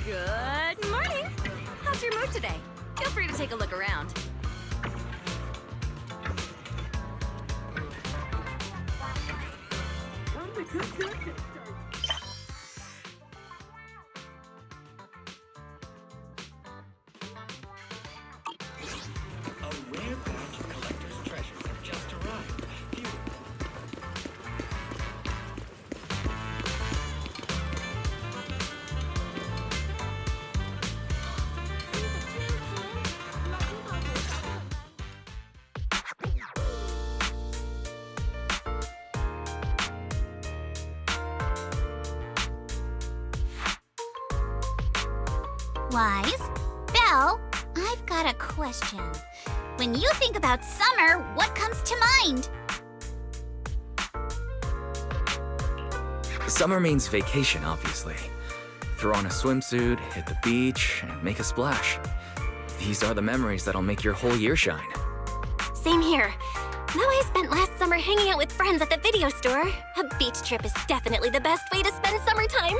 Good morning. How's your mood today? Feel free to take a look around. Wise? Belle, I've got a question. When you think about summer, what comes to mind? Summer means vacation, obviously. Throw on a swimsuit, hit the beach, and make a splash. These are the memories that'll make your whole year shine. Same here. Though I spent last summer hanging out with friends at the video store, a beach trip is definitely the best way to spend summertime.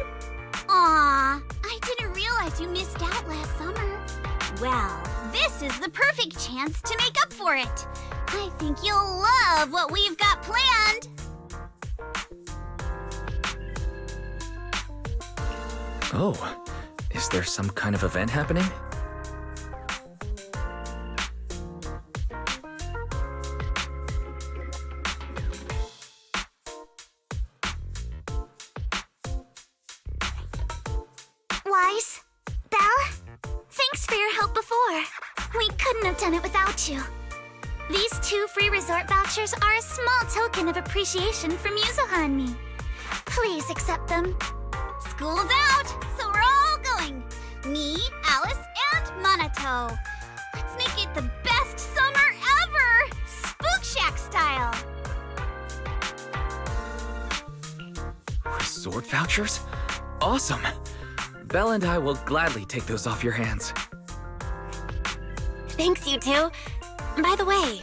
Aw, I didn't realize you missed out last summer. Well, this is the perfect chance to make up for it. I think you'll love what we've got planned. Oh, is there some kind of event happening? Wise, Belle, thanks for your help before. We couldn't have done it without you. These 2 free resort vouchers are a small token of appreciation from Yuzuha and me. Please accept them. School's out, so we're all going. Me, Alice, and Monato. Let's make it the best summer ever! Spook Shack style! Resort vouchers? Awesome! Belle and I will gladly take those off your hands. Thanks, you two. By the way,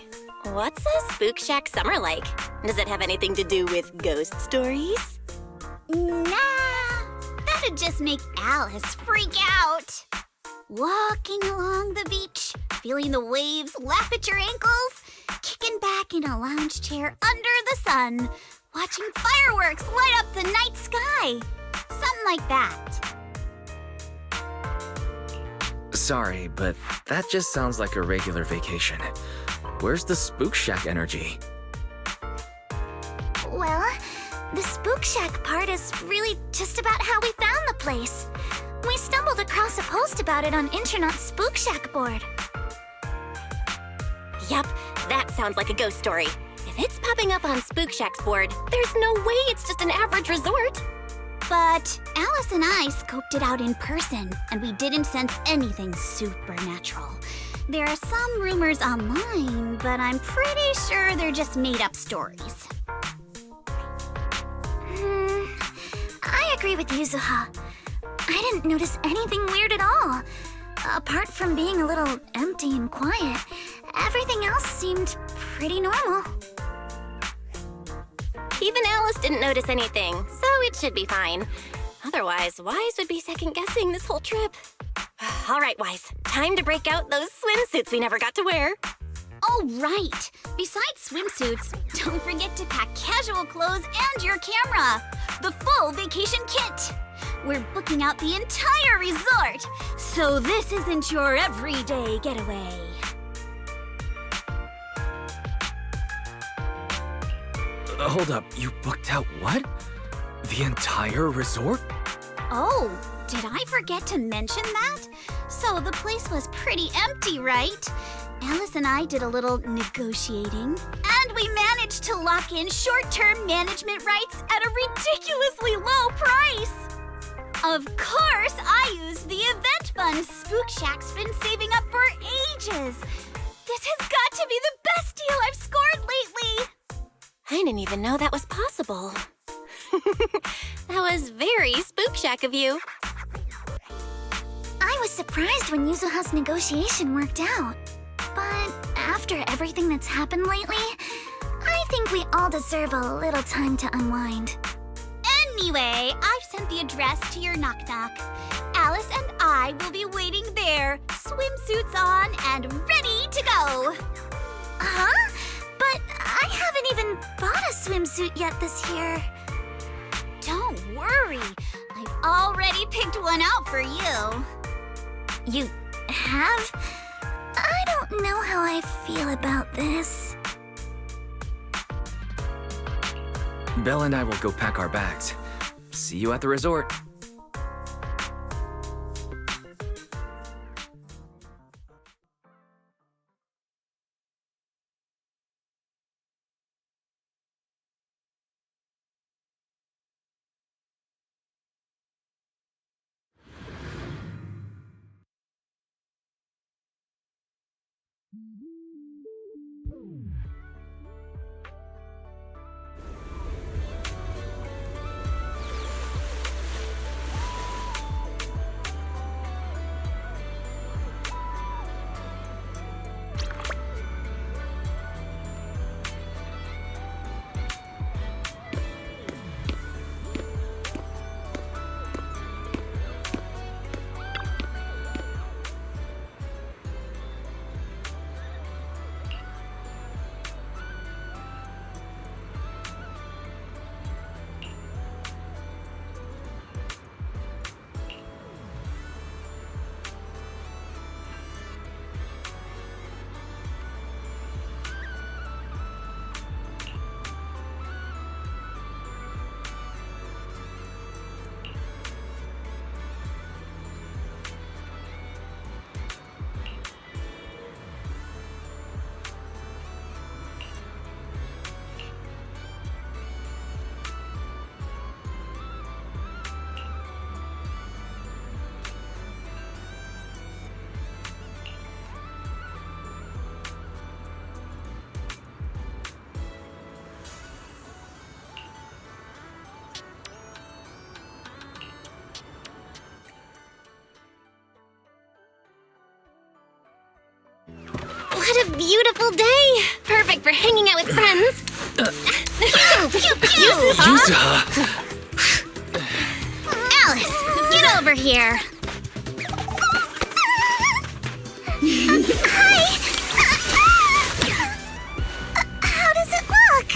what's a Spook Shack summer like? Does it have anything to do with ghost stories? Nah, that'd just make Alice freak out. Walking along the beach, feeling the waves lap at your ankles, kicking back in a lounge chair under the sun, watching fireworks light up the night sky. Something like that. Sorry, but that just sounds like a regular vacation. Where's the Spook Shack energy? Well, the Spook Shack part is really just about how we found the place. We stumbled across a post about it on Internet's Spook Shack board. Yup, that sounds like a ghost story. If it's popping up on Spook Shack's board, there's no way it's just an average resort. But Alice and I scoped it out in person, and we didn't sense anything supernatural. There are some rumors online, but I'm pretty sure they're just made-up stories. I agree with Yuzuha. I didn't notice anything weird at all. Apart from being a little empty and quiet, everything else seemed pretty normal. Even Alice didn't notice anything, so it should be fine. Otherwise, Wise would be second-guessing this whole trip. All right, Wise, time to break out those swimsuits we never got to wear. Oh, right. Besides swimsuits, don't forget to pack casual clothes and your camera. The full vacation kit. We're booking out the entire resort, so this isn't your everyday getaway. Hold up, you booked out what? The entire resort? Oh, did I forget to mention that? So the place was pretty empty, right? Alice and I did a little negotiating, and we managed to lock in short-term management rights at a ridiculously low price. Of course, I used the event fund Spook Shack's been saving up for ages. This has got to be the best deal I've scored lately. I didn't even know that was possible. That was very Spook Shack of you. I was surprised when Yuzuha's negotiation worked out. But after everything that's happened lately, I think we all deserve a little time to unwind. Anyway, I've sent the address to your knock-knock. Alice and I will be waiting there, swimsuits on and ready to go. Huh? But I haven't even bought a swimsuit yet this year. Don't worry, I've already picked one out for you. You have? I don't know how I feel about this. Belle and I will go pack our bags. See you at the resort. What a beautiful day! Perfect for hanging out with friends. Yuzuha! Alice, get over here. Hi! How does it look?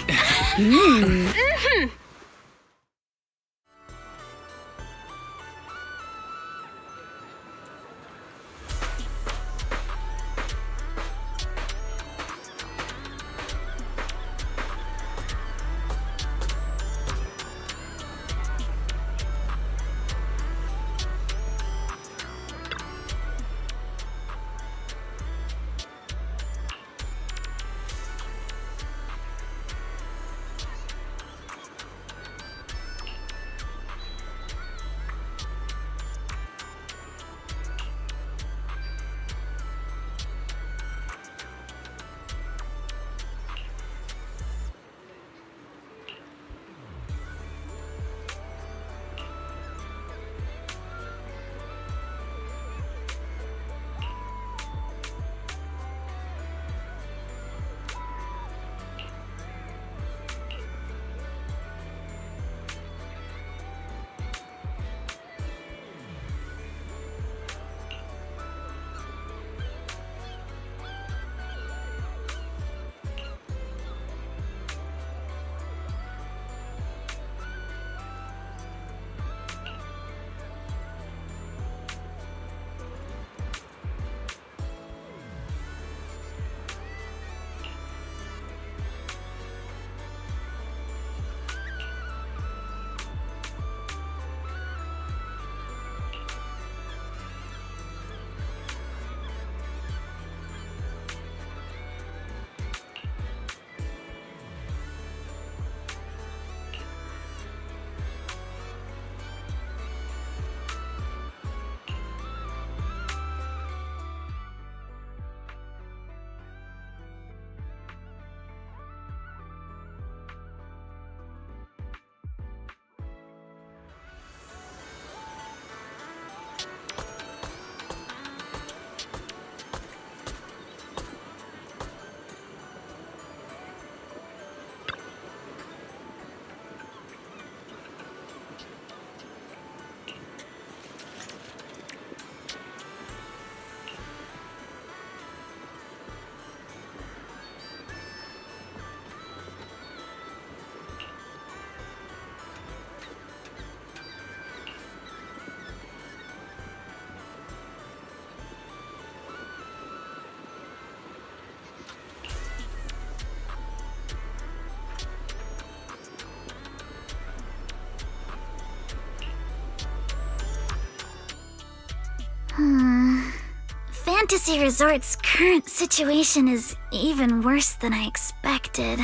Fantasy Resort's current situation is even worse than I expected.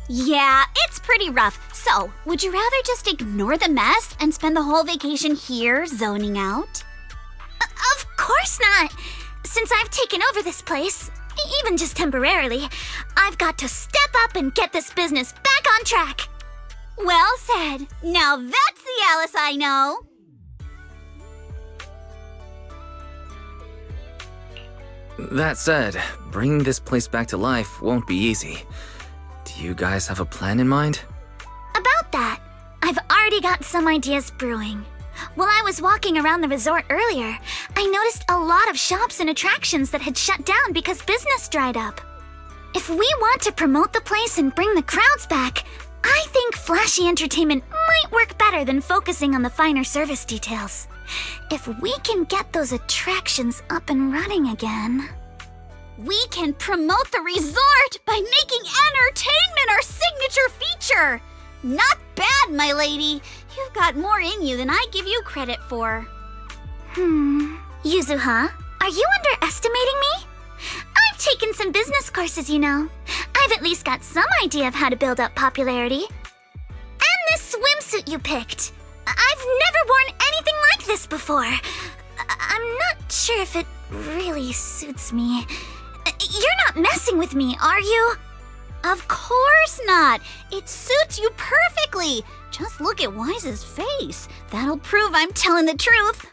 Yeah, it's pretty rough. So, would you rather just ignore the mess and spend the whole vacation here zoning out? Of course not! Since I've taken over this place, even just temporarily, I've got to step up and get this business back on track. Well said. Now that's the Alice I know. That said, bringing this place back to life won't be easy. Do you guys have a plan in mind? About that, I've already got some ideas brewing. While I was walking around the resort earlier, I noticed a lot of shops and attractions that had shut down because business dried up. If we want to promote the place and bring the crowds back, I think flashy entertainment might work better than focusing on the finer service details. If we can get those attractions up and running again... We can promote the resort by making entertainment our signature feature! Not bad, my lady. You've got more in you than I give you credit for. Yuzuha, are you underestimating me? I've taken some business courses, you know. I've at least got some idea of how to build up popularity. And this swimsuit you picked. I've never worn anything like this before. I'm not sure if it really suits me. You're not messing with me, are you? Of course not. It suits you perfectly. Just look at Wise's face. That'll prove I'm telling the truth.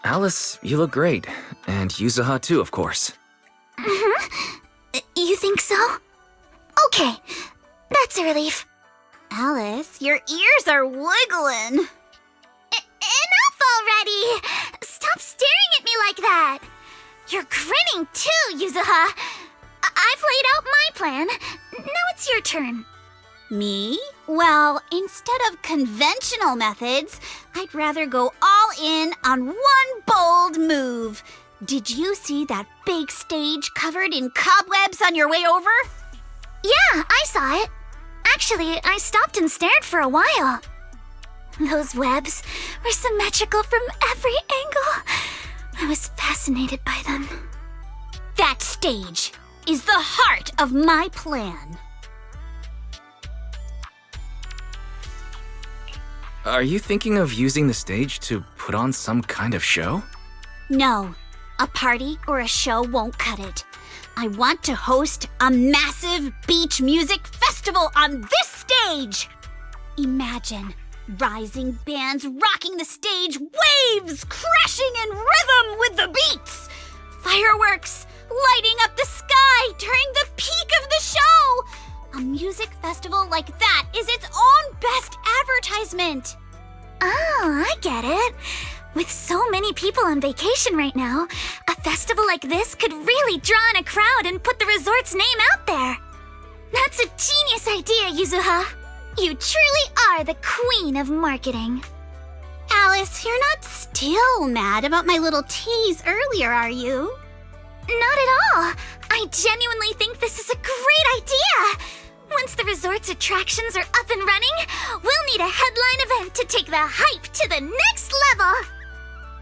Alice, you look great. And Yuzuha too, of course. You think so? Okay, that's a relief. Alice, your ears are wiggling. Enough already! Stop staring at me like that! You're grinning too, Yuzuha. I've laid out my plan. Now it's your turn. Me? Well, instead of conventional methods, I'd rather go all in on one bold move. Did you see that big stage covered in cobwebs on your way over? Yeah, I saw it. Actually, I stopped and stared for a while. Those webs were symmetrical from every angle. I was fascinated by them. That stage is the heart of my plan. Are you thinking of using the stage to put on some kind of show? No, a party or a show won't cut it. I want to host a massive beach music festival on this stage. Imagine rising bands rocking the stage, waves crashing in rhythm with the beats, fireworks lighting up the sky during the peak of the show. A music festival like that is its own best advertisement. Oh, I get it. With so many people on vacation right now, a festival like this could really draw in a crowd and put the resort's name out there. That's a genius idea, Yuzuha. You truly are the queen of marketing. Alice, you're not still mad about my little tease earlier, are you? Not at all. I genuinely think this is a great idea. Once the resort's attractions are up and running, we'll need a headline event to take the hype to the next level.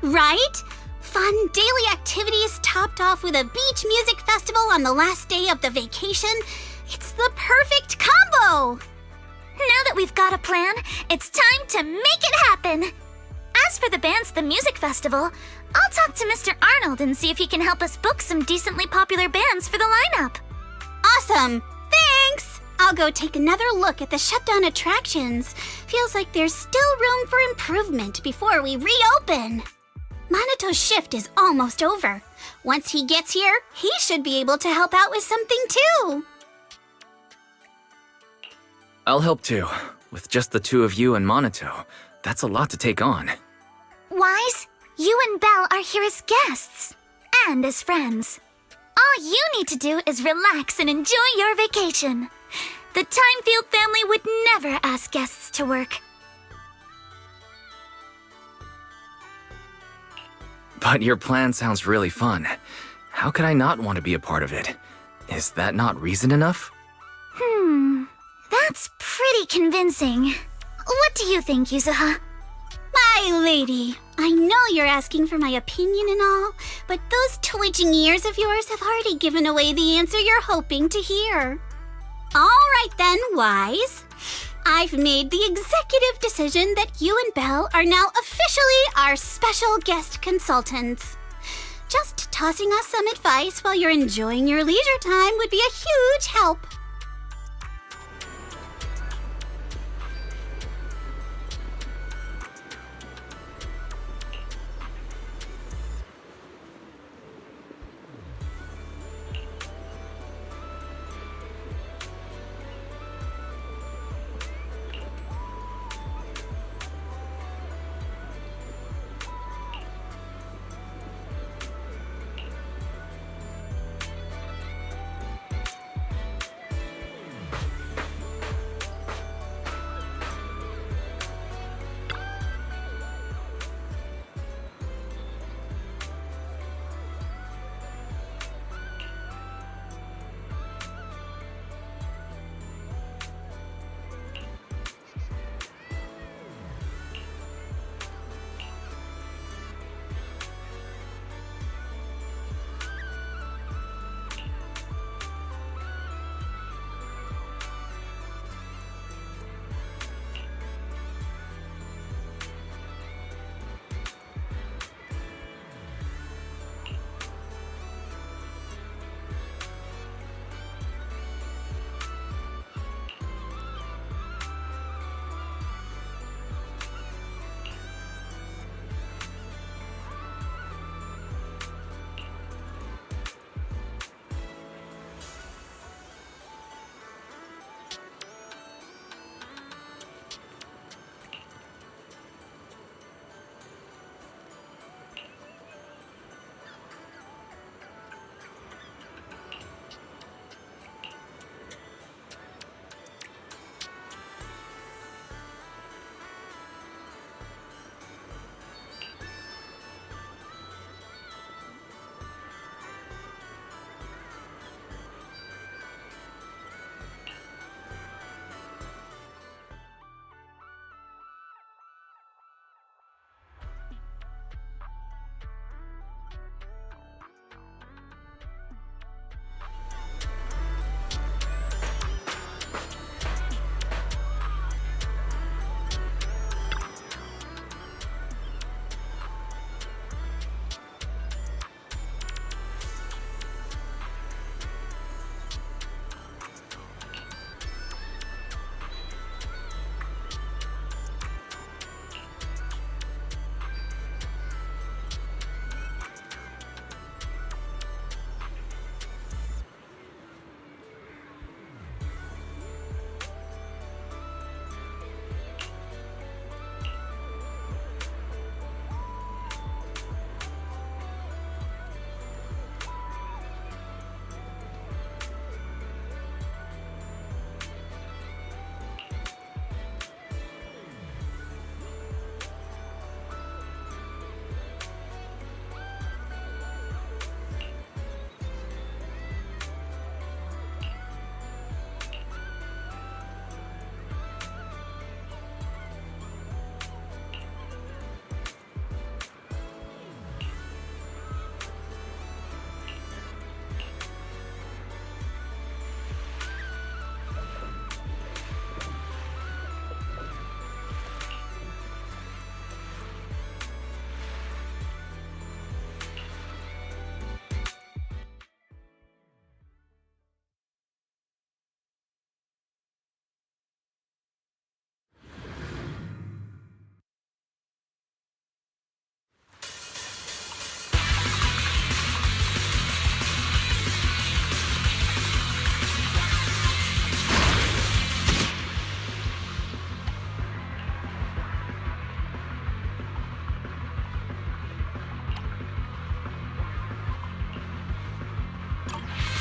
Right? Fun daily activities topped off with a beach music festival on the last day of the vacation. It's the perfect combo. Now that we've got a plan, it's time to make it happen. As for the bands at the music festival, I'll talk to Mr. Arnold and see if he can help us book some decently popular bands for the lineup. Awesome! Thanks! I'll go take another look at the shutdown attractions. Feels like there's still room for improvement before we reopen. Manato's shift is almost over. Once he gets here, he should be able to help out with something too. I'll help too. With just the two of you and Minato, that's a lot to take on. Wise, you and Belle are here as guests. And as friends. All you need to do is relax and enjoy your vacation. The Timefield family would never ask guests to work. But your plan sounds really fun. How could I not want to be a part of it? Is that not reason enough? That's pretty convincing. What do you think, Yuzuha? My lady, I know you're asking for my opinion and all, but those twitching ears of yours have already given away the answer you're hoping to hear. All right then, Wise. I've made the executive decision that you and Belle are now officially our special guest consultants. Just tossing us some advice while you're enjoying your leisure time would be a huge help.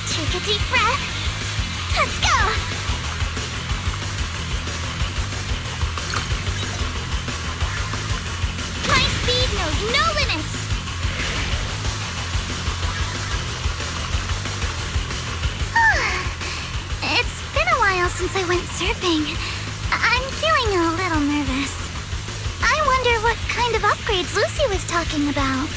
Take a deep breath. Let's go! My speed knows no limits! It's been a while since I went surfing. I'm feeling a little nervous. I wonder wonder what kind of upgrades Lucy was talking about.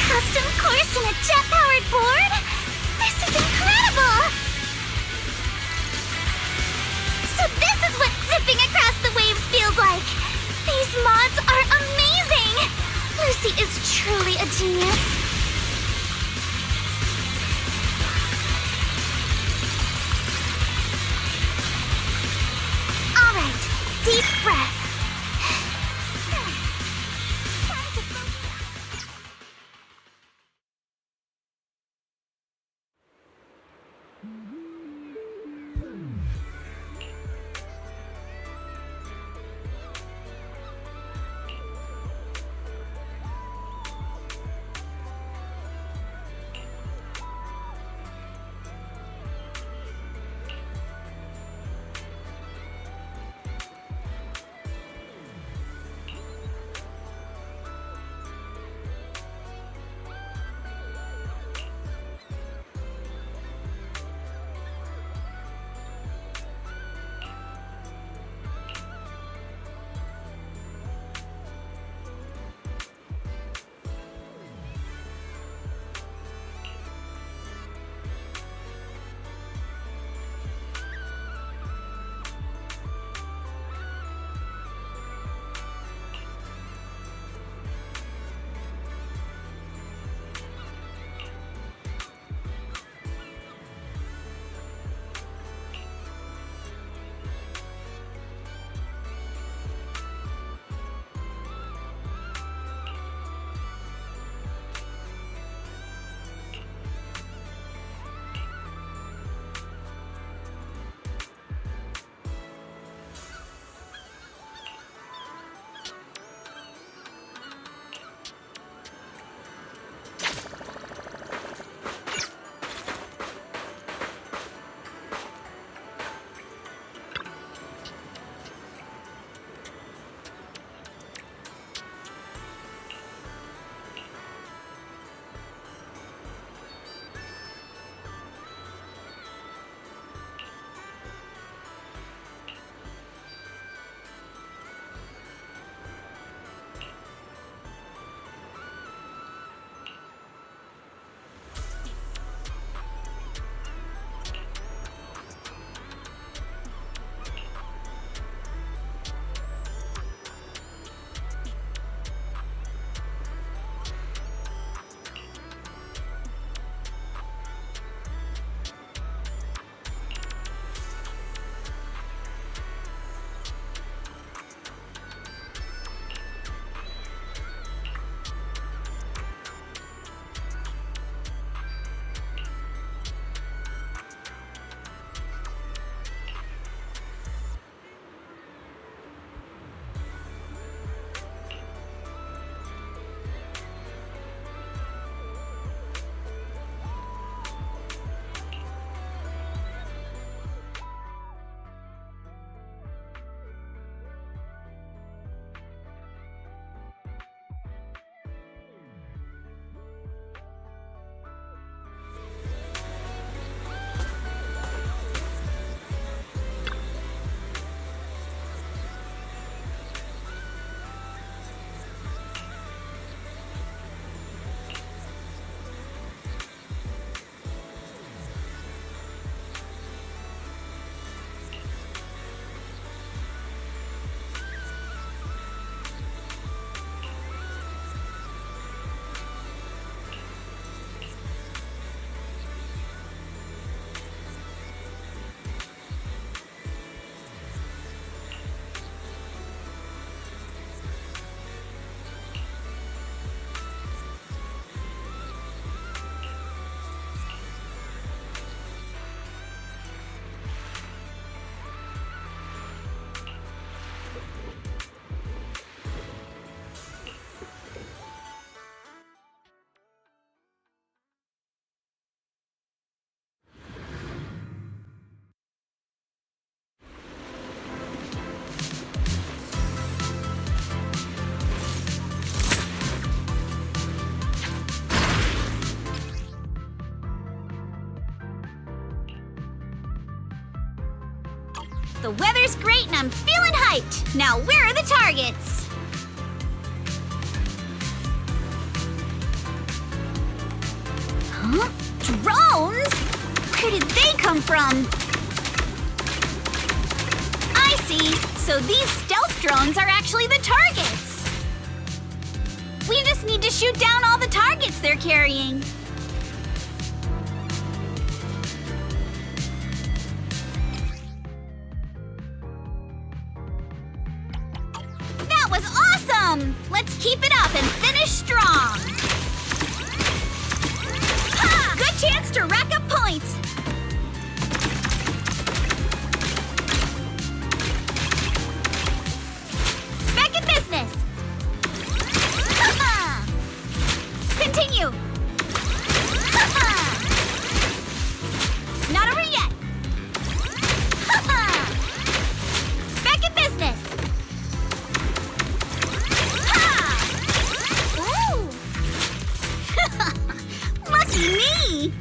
Custom course and a jet-powered board? This is incredible! So this is what zipping across the waves feels like! These mods are amazing! Lucy is truly a genius. Alright, deep breath. The weather's great and I'm feeling hyped. Now, where are the targets? Huh? Drones? Where did they come from? I see. So these stealth drones are actually the targets. We just need to shoot down all the targets they're carrying. That was awesome! Let's keep it up and finish strong. Ha! Good chance to rack up points. Back in business. Ha-ha! Continue. Ha-ha! Not over yet. Ha-ha! Back in business. Ha! Ooh! Lucky me!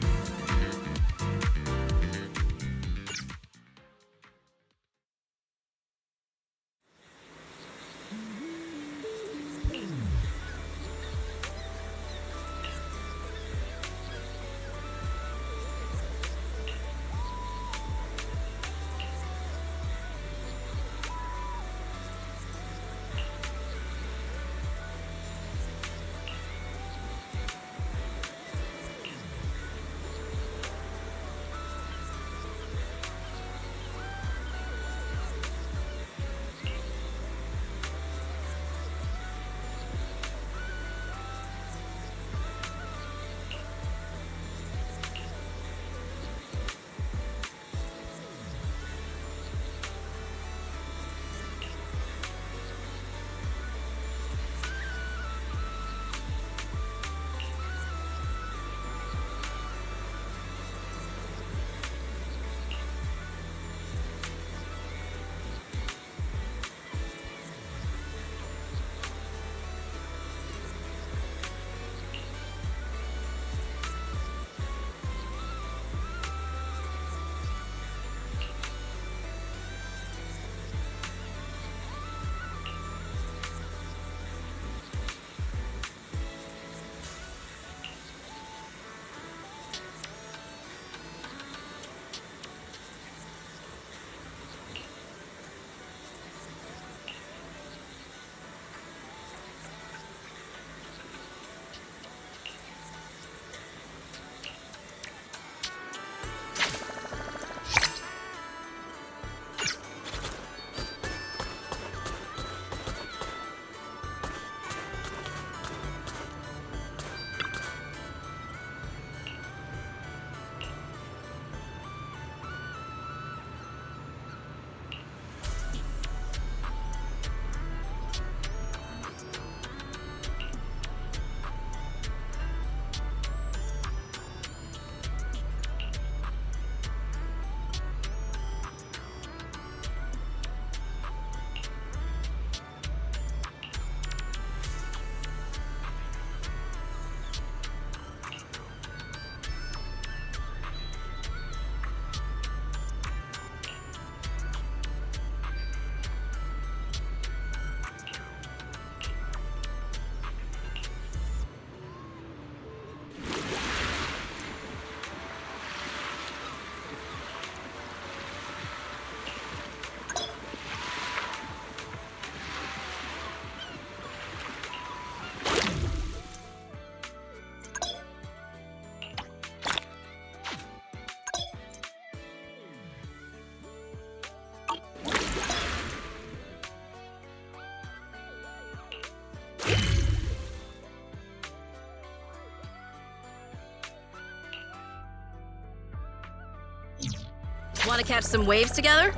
Want to catch some waves together?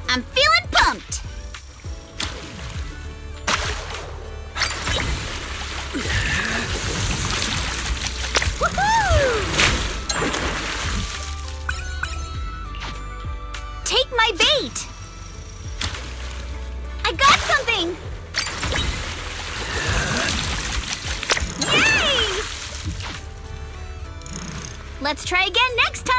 I'm feeling pumped! Woohoo! Take my bait! I got something! Yay! Let's try again next time!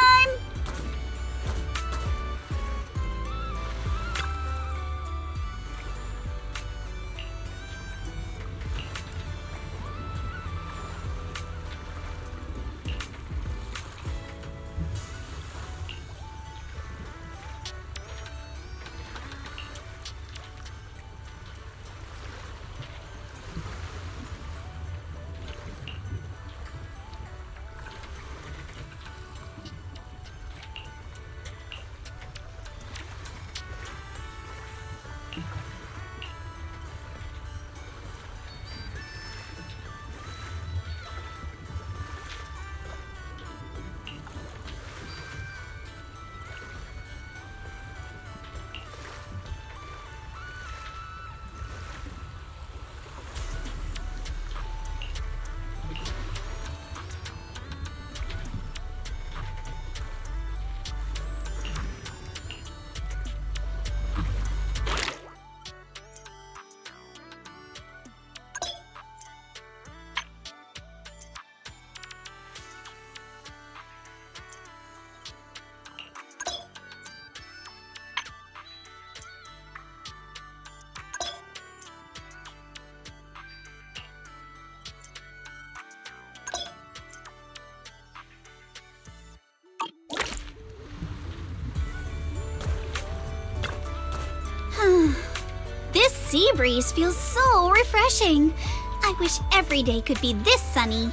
This sea breeze feels so refreshing. I wish every day could be this sunny.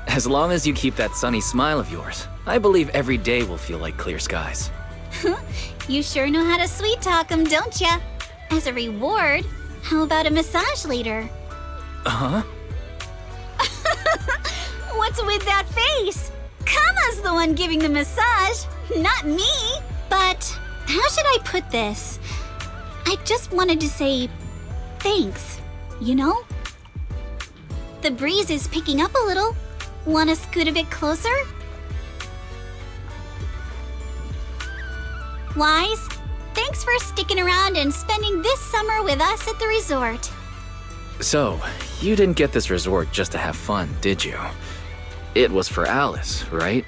As long as you keep that sunny smile of yours, I believe every day will feel like clear skies. You sure know how to sweet talk 'em, don't ya? As a reward, how about a massage later? Huh? What's with that face? Kama's the one giving the massage, not me. But how should I put this? I just wanted to say thanks, you know? The breeze is picking up a little. Wanna scoot a bit closer? Wise, thanks for sticking around and spending this summer with us at the resort. So, you didn't get this resort just to have fun, did you? It was for Alice, right?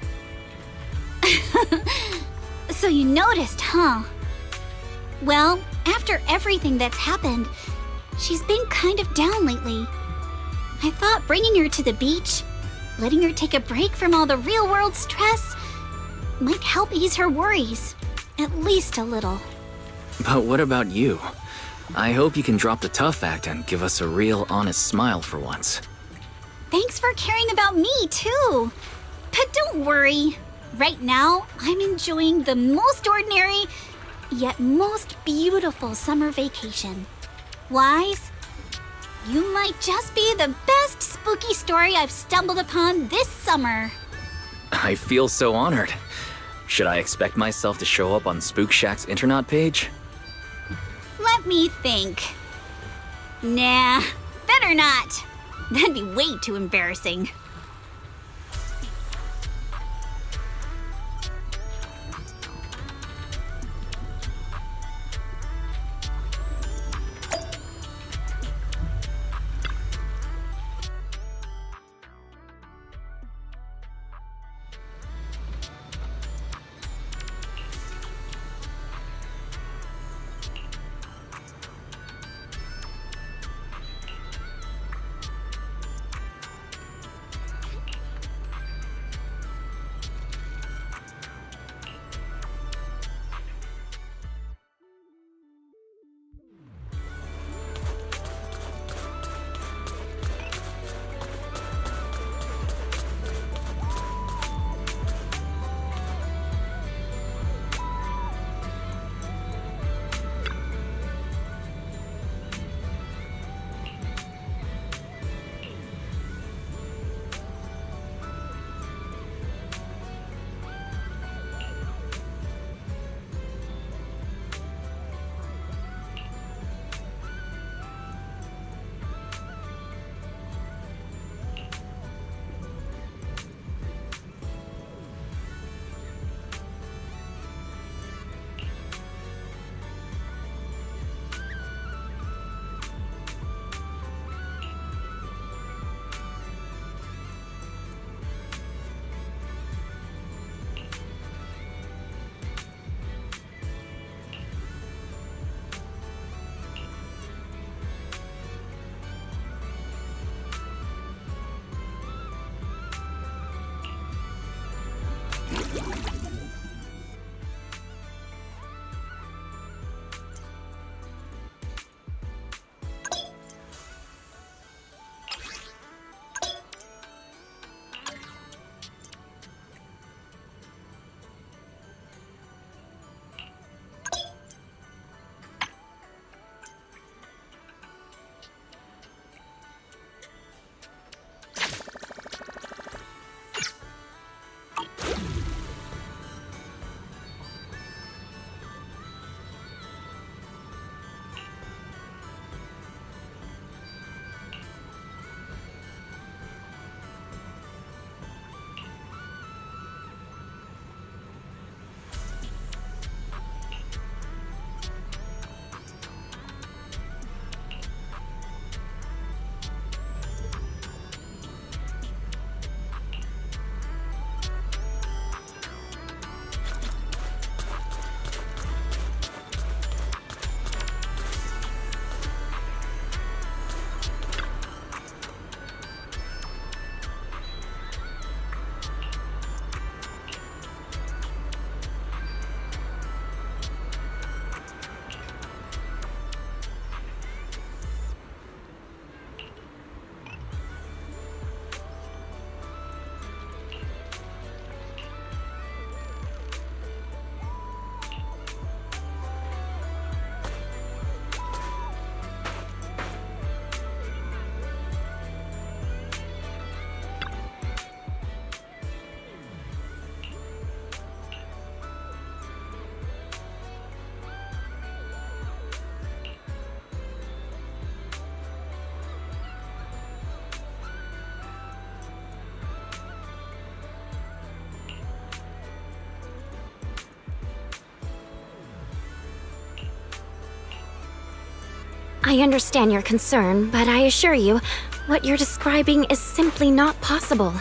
So you noticed, huh? Well, after everything that's happened, she's been kind of down lately. I thought bringing her to the beach, letting her take a break from all the real-world stress, might help ease her worries, at least a little. But what about you? I hope you can drop the tough act and give us a real, honest smile for once. Thanks for caring about me, too. But don't worry. Right now, I'm enjoying the most ordinary, yet most beautiful summer vacation. Wise, you might just be the best spooky story I've stumbled upon this summer. I feel so honored. Should I expect myself to show up on Spook Shack's Internet page? Let me think. Nah, better not. That'd be way too embarrassing. I understand your concern, but I assure you, what you're describing is simply not possible.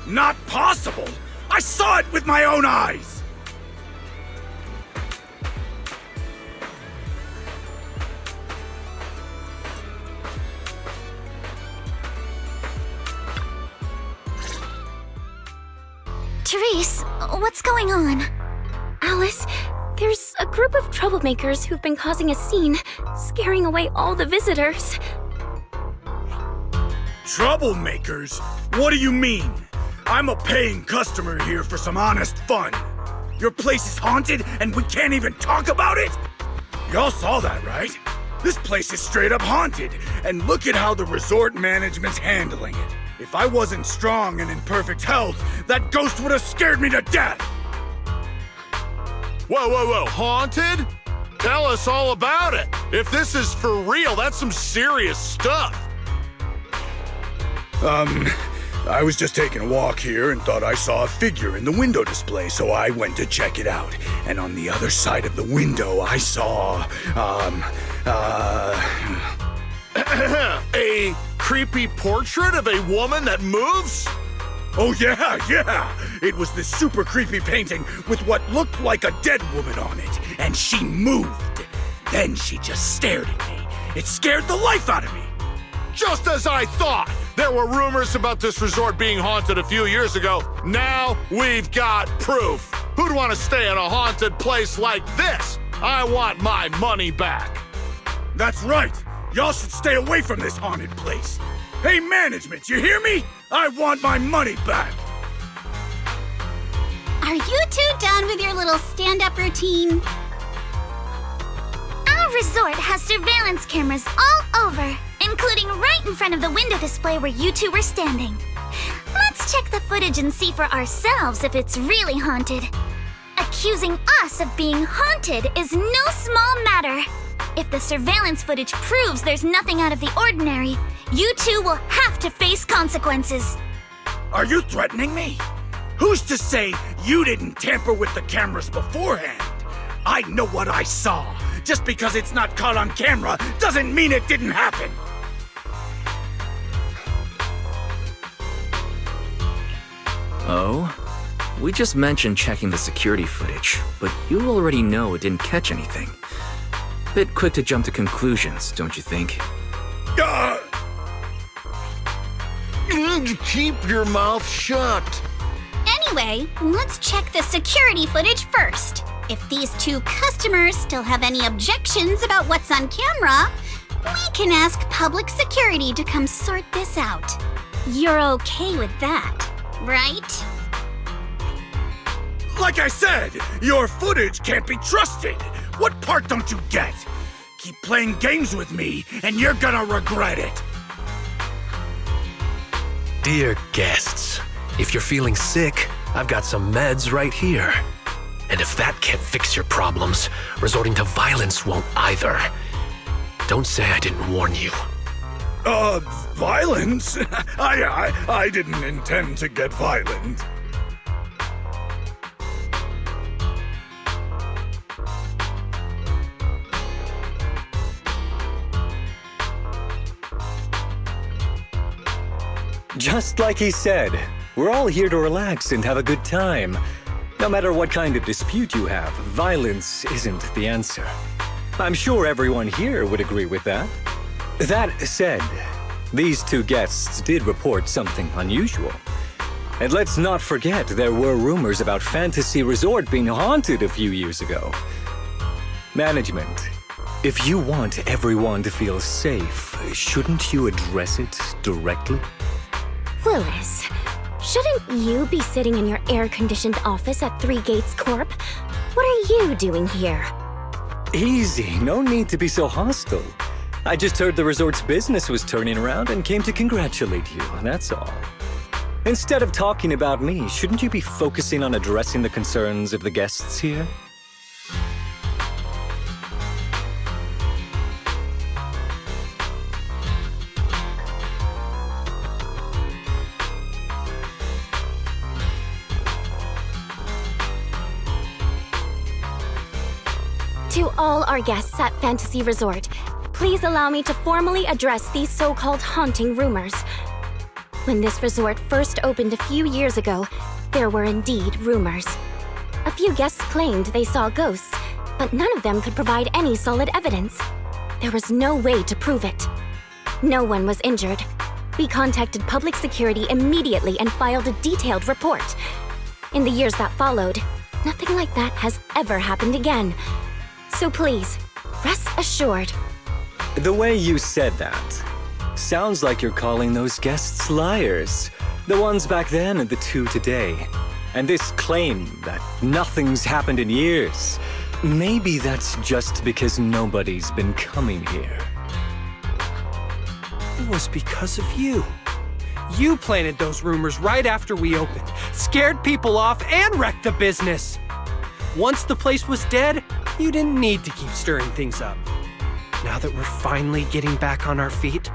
Not possible? I saw it with my own eyes! Therese, what's going on? Alice, there's a group of troublemakers who've been causing a scene, scaring away all the visitors. Troublemakers? What do you mean? I'm a paying customer here for some honest fun. Your place is haunted and we can't even talk about it? Y'all saw that, right? This place is straight up haunted, and look at how the resort management's handling it. If I wasn't strong and in perfect health, that ghost would have scared me to death! Whoa, haunted? Tell us all about it. If this is for real, that's some serious stuff. I was just taking a walk here and thought I saw a figure in the window display, so I went to check it out. And on the other side of the window, I saw, A creepy portrait of a woman that moves? Oh yeah! It was this super creepy painting with what looked like a dead woman on it, and she moved. Then she just stared at me. It scared the life out of me. Just as I thought! There were rumors about this resort being haunted a few years ago. Now we've got proof. Who'd want to stay in a haunted place like this? I want my money back. That's right! Y'all should stay away from this haunted place. Hey management, you hear me? I want my money back! Are you two done with your little stand-up routine? Our resort has surveillance cameras all over, including right in front of the window display where you two were standing. Let's check the footage and see for ourselves if it's really haunted. Accusing us of being haunted is no small matter. If the surveillance footage proves there's nothing out of the ordinary, you two will have to face consequences. Are you threatening me? Who's to say you didn't tamper with the cameras beforehand? I know what I saw. Just because it's not caught on camera doesn't mean it didn't happen. Oh? We just mentioned checking the security footage, but you already know it didn't catch anything. Bit quick to jump to conclusions, don't you think? Keep your mouth shut. Anyway, let's check the security footage first. If these two customers still have any objections about what's on camera, we can ask public security to come sort this out. You're okay with that, right? Like I said, your footage can't be trusted. What part don't you get? Keep playing games with me, and you're gonna regret it. Dear guests, if you're feeling sick, I've got some meds right here. And if that can't fix your problems, resorting to violence won't either. Don't say I didn't warn you. Violence? I didn't intend to get violent. Just like he said, we're all here to relax and have a good time. No matter what kind of dispute you have, violence isn't the answer. I'm sure everyone here would agree with that. That said, these two guests did report something unusual. And let's not forget there were rumors about Fantasy Resort being haunted a few years ago. Management, if you want everyone to feel safe, shouldn't you address it directly? Willis, shouldn't you be sitting in your air-conditioned office at Three Gates Corp? What are you doing here? Easy, no need to be so hostile. I just heard the resort's business was turning around and came to congratulate you, that's all. Instead of talking about me, shouldn't you be focusing on addressing the concerns of the guests here? To all our guests at Fantasy Resort, please allow me to formally address these so-called haunting rumors. When this resort first opened a few years ago, there were indeed rumors. A few guests claimed they saw ghosts, but none of them could provide any solid evidence. There was no way to prove it. No one was injured. We contacted public security immediately and filed a detailed report. In the years that followed, nothing like that has ever happened again. So please, rest assured. The way you said that sounds like you're calling those guests liars. The ones back then and the two today. And this claim that nothing's happened in years, maybe that's just because nobody's been coming here. It was because of you. You planted those rumors right after we opened, scared people off, and wrecked the business. Once the place was dead, you didn't need to keep stirring things up. Now that we're finally getting back on our feet,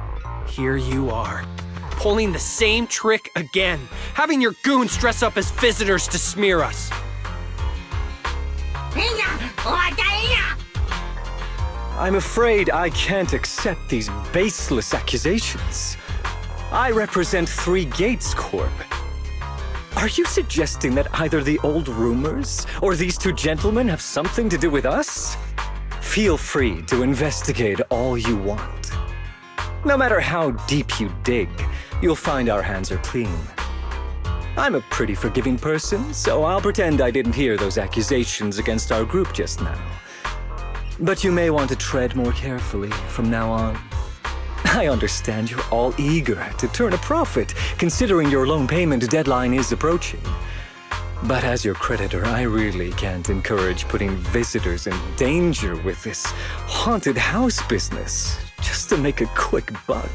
here you are, pulling the same trick again, having your goons dress up as visitors to smear us. I'm afraid I can't accept these baseless accusations. I represent Three Gates Corp. Are you suggesting that either the old rumors or these two gentlemen have something to do with us? Feel free to investigate all you want. No matter how deep you dig, you'll find our hands are clean. I'm a pretty forgiving person, so I'll pretend I didn't hear those accusations against our group just now. But you may want to tread more carefully from now on. I understand you're all eager to turn a profit, considering your loan payment deadline is approaching. But as your creditor, I really can't encourage putting visitors in danger with this haunted house business, just to make a quick buck.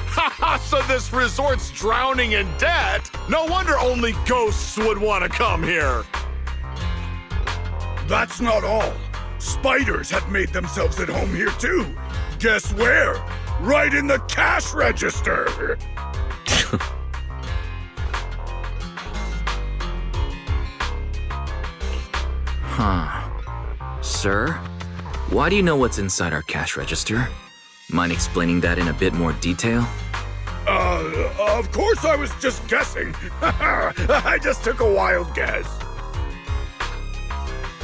Haha, so this resort's drowning in debt? No wonder only ghosts would want to come here. That's not all. Spiders have made themselves at home here too. Guess where? Right in the cash register. Sir, why do you know what's inside our cash register? Mind explaining that in a bit more detail? Of course I was just guessing. I just took a wild guess.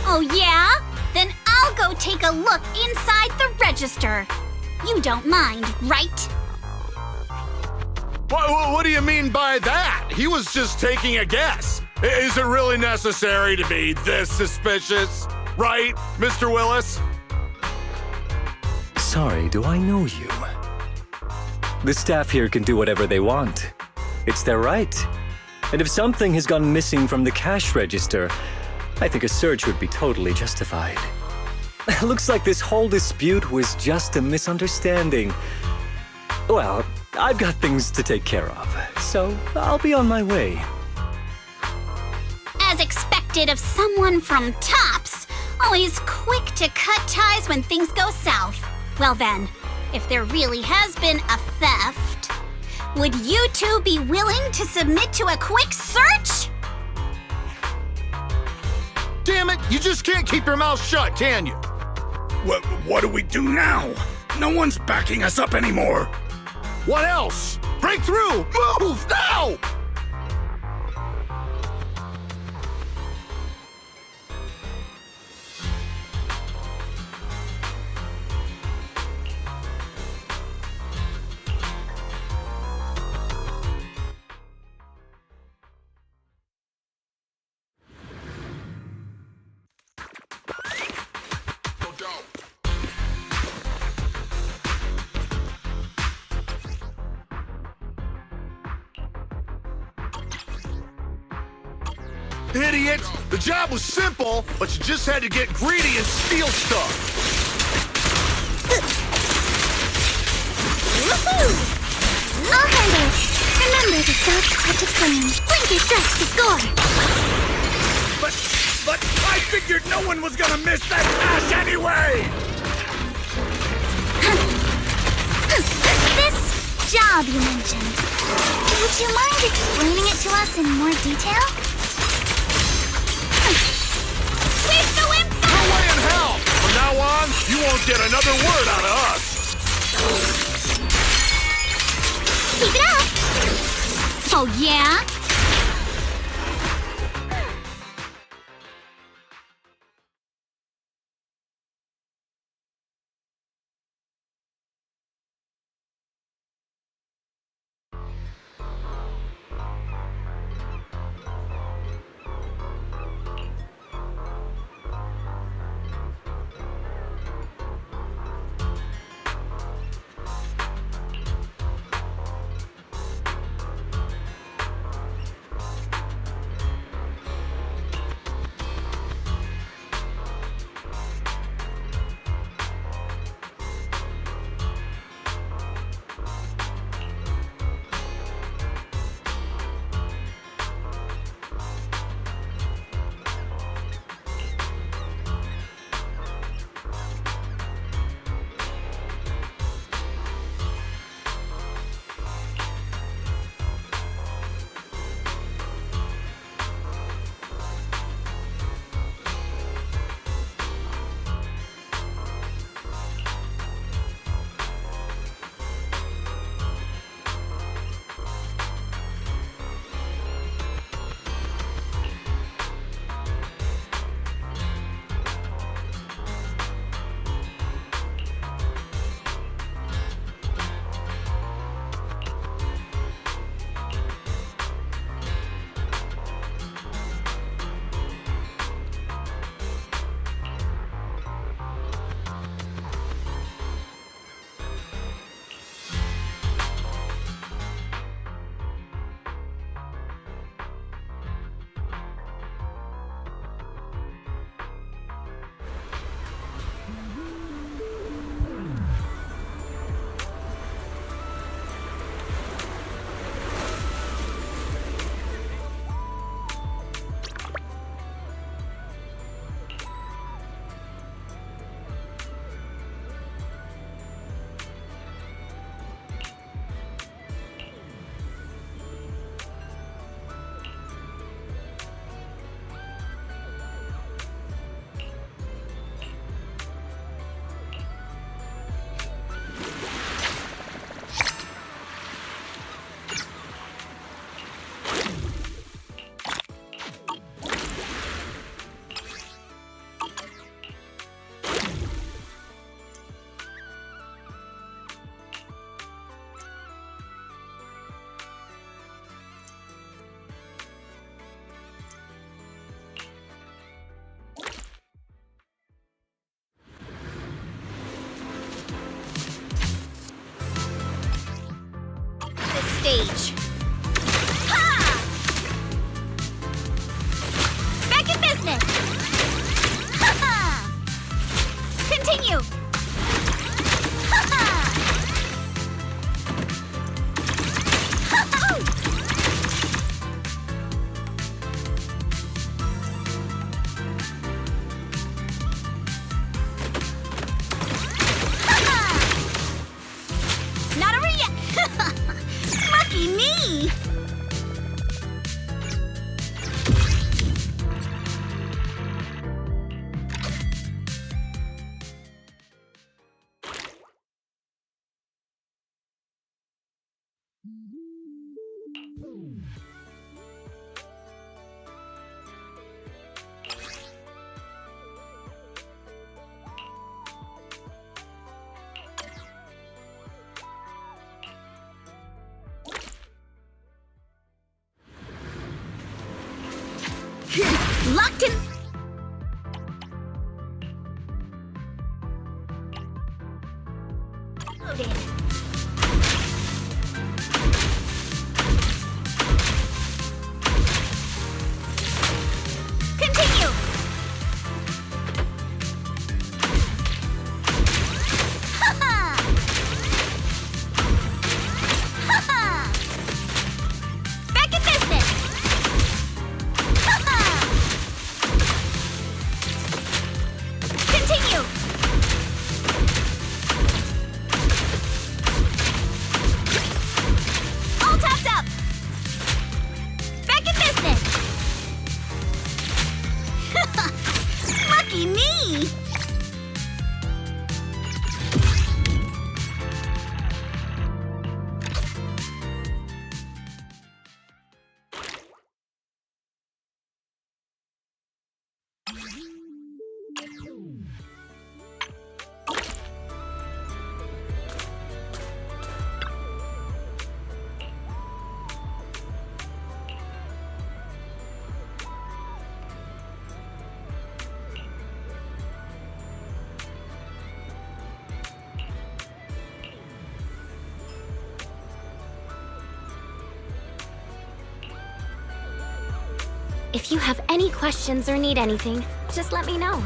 Oh yeah? Then I'll go take a look inside the register. You don't mind, right? What do you mean by that? He was just taking a guess. Is it really necessary to be this suspicious? Right, Mr. Willis? Sorry, do I know you? The staff here can do whatever they want. It's their right. And if something has gone missing from the cash register, I think a search would be totally justified. Looks like this whole dispute was just a misunderstanding. Well, I've got things to take care of, so I'll be on my way. As expected of someone from Tops, always quick to cut ties when things go south. Well then, if there really has been a theft, would you two be willing to submit to a quick search? Damn it, you just can't keep your mouth shut, can you? What do we do now? No one's backing us up anymore. What else? Break through! Move now! Idiot! The job was simple, but you just had to get greedy and steal stuff. Woohoo! I'll handle it. Remember the soft touch of flame. Blinker strikes to score. But I figured no one was gonna miss that cash anyway! This job you mentioned. Would you mind explaining it to us in more detail? Sweep the wimps away! another word out of us. Keep it up! Oh, yeah? Stage. Ha! Back in business. Ha-ha! Continue. Ha-ha! Ha-ha! Ha-ha! Not over yet. Lucky me! Locked in. Loaded. Continue. Ha-ha! Ha-ha! Back in business. Continue! If you have any questions or need anything, just let me know.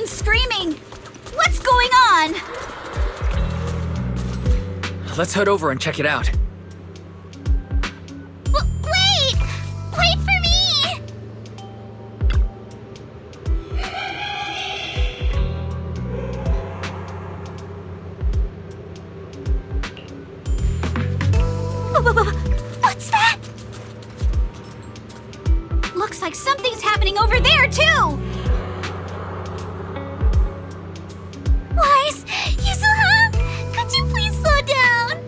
Screaming! What's going on? Let's head over and check it out. Wait! Wait for me! What's that? Looks like something's happening over there, too! Could you please slow down?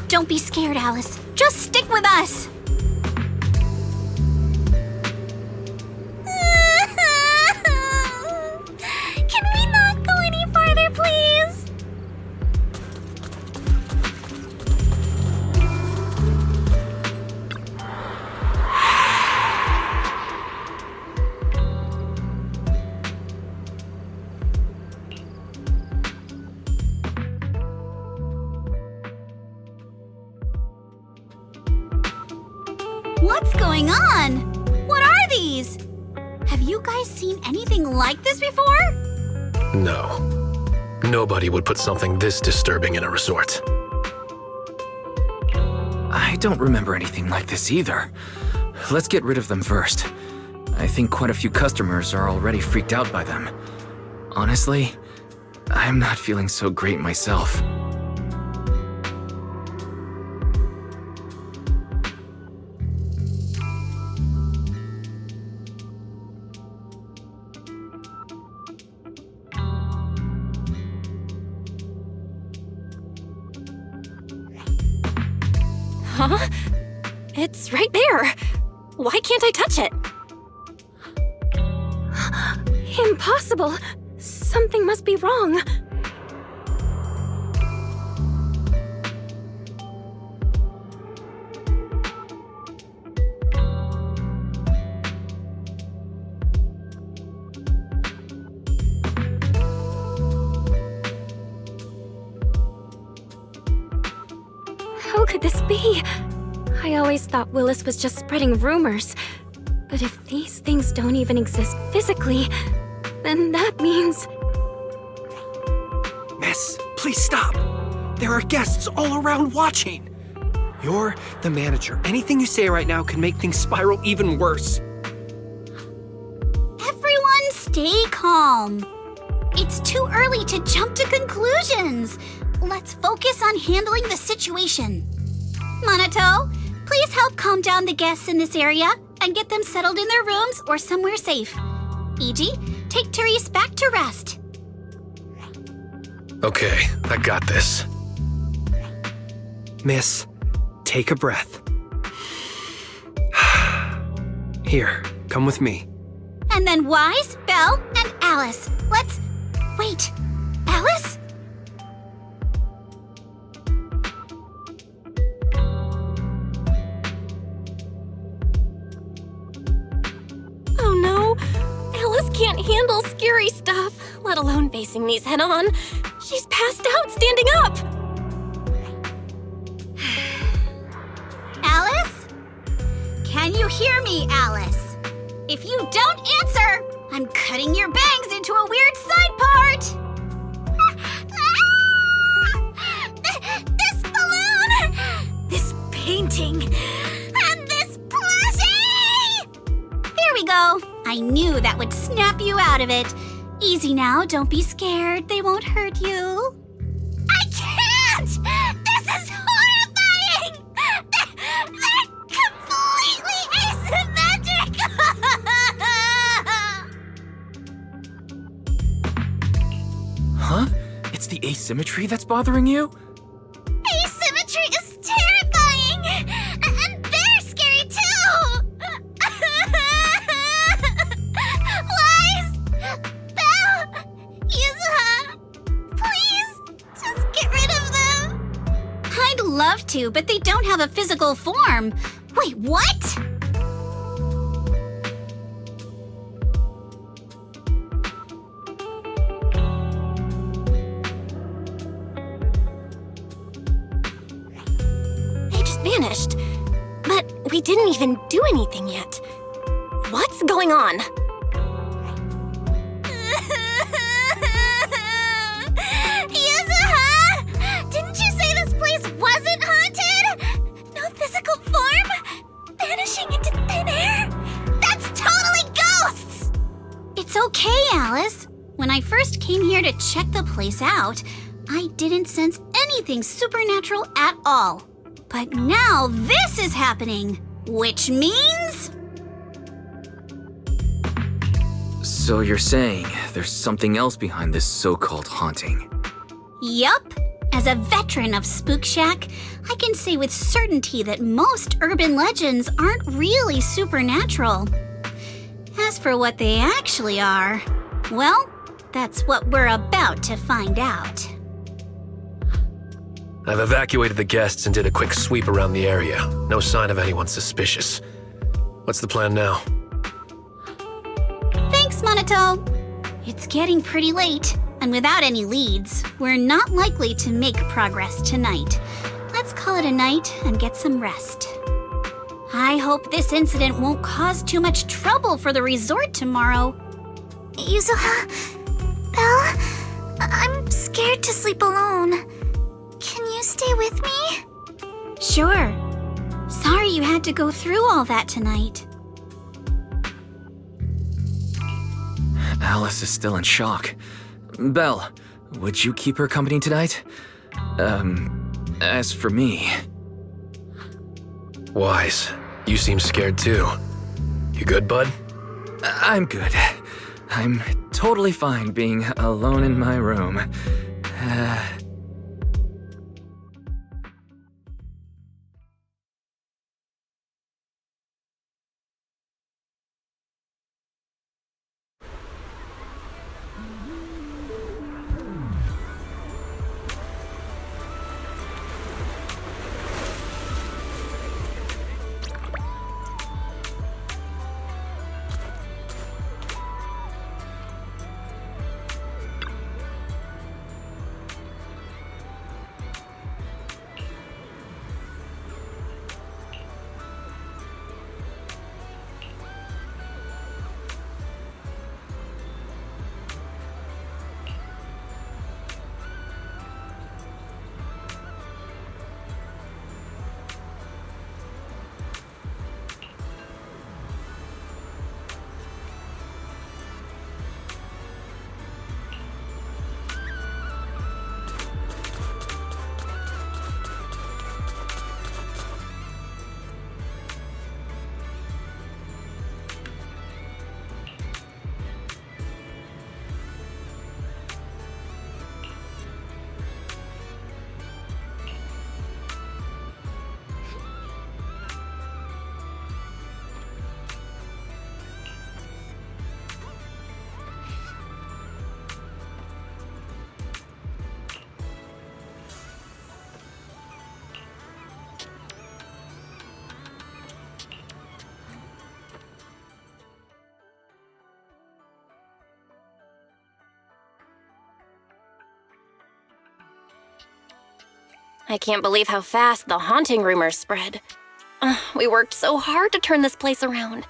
Don't be scared, Alice. Just stick with us. Can we not go any farther, please? What's going on? What are these? Have you guys seen anything like this before? No. Nobody would put something this disturbing in a resort. I don't remember anything like this either. Let's get rid of them first. I think quite a few customers are already freaked out by them. Honestly, I'm not feeling so great myself. Huh? It's right there. Why can't I touch it? Impossible. Something must be wrong. How could this be? I always thought Willis was just spreading rumors. But if these things don't even exist physically, then that means... Miss, please stop. There are guests all around watching. You're the manager. Anything you say right now could make things spiral even worse. Everyone stay calm. It's too early to jump to conclusions. Let's focus on handling the situation. Monato, please help calm down the guests in this area and get them settled in their rooms or somewhere safe. Iji, take Therese back to rest. Okay, I got this. Miss, take a breath. Here, come with me. And then Wise, Belle, and Alice. Let's... Wait, Alice? Oh no! Alice can't handle scary stuff, let alone facing these head-on. She's passed out standing up! Alice? Can you hear me, Alice? If you don't answer, I'm cutting your bangs into a weird side part! This balloon! This painting! And this plushie! There we go. I knew that would snap you out of it. Easy now, don't be scared. They won't hurt you. I can't! This is horrifying! They're completely asymmetric! Huh? It's the asymmetry that's bothering you? Asymmetry is terrifying! And they're scary too! Wise! Belle! Yuzuha! Please, just get rid of them! I'd love to, but they don't have a physical form. Wait, what? They just vanished. But we didn't even do anything yet. What's going on? Yuzuha! Didn't you say this place wasn't haunted? No physical form? Vanishing into thin air? That's totally ghosts! It's okay, Alice. When I first came here to check the place out, I didn't sense anything supernatural at all. But now this is happening, which means... So you're saying there's something else behind this so-called haunting? Yup. As a veteran of Spook Shack, I can say with certainty that most urban legends aren't really supernatural. As for what they actually are, well, that's what we're about to find out. I've evacuated the guests and did a quick sweep around the area. No sign of anyone suspicious. What's the plan now? Thanks, Monato. It's getting pretty late, and without any leads, we're not likely to make progress tonight. Let's call it a night and get some rest. I hope this incident won't cause too much trouble for the resort tomorrow. Yuzuha, Belle, I'm scared to sleep alone. Can you stay with me? Sure. Sorry you had to go through all that tonight. Alice is still in shock. Belle, would you keep her company tonight? As for me... Wise, you seem scared too. You good, bud? I'm good. I'm totally fine being alone in my room. I can't believe how fast the haunting rumors spread. We worked so hard to turn this place around.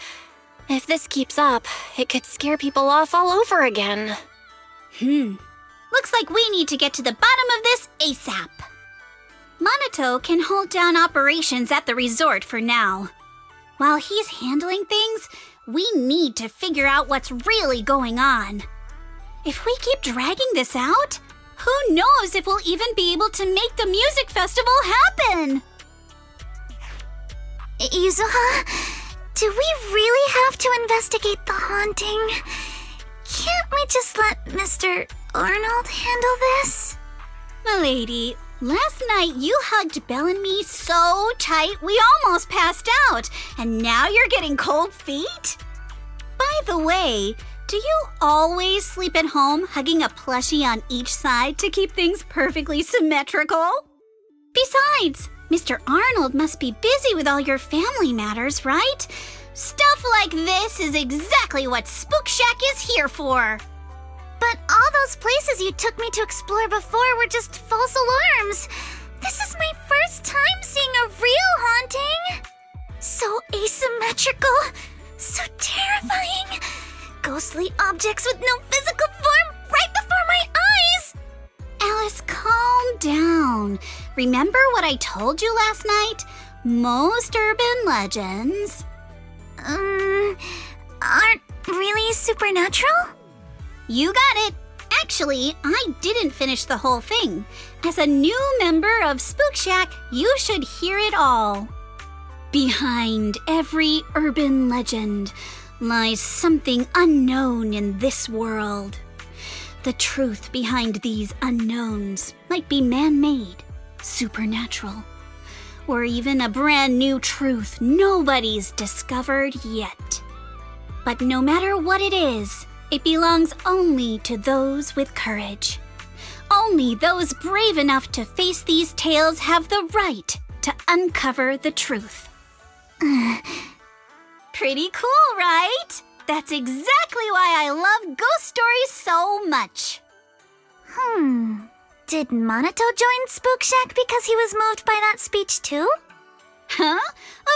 If this keeps up, it could scare people off all over again. Looks like we need to get to the bottom of this ASAP. Monato can hold down operations at the resort for now. While he's handling things, we need to figure out what's really going on. If we keep dragging this out, who knows if we'll even be able to make the music festival happen? Yuzuha, do we really have to investigate the haunting? Can't we just let Mr. Arnold handle this? Milady, last night you hugged Belle and me so tight we almost passed out, and now you're getting cold feet? By the way, do you always sleep at home hugging a plushie on each side to keep things perfectly symmetrical? Besides, Mr. Arnold must be busy with all your family matters, right? Stuff like this is exactly what Spook Shack is here for. But all those places you took me to explore before were just false alarms. This is my first time seeing a real haunting. So asymmetrical, so terrifying. Ghostly objects with no physical form right before my eyes. Alice, calm down. Remember what I told you last night? Most urban legends aren't really supernatural? You got it. Actually, I didn't finish the whole thing. As a new member of Spook Shack, you should hear it all. Behind every urban legend lies something unknown in this world. The truth behind these unknowns might be man-made, supernatural, or even a brand new truth nobody's discovered yet. But no matter what it is, it belongs only to those with courage. Only those brave enough to face these tales have the right to uncover the truth. Pretty cool, right? That's exactly why I love ghost stories so much. Did Monato join Spook Shack because he was moved by that speech too? Huh?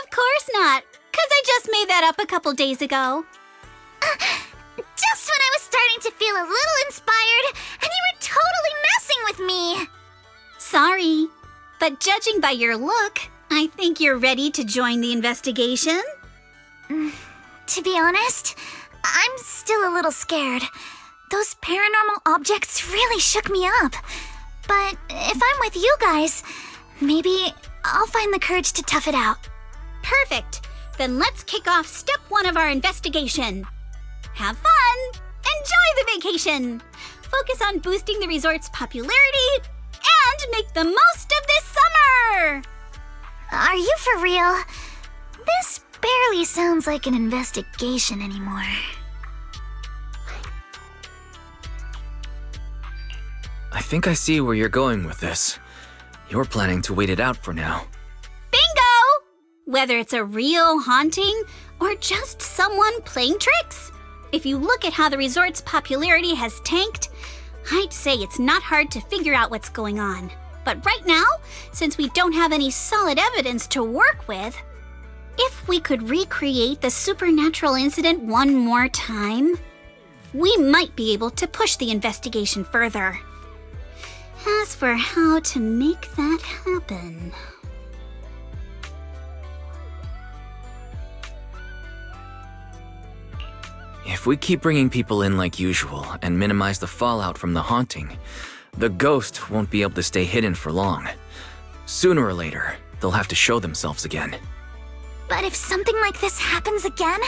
Of course not, 'cause I just made that up a couple days ago. Just when I was starting to feel a little inspired, and you were totally messing with me. Sorry, but judging by your look, I think you're ready to join the investigation. To be honest, I'm still a little scared. Those paranormal objects really shook me up. But if I'm with you guys, maybe I'll find the courage to tough it out. Perfect. Then let's kick off step 1 of our investigation. Have fun! Enjoy the vacation! Focus on boosting the resort's popularity and make the most of this summer! Are you for real? This barely sounds like an investigation anymore. I think I see where you're going with this. You're planning to wait it out for now. Bingo! Whether it's a real haunting or just someone playing tricks. If you look at how the resort's popularity has tanked, I'd say it's not hard to figure out what's going on. But right now, since we don't have any solid evidence to work with, if we could recreate the supernatural incident one more time, we might be able to push the investigation further. As for how to make that happen... If we keep bringing people in like usual and minimize the fallout from the haunting, the ghost won't be able to stay hidden for long. Sooner or later, they'll have to show themselves again. But if something like this happens again,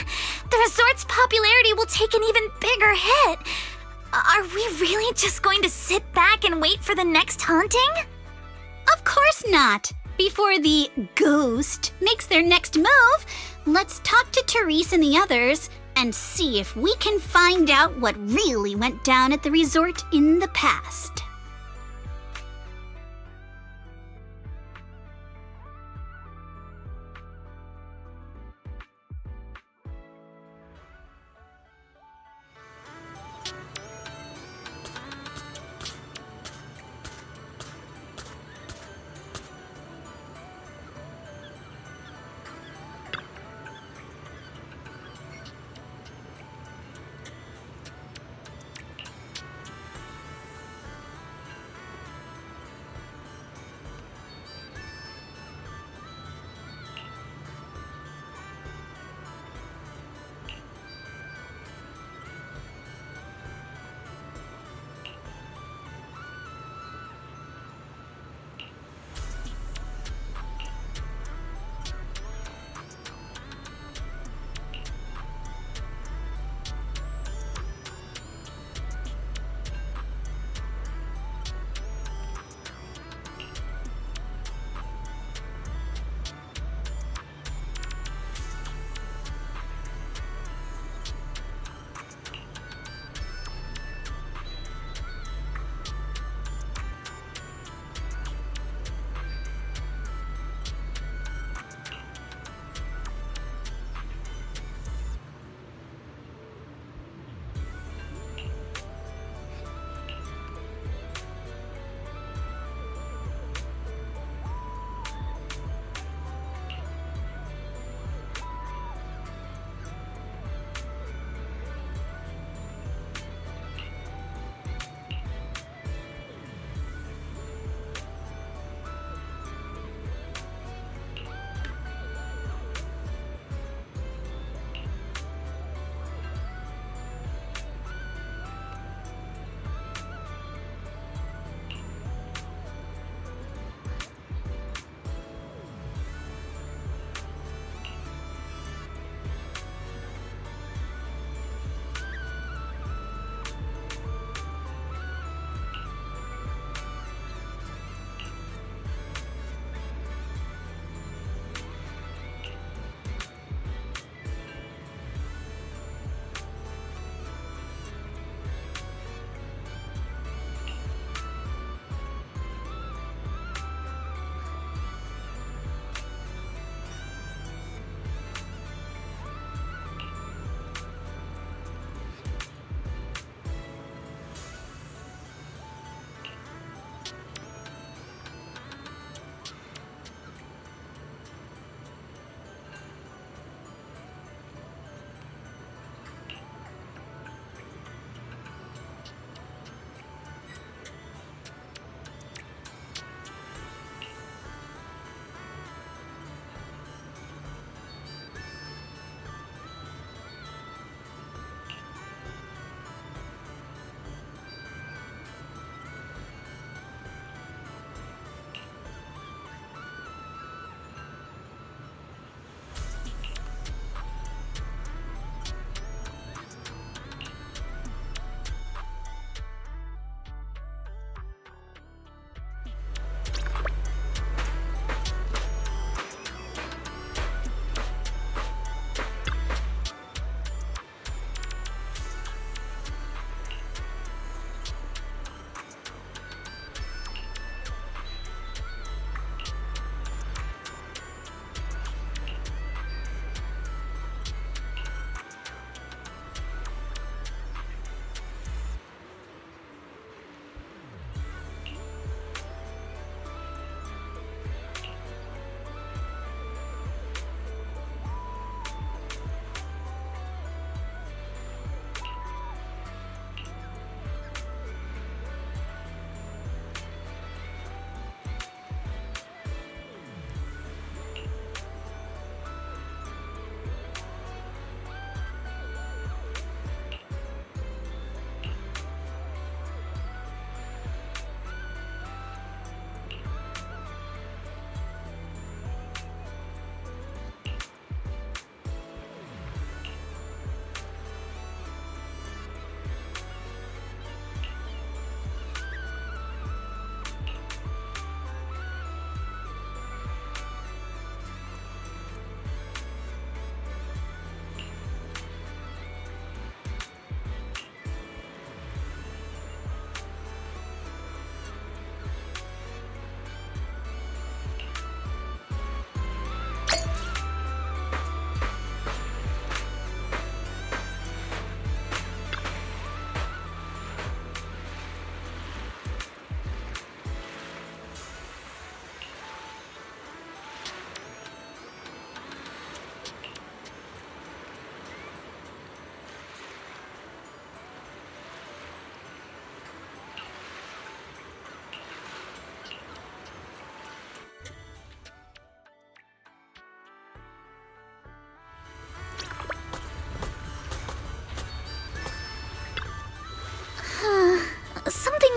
the resort's popularity will take an even bigger hit. Are we really just going to sit back and wait for the next haunting? Of course not. Before the ghost makes their next move, let's talk to Therese and the others and see if we can find out what really went down at the resort in the past.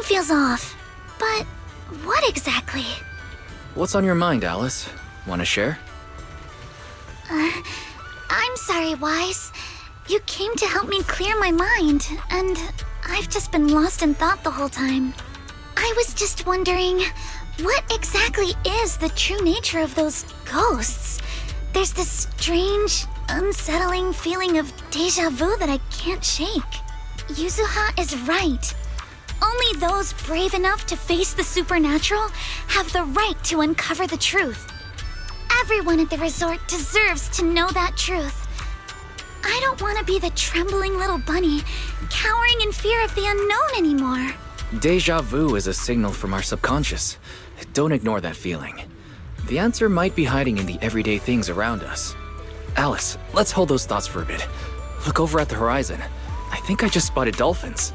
feels off. But what exactly? What's on your mind, Alice? Want to share? I'm sorry, Wise. You came to help me clear my mind, and I've just been lost in thought the whole time. I was just wondering, what exactly is the true nature of those ghosts? There's this strange, unsettling feeling of deja vu that I can't shake. Yuzuha is right. Only those brave enough to face the supernatural have the right to uncover the truth. Everyone at the resort deserves to know that truth. I don't want to be the trembling little bunny, cowering in fear of the unknown anymore. Deja vu is a signal from our subconscious. Don't ignore that feeling. The answer might be hiding in the everyday things around us. Alice, let's hold those thoughts for a bit. Look over at the horizon. I think I just spotted dolphins.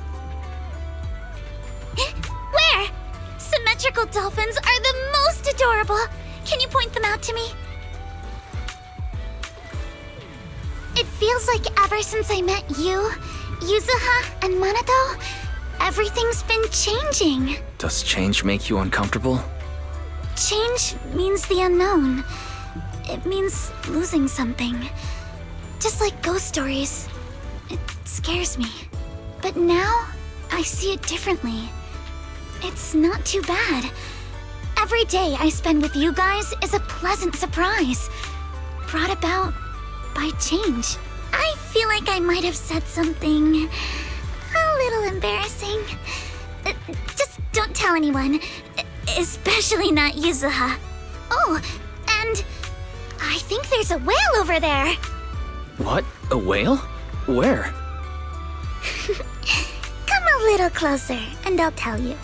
Where? Symmetrical dolphins are the most adorable. Can you point them out to me? It feels like ever since I met you, Yuzuha, and Manato, everything's been changing. Does change make you uncomfortable? Change means the unknown. It means losing something. Just like ghost stories. It scares me. But now, I see it differently. It's not too bad. Every day I spend with you guys is a pleasant surprise, brought about by change. I feel like I might have said something a little embarrassing. Just don't tell anyone, especially not Yuzuha. Oh, and I think there's a whale over there. What? A whale? Where? Come a little closer, and I'll tell you.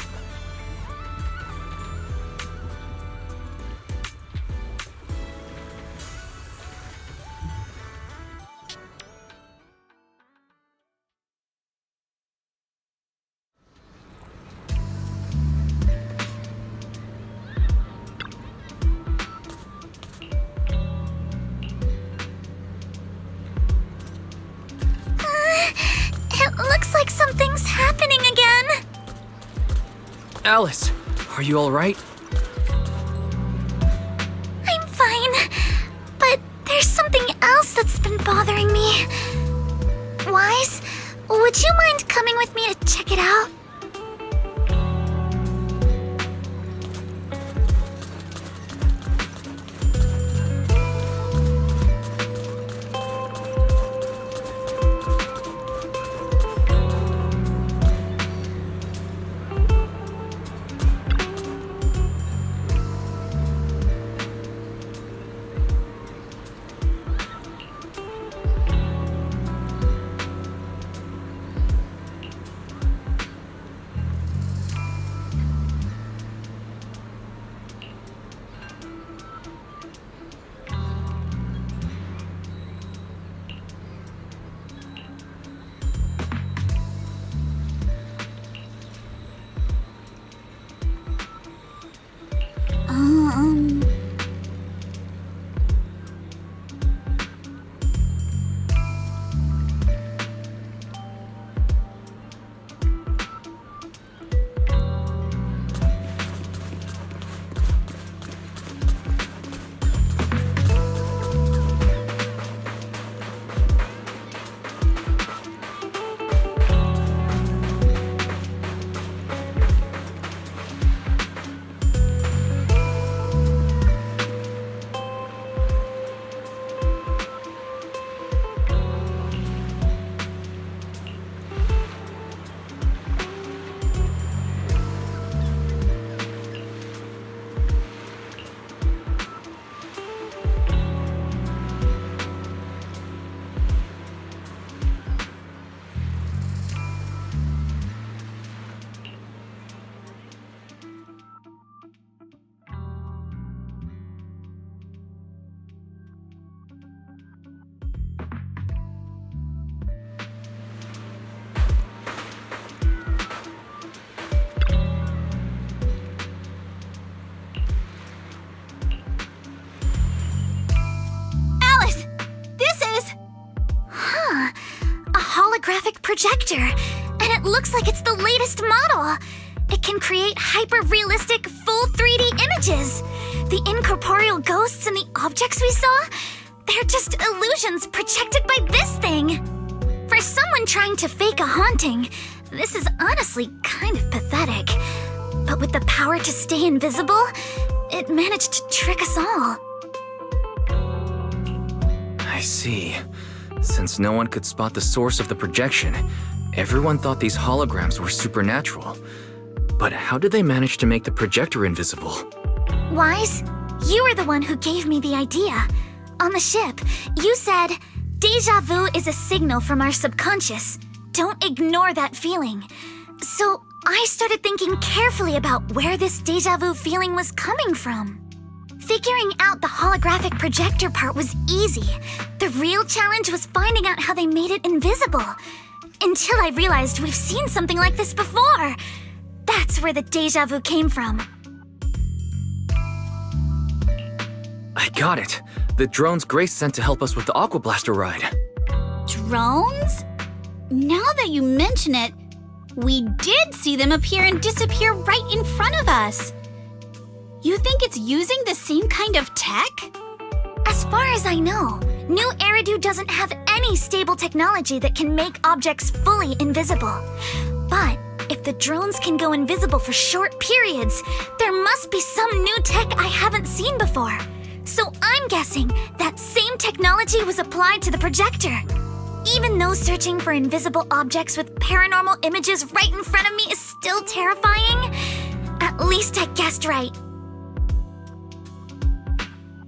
It looks like something's happening again. Alice, are you alright? I'm fine, but there's something else that's been bothering me. Wise, would you mind coming with me to check it out? Projector, and it looks like it's the latest model. It can create hyper-realistic, full 3D images. The incorporeal ghosts and the objects we saw, they're just illusions projected by this thing. For someone trying to fake a haunting, this is honestly kind of pathetic. But with the power to stay invisible, it managed to trick us all. I see. Since no one could spot the source of the projection, everyone thought these holograms were supernatural. But how did they manage to make the projector invisible? Wise, you were the one who gave me the idea. On the ship, you said, "Déjà vu is a signal from our subconscious. Don't ignore that feeling." So I started thinking carefully about where this déjà vu feeling was coming from. Figuring out the holographic projector part was easy. The real challenge was finding out how they made it invisible. Until I realized we've seen something like this before. That's where the déjà vu came from. I got it. The drones Grace sent to help us with the Aqua Blaster ride. Drones? Now that you mention it, we did see them appear and disappear right in front of us. You think it's using the same kind of tech? As far as I know, Nью-Эриду doesn't have any stable technology that can make objects fully invisible. But if the drones can go invisible for short periods, there must be some new tech I haven't seen before. So I'm guessing that same technology was applied to the projector. Even though searching for invisible objects with paranormal images right in front of me is still terrifying, at least I guessed right.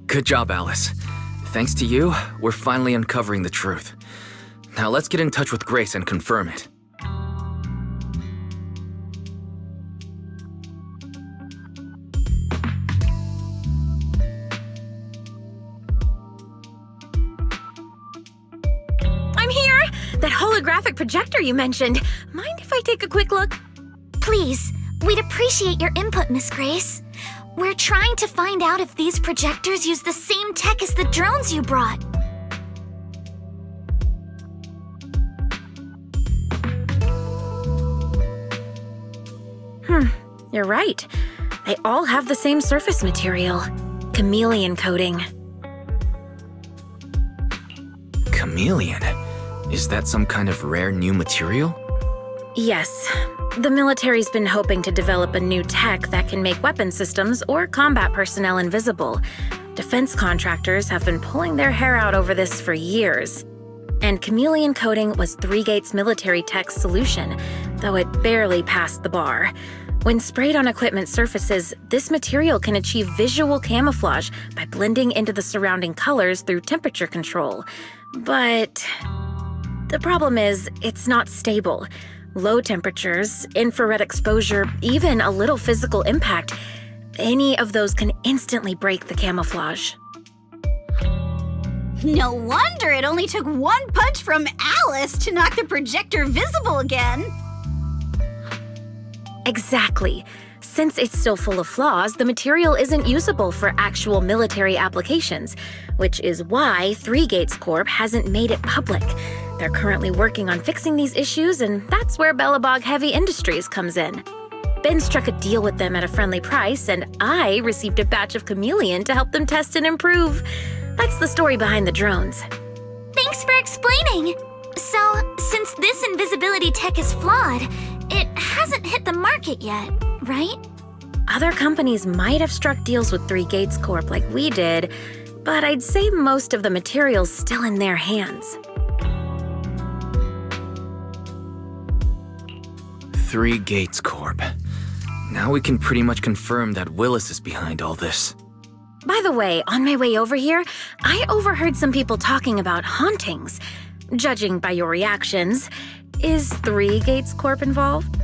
Good job, Alice. Thanks to you, we're finally uncovering the truth. Now let's get in touch with Grace and confirm it. I'm here! That holographic projector you mentioned. Mind if I take a quick look? Please, we'd appreciate your input, Miss Grace. We're trying to find out if these projectors use the same tech as the drones you brought. You're right. They all have the same surface material. Chameleon coating. Chameleon? Is that some kind of rare new material? Yes. The military's been hoping to develop a new tech that can make weapon systems or combat personnel invisible. Defense contractors have been pulling their hair out over this for years. And chameleon coating was Three Gates military tech's solution, though it barely passed the bar. When sprayed on equipment surfaces, this material can achieve visual camouflage by blending into the surrounding colors through temperature control. But the problem is, it's not stable. Low temperatures, infrared exposure, even a little physical impact, any of those can instantly break the camouflage. No wonder it only took one punch from Alice to knock the projector visible again. Exactly. Since it's still full of flaws, the material isn't usable for actual military applications, which is why Three Gates Corp hasn't made it public. They're currently working on fixing these issues, and that's where Bellabog Heavy Industries comes in. Ben struck a deal with them at a friendly price, and I received a batch of chameleon to help them test and improve. That's the story behind the drones. Thanks for explaining. So, since this invisibility tech is flawed, it hasn't hit the market yet, right? Other companies might have struck deals with Three Gates Corp like we did, but I'd say most of the material's still in their hands. Three Gates Corp. Now we can pretty much confirm that Willis is behind all this. By the way, on my way over here, I overheard some people talking about hauntings. Judging by your reactions, is Three Gates Corp involved?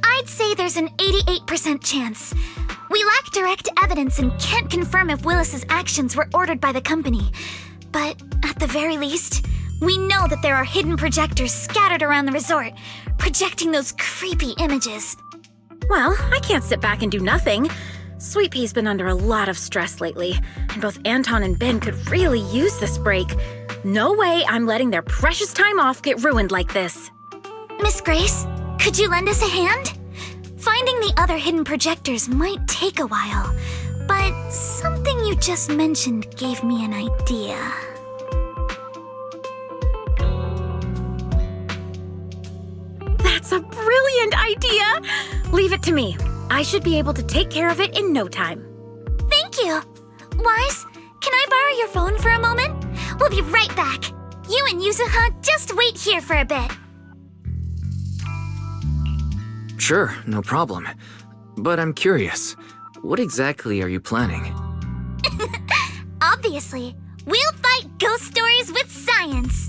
I'd say there's an 88% chance. We lack direct evidence and can't confirm if Willis's actions were ordered by the company. But at the very least, we know that there are hidden projectors scattered around the resort, projecting those creepy images. Well, I can't sit back and do nothing. Sweet Pea's been under a lot of stress lately, and both Anton and Ben could really use this break. No way I'm letting their precious time off get ruined like this. Miss Grace, could you lend us a hand? Finding the other hidden projectors might take a while, but something you just mentioned gave me an idea. That's a brilliant idea! Leave it to me. I should be able to take care of it in no time. Thank you. Wise, can I borrow your phone for a moment? We'll be right back. You and Yuzuha just wait here for a bit. Sure, no problem. But I'm curious, what exactly are you planning? Obviously, we'll fight ghost stories with science.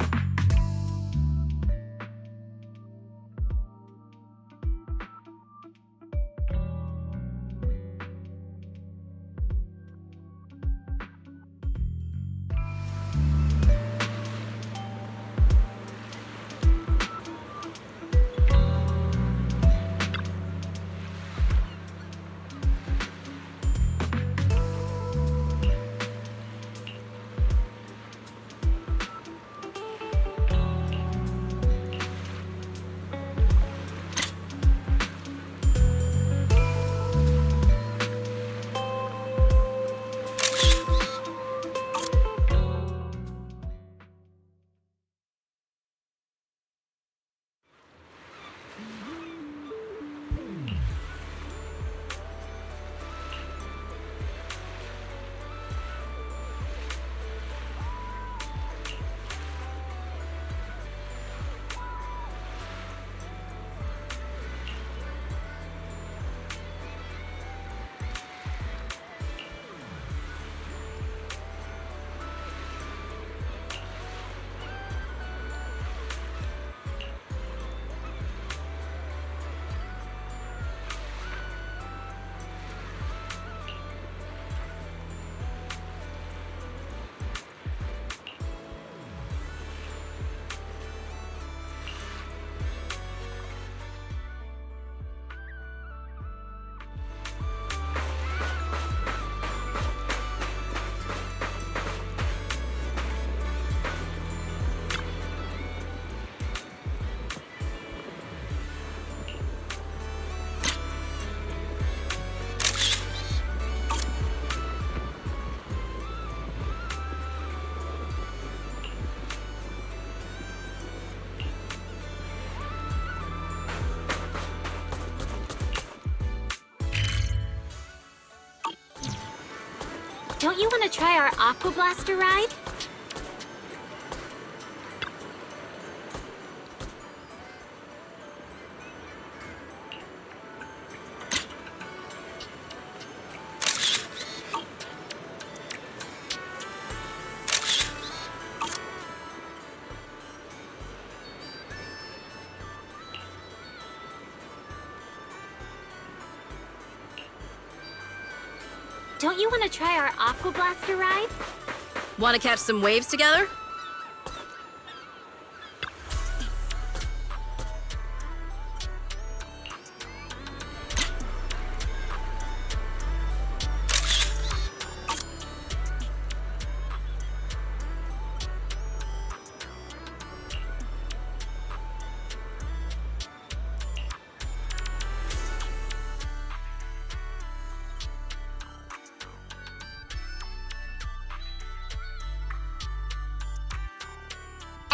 Don't you want to try our Aqua Blaster ride? Don't you want to try our Aqua Blaster ride? Want to catch some waves together?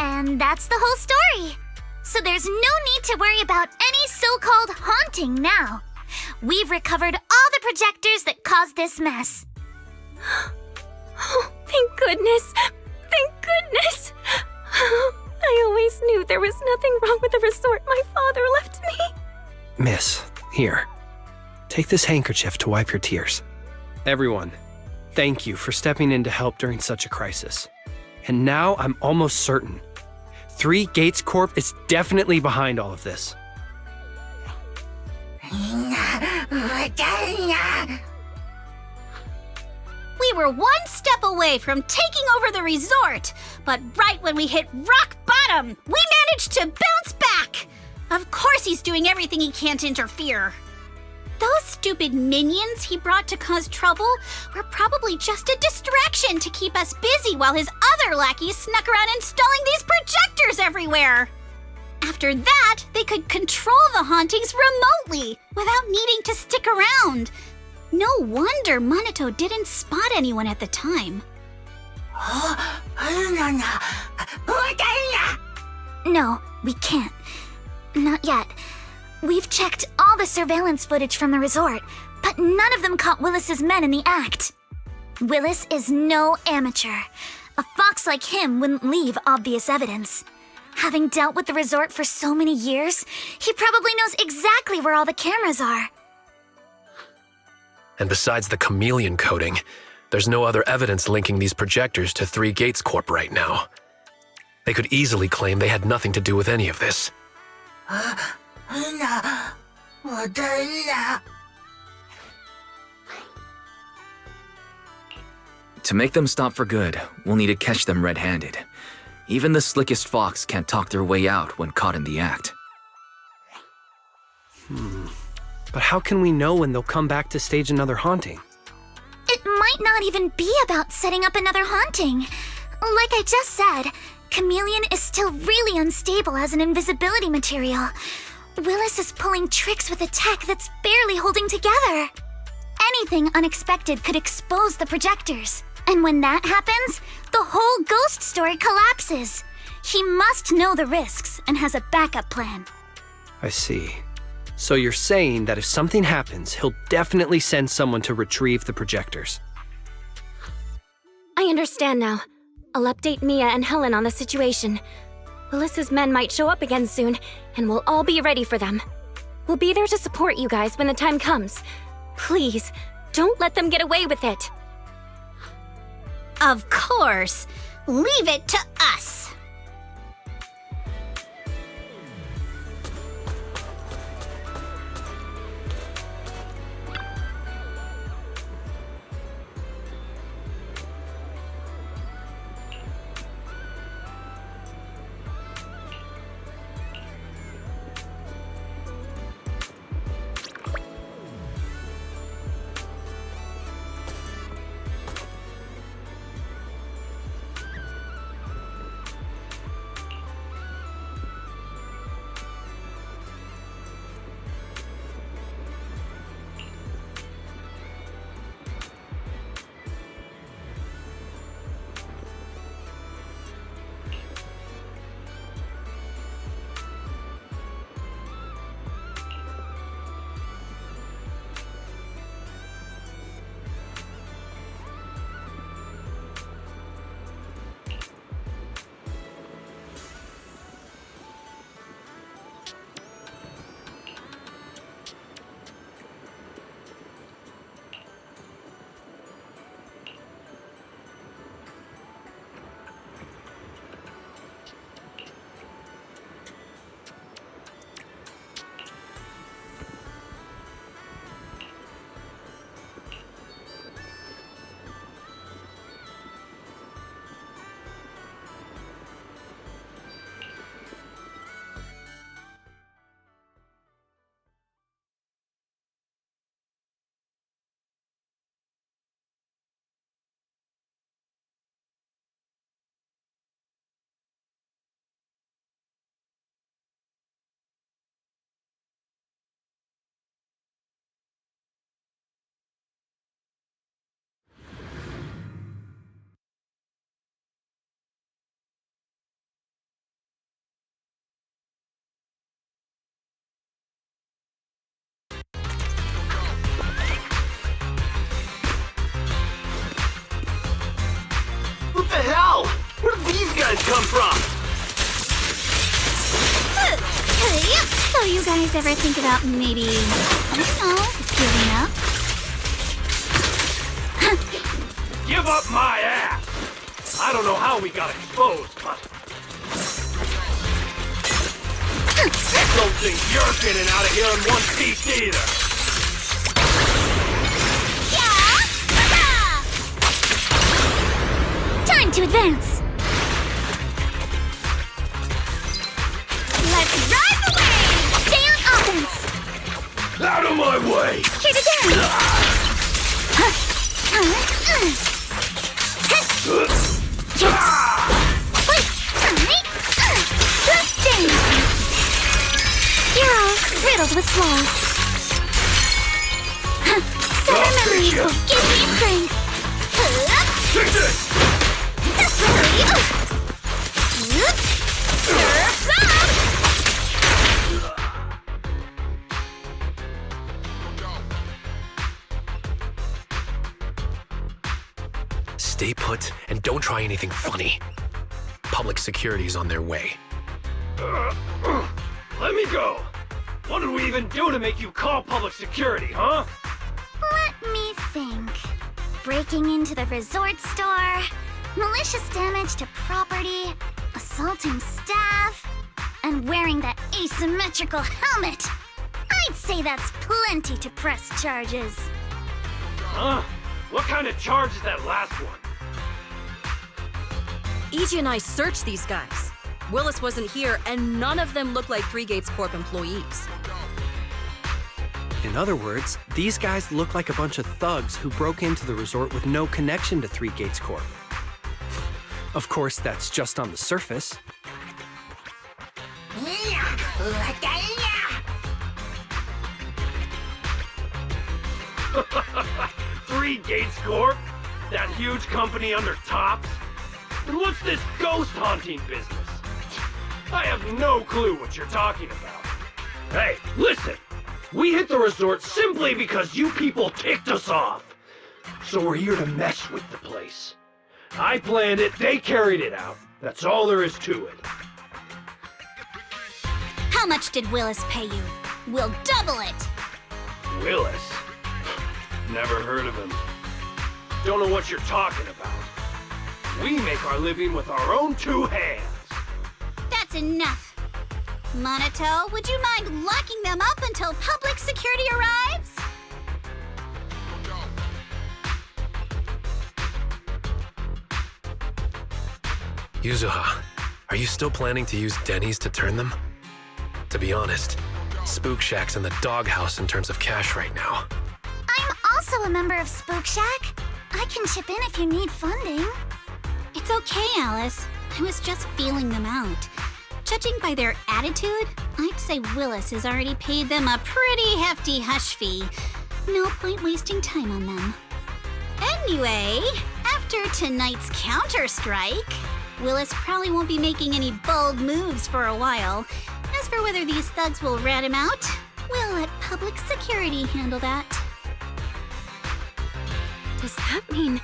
And that's the whole story. So there's no need to worry about any so-called haunting now. We've recovered all the projectors that caused this mess. Oh, thank goodness! Thank goodness! I always knew there was nothing wrong with the resort my father left me. Miss, here. Take this handkerchief to wipe your tears. Everyone, thank you for stepping in to help during such a crisis. And now I'm almost certain. 3 Gates Corp is definitely behind all of this. We were one step away from taking over the resort, but right when we hit rock bottom, we managed to bounce back. Of course he's doing everything he can to interfere. Those stupid minions he brought to cause trouble were probably just a distraction to keep us busy while his other lackeys snuck around installing these projectors everywhere. After that, they could control the hauntings remotely without needing to stick around. No wonder Monato didn't spot anyone at the time. No, we can't. Not yet. We've checked all the surveillance footage from the resort, but none of them caught Willis's men in the act. Willis is no amateur. A fox like him wouldn't leave obvious evidence. Having dealt with the resort for so many years, he probably knows exactly where all the cameras are. And besides the chameleon coating, there's no other evidence linking these projectors to Three Gates Corp right now. They could easily claim they had nothing to do with any of this. To make them stop for good, we'll need to catch them red-handed. Even the slickest fox can't talk their way out when caught in the act. But how can we know when they'll come back to stage another haunting? It might not even be about setting up another haunting. Like I just said, Chameleon is still really unstable as an invisibility material. Willis is pulling tricks with a tech that's barely holding together. Anything unexpected could expose the projectors. And when that happens, the whole ghost story collapses. He must know the risks and has a backup plan. I see. So you're saying that if something happens, he'll definitely send someone to retrieve the projectors. I understand now. I'll update Mia and Helen on the situation. Willis's men might show up again soon, and we'll all be ready for them. We'll be there to support you guys when the time comes. Please, don't let them get away with it. Of course. Leave it to us. What the hell? Where did these guys come from? So you guys ever think about maybe, I don't know, giving up? Give up my ass! I don't know how we got exposed, but... Don't think you're getting out of here in one piece either! Time to advance! Let's ride the wave! Stay on offense! Out of my way! Here to dance! Let's dance! riddled with flaws. Sad memories will give me strength. Take this! Surf's up! Stay put and don't try anything funny. Public security is on their way. Let me go. What did we even do to make you call public security, huh? Let me think. Breaking into the resort store, malicious damage to property, assaulting staff, and wearing that asymmetrical helmet. I'd say that's plenty to press charges. Huh? What kind of charge is that last one? EJ and I searched these guys. Willis wasn't here, and none of them look like Three Gates Corp employees. In other words, these guys look like a bunch of thugs who broke into the resort with no connection to Three Gates Corp. Of course, that's just on the surface. Three Gates Corp? That huge company under Tops? And what's this ghost haunting business? I have no clue what you're talking about. Hey, listen! We hit the resort simply because you people ticked us off. So we're here to mess with the place. I planned it, they carried it out. That's all there is to it. How much did Willis pay you? We'll double it! Willis? Never heard of him. Don't know what you're talking about. We make our living with our own two hands. That's enough. Monato, would you mind locking them up until public security arrives? Yuzuha, are you still planning to use Denny's to turn them? To be honest, Spook Shack's in the doghouse in terms of cash right now. I'm also a member of Spook Shack. I can chip in if you need funding. It's okay, Alice. I was just feeling them out. Judging by their attitude, I'd say Willis has already paid them a pretty hefty hush fee. No point wasting time on them. Anyway, after tonight's counter-strike, Willis probably won't be making any bold moves for a while. As for whether these thugs will rat him out, we'll let public security handle that. Does that mean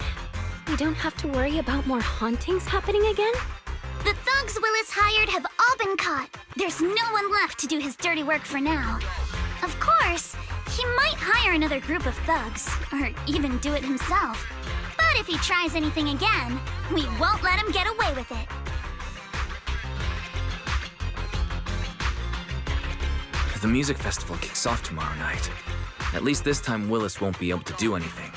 we don't have to worry about more hauntings happening again? The thugs Willis hired have all been caught. There's no one left to do his dirty work for now. Of course, he might hire another group of thugs, or even do it himself. But if he tries anything again, we won't let him get away with it. The music festival kicks off tomorrow night. At least this time Willis won't be able to do anything.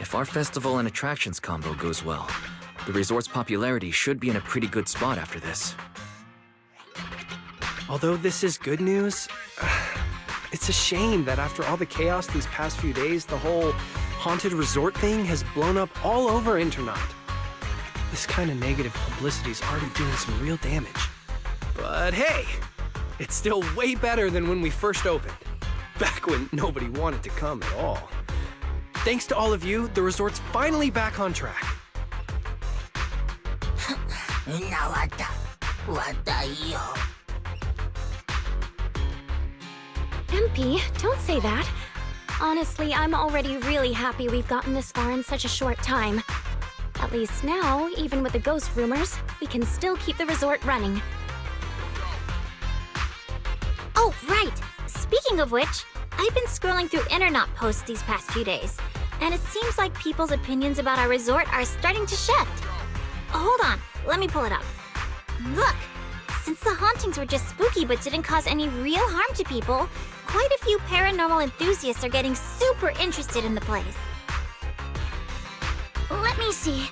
If our festival and attractions combo goes well, the resort's popularity should be in a pretty good spot after this. Although this is good news, it's a shame that after all the chaos these past few days, the whole haunted resort thing has blown up all over internet. This kind of negative publicity is already doing some real damage. But hey, it's still way better than when we first opened, back when nobody wanted to come at all. Thanks to all of you, the resort's finally back on track. MP, don't say that. Honestly, I'm already really happy we've gotten this far in such a short time. At least now, even with the ghost rumors, we can still keep the resort running. Oh, right! Speaking of which, I've been scrolling through internet posts these past few days, and it seems like people's opinions about our resort are starting to shift. Hold on, let me pull it up. Look! Since the hauntings were just spooky but didn't cause any real harm to people, quite a few paranormal enthusiasts are getting super interested in the place. Let me see.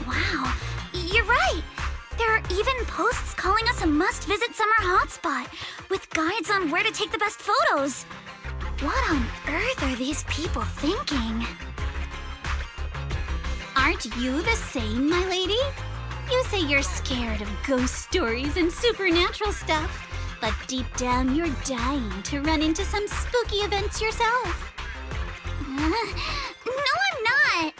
Wow, you're right! There are even posts calling us a must-visit summer hotspot, with guides on where to take the best photos. What on earth are these people thinking? Aren't you the same, my lady? You say you're scared of ghost stories and supernatural stuff, But deep down, you're dying to run into some spooky events yourself. No, I'm not.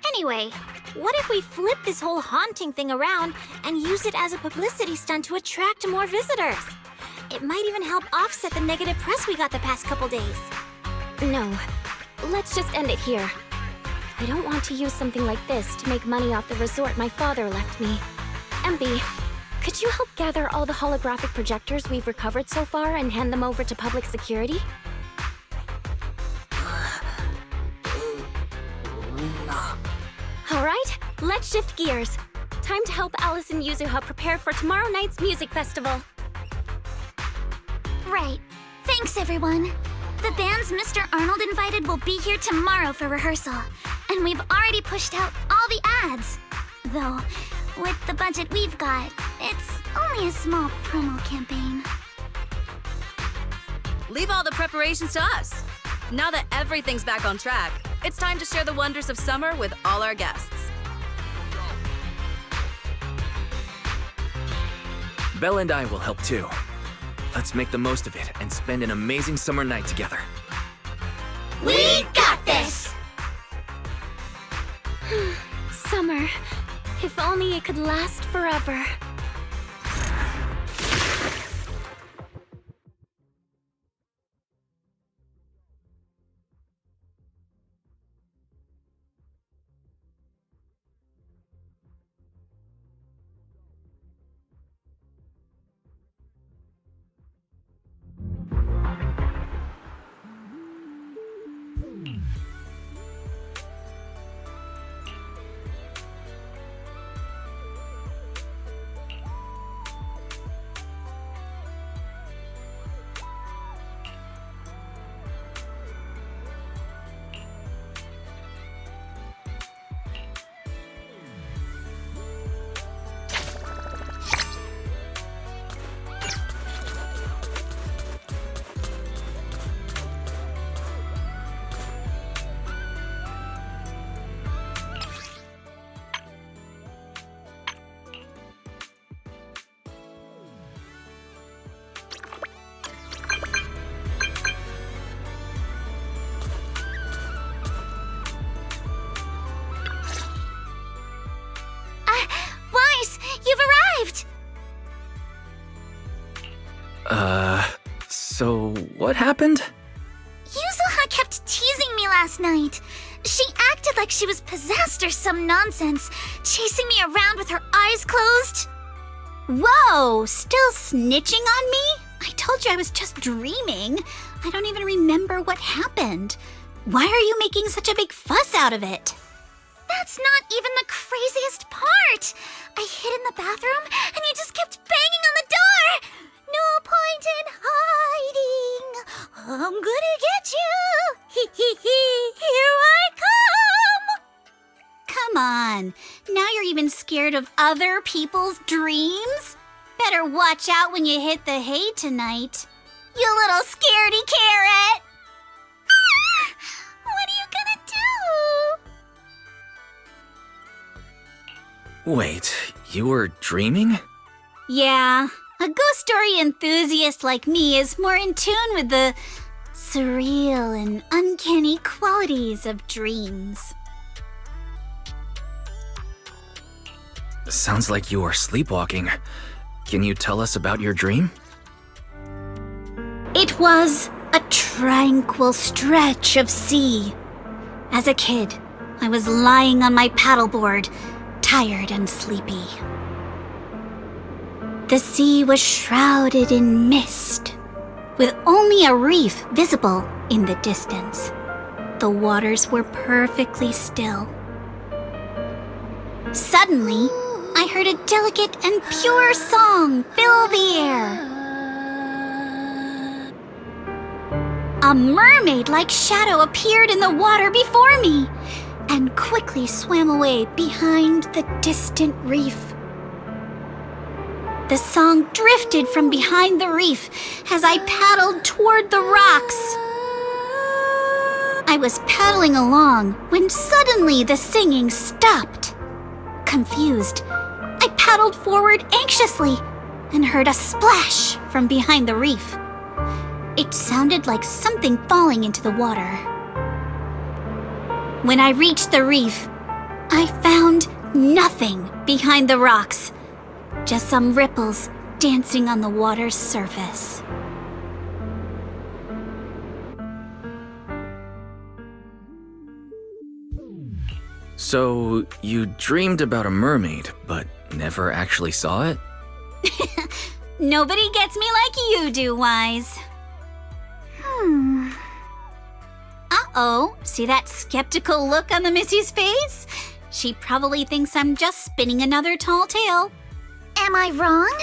Anyway, what if we flip this whole haunting thing around and use it as a publicity stunt to attract more visitors? It might even help offset the negative press we got the past couple days. No, let's just end it here. I don't want to use something like this to make money off the resort my father left me. MB, could you help gather all the holographic projectors we've recovered so far and hand them over to public security? Alright, let's shift gears. Time to help Alice and Yuzuha prepare for tomorrow night's music festival. Right. Thanks, everyone. The bands Mr. Arnold invited will be here tomorrow for rehearsal, and we've already pushed out all the ads. Though, with the budget we've got, it's only a small promo campaign. Leave all the preparations to us. Now that everything's back on track, it's time to share the wonders of summer with all our guests. Belle and I will help too. Let's make the most of it and spend an amazing summer night together. We got this! Summer. If only it could last forever. You've arrived! So what happened? Yuzuha kept teasing me last night. She acted like she was possessed or some nonsense, chasing me around with her eyes closed. Whoa, still snitching on me? I told you I was just dreaming. I don't even remember what happened. Why are you making such a big fuss out of it? That's not even the craziest part. I hid in the bathroom and you just kept banging on the door. No point in hiding. I'm gonna get you. Hee hee hee. Here I come. Come on. Now you're even scared of other people's dreams? Better watch out when you hit the hay tonight. You little scaredy carrot. What are you gonna do? Wait, you were dreaming? Yeah, a ghost story enthusiast like me is more in tune with the surreal and uncanny qualities of dreams. Sounds like you are sleepwalking. Can you tell us about your dream? It was a tranquil stretch of sea. As a kid, I was lying on my paddleboard, tired and sleepy. The sea was shrouded in mist, with only a reef visible in the distance. The waters were perfectly still. Suddenly, I heard a delicate and pure song fill the air. A mermaid-like shadow appeared in the water before me and quickly swam away behind the distant reef. The song drifted from behind the reef as I paddled toward the rocks. I was paddling along when suddenly the singing stopped. Confused, I paddled forward anxiously, and heard a splash from behind the reef. It sounded like something falling into the water. When I reached the reef, I found nothing behind the rocks, just some ripples dancing on the water's surface. So, you dreamed about a mermaid, but never actually saw it? Nobody gets me like you do, Wise. Uh-oh, see that skeptical look on the Missy's face? She probably thinks I'm just spinning another tall tale. Am I wrong?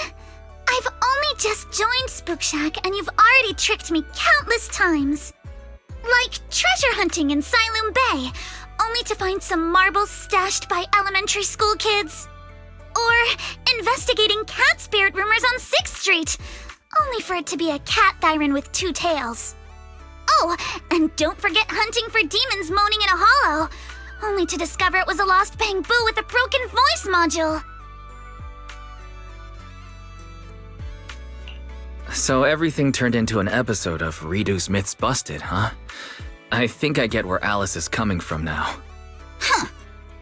I've only just joined Spook Shack and you've already tricked me countless times. Like treasure hunting in Fайлюм Bay, only to find some marbles stashed by elementary school kids. Or investigating cat spirit rumors on 6th Street, only for it to be a cat siren with 2 tails. Oh, and don't forget hunting for demons moaning in a hollow, only to discover it was a lost bamboo with a broken voice module. So everything turned into an episode of Redu's Myths Busted, huh? I think I get where Alice is coming from now. Huh.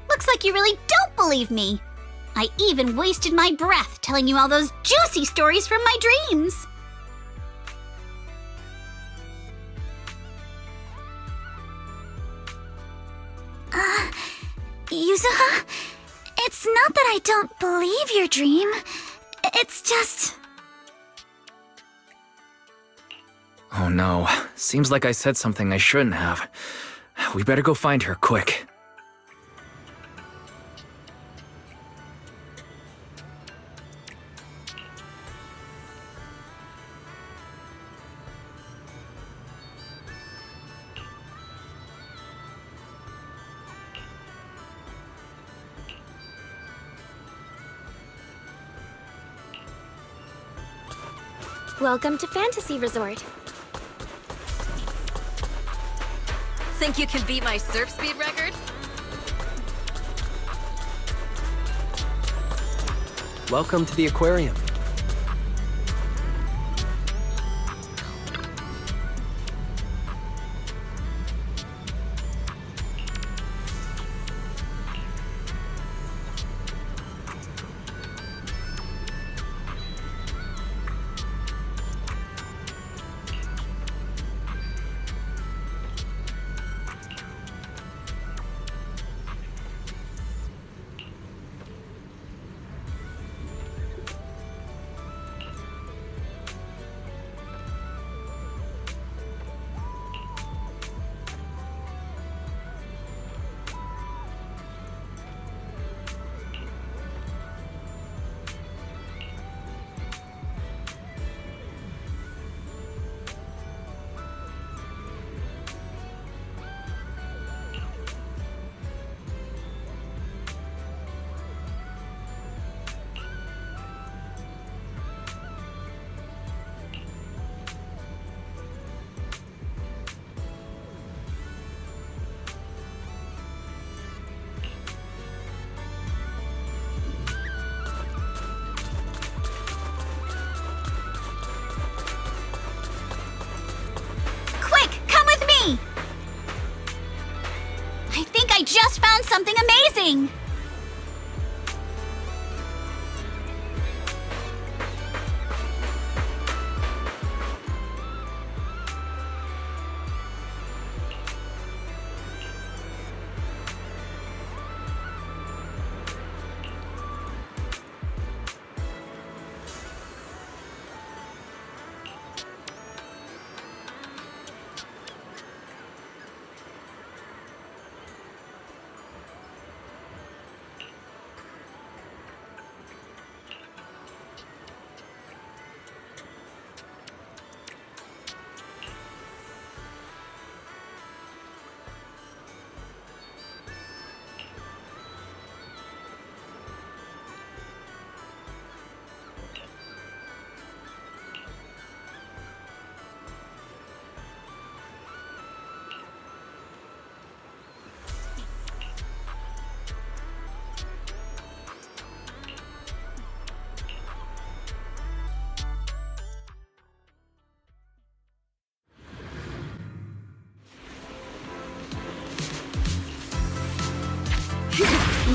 Looks like you really don't believe me. I even wasted my breath telling you all those juicy stories from my dreams. Yuzuha, it's not that I don't believe your dream. It's just... Oh no, seems like I said something I shouldn't have. We better go find her, quick. Welcome to Fantasy Resort. Think you can beat my surf speed record? Welcome to the aquarium. I just found something amazing!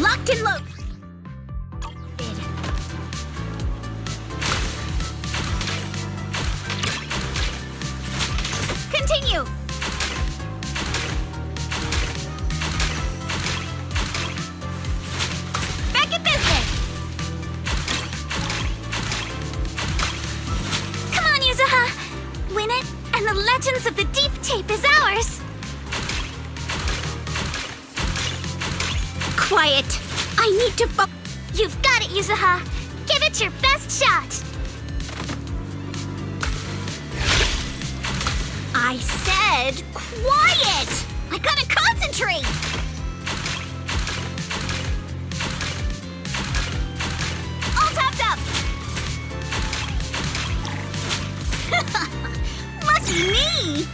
Locked and loaded. Continue. Back in business. Come on, Yuzuha! Win it, and the Legends of the Deep tape is ours! Quiet. I need to You've got it, Yuzuha! Give it your best shot! I said quiet! I gotta concentrate! All topped up! Lucky me!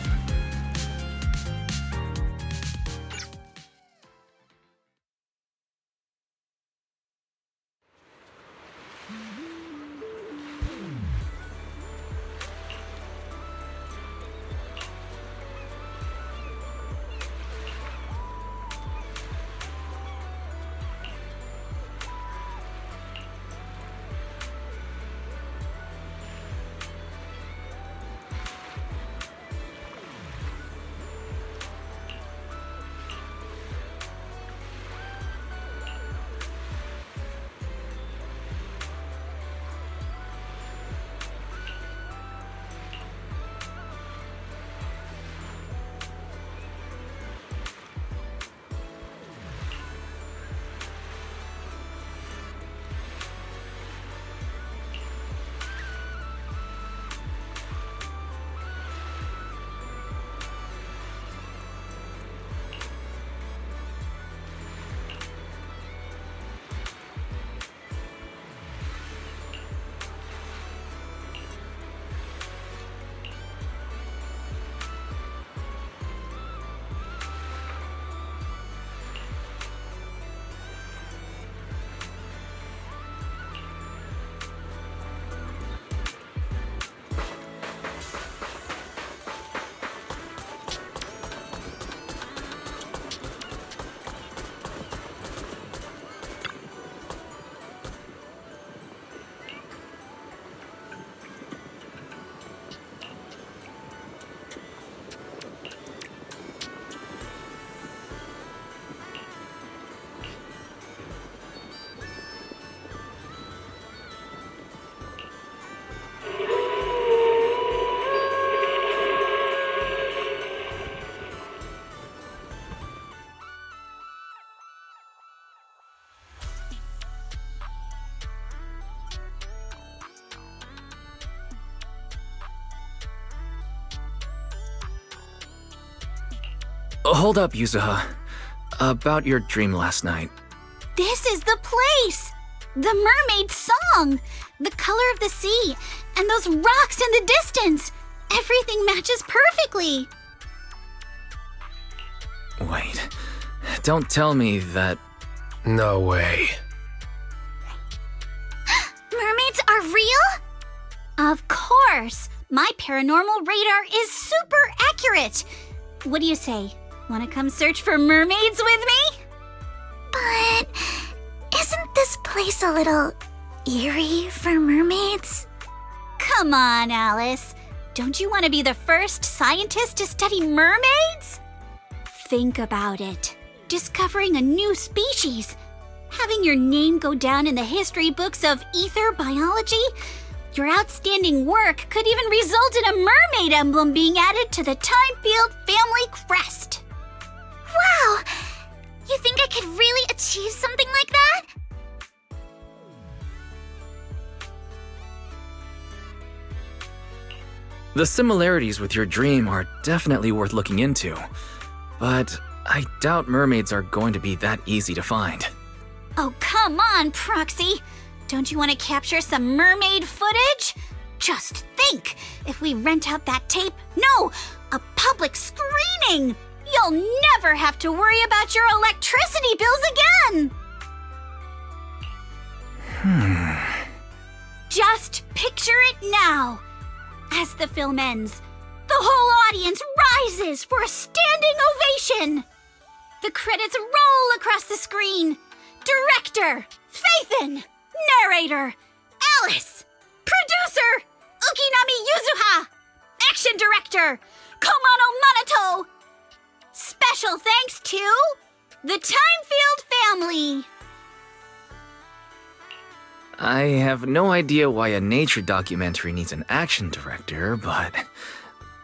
Hold up, Yuzuha. About your dream last night. This is the place! The mermaid song! The color of the sea, and those rocks in the distance! Everything matches perfectly! Wait. Don't tell me that... No way. Mermaids are real? Of course! My paranormal radar is super accurate! What do you say? Want to come search for mermaids with me? But isn't this place a little eerie for mermaids? Come on, Alice. Don't you want to be the first scientist to study mermaids? Think about it. Discovering a new species. Having your name go down in the history books of ether biology. Your outstanding work could even result in a mermaid emblem being added to the Timefield family crest. Wow! You think I could really achieve something like that? The similarities with your dream are definitely worth looking into. But I doubt mermaids are going to be that easy to find. Oh, come on, Proxy. Don't you want to capture some mermaid footage? Just think, if we rent out that tape, no, a public screening, you'll never have to worry about your electricity bills again. Just picture it now. As the film ends, the whole audience rises for a standing ovation. The credits roll across the screen. Director, Faithin. Narrator, Alice. Producer, Ukinami Yuzuha. Action Director, Komano Manato. Special thanks to the Timefield family. I have no idea why a nature documentary needs an action director, but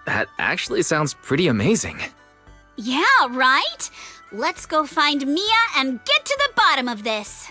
that actually sounds pretty amazing. Yeah, right? Let's go find Mia and get to the bottom of this.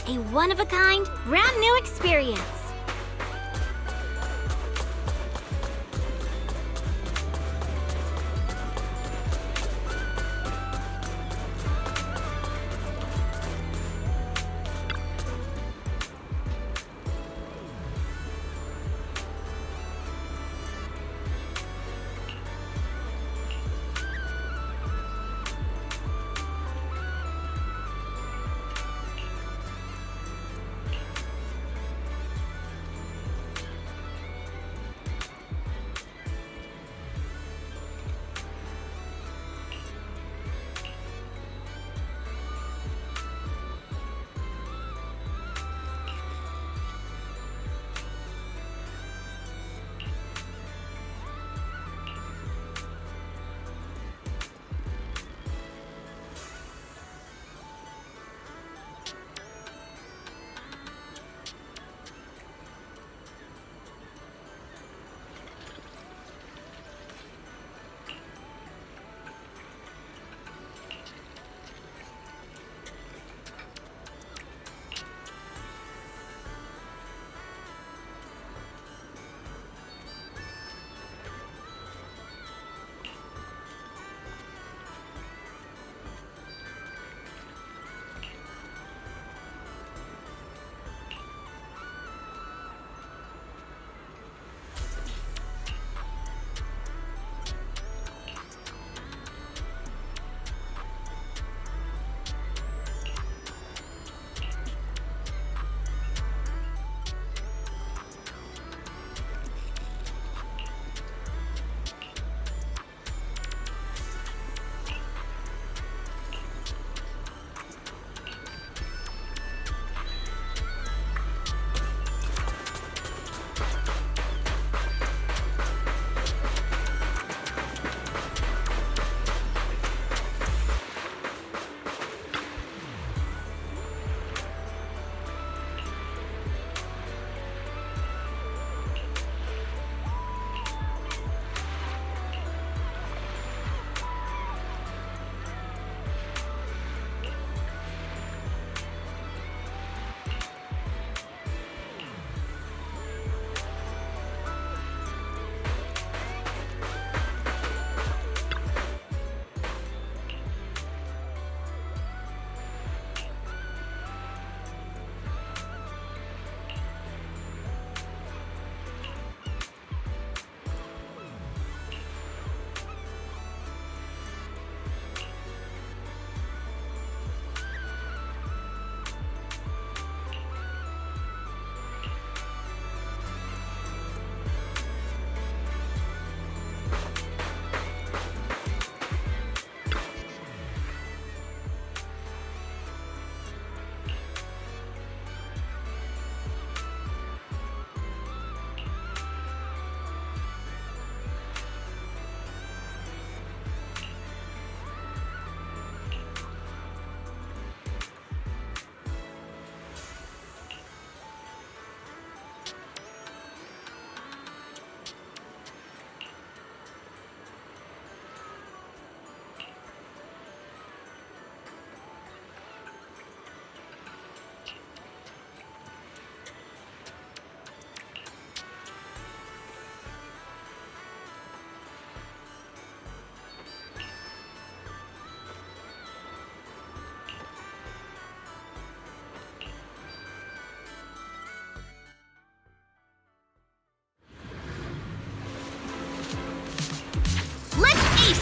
A one-of-a-kind, brand new experience.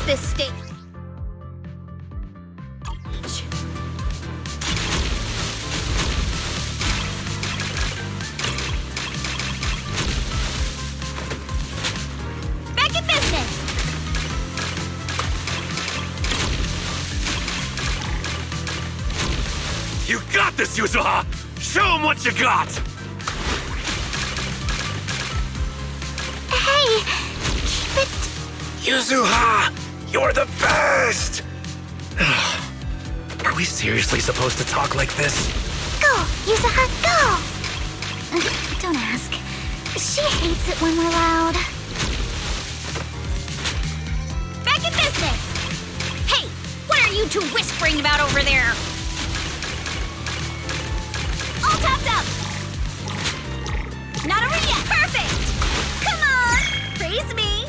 this stage. Back in business! You got this, Yuzuha! Show 'em what you got! Hey, keep it. Yuzuha, you're the best! Are we seriously supposed to talk like this? Go, Yuzuha, go! Don't ask. She hates it when we're loud. Back in business! Hey, what are you two whispering about over there? All topped up! Not over yet! Perfect! Come on! Praise me!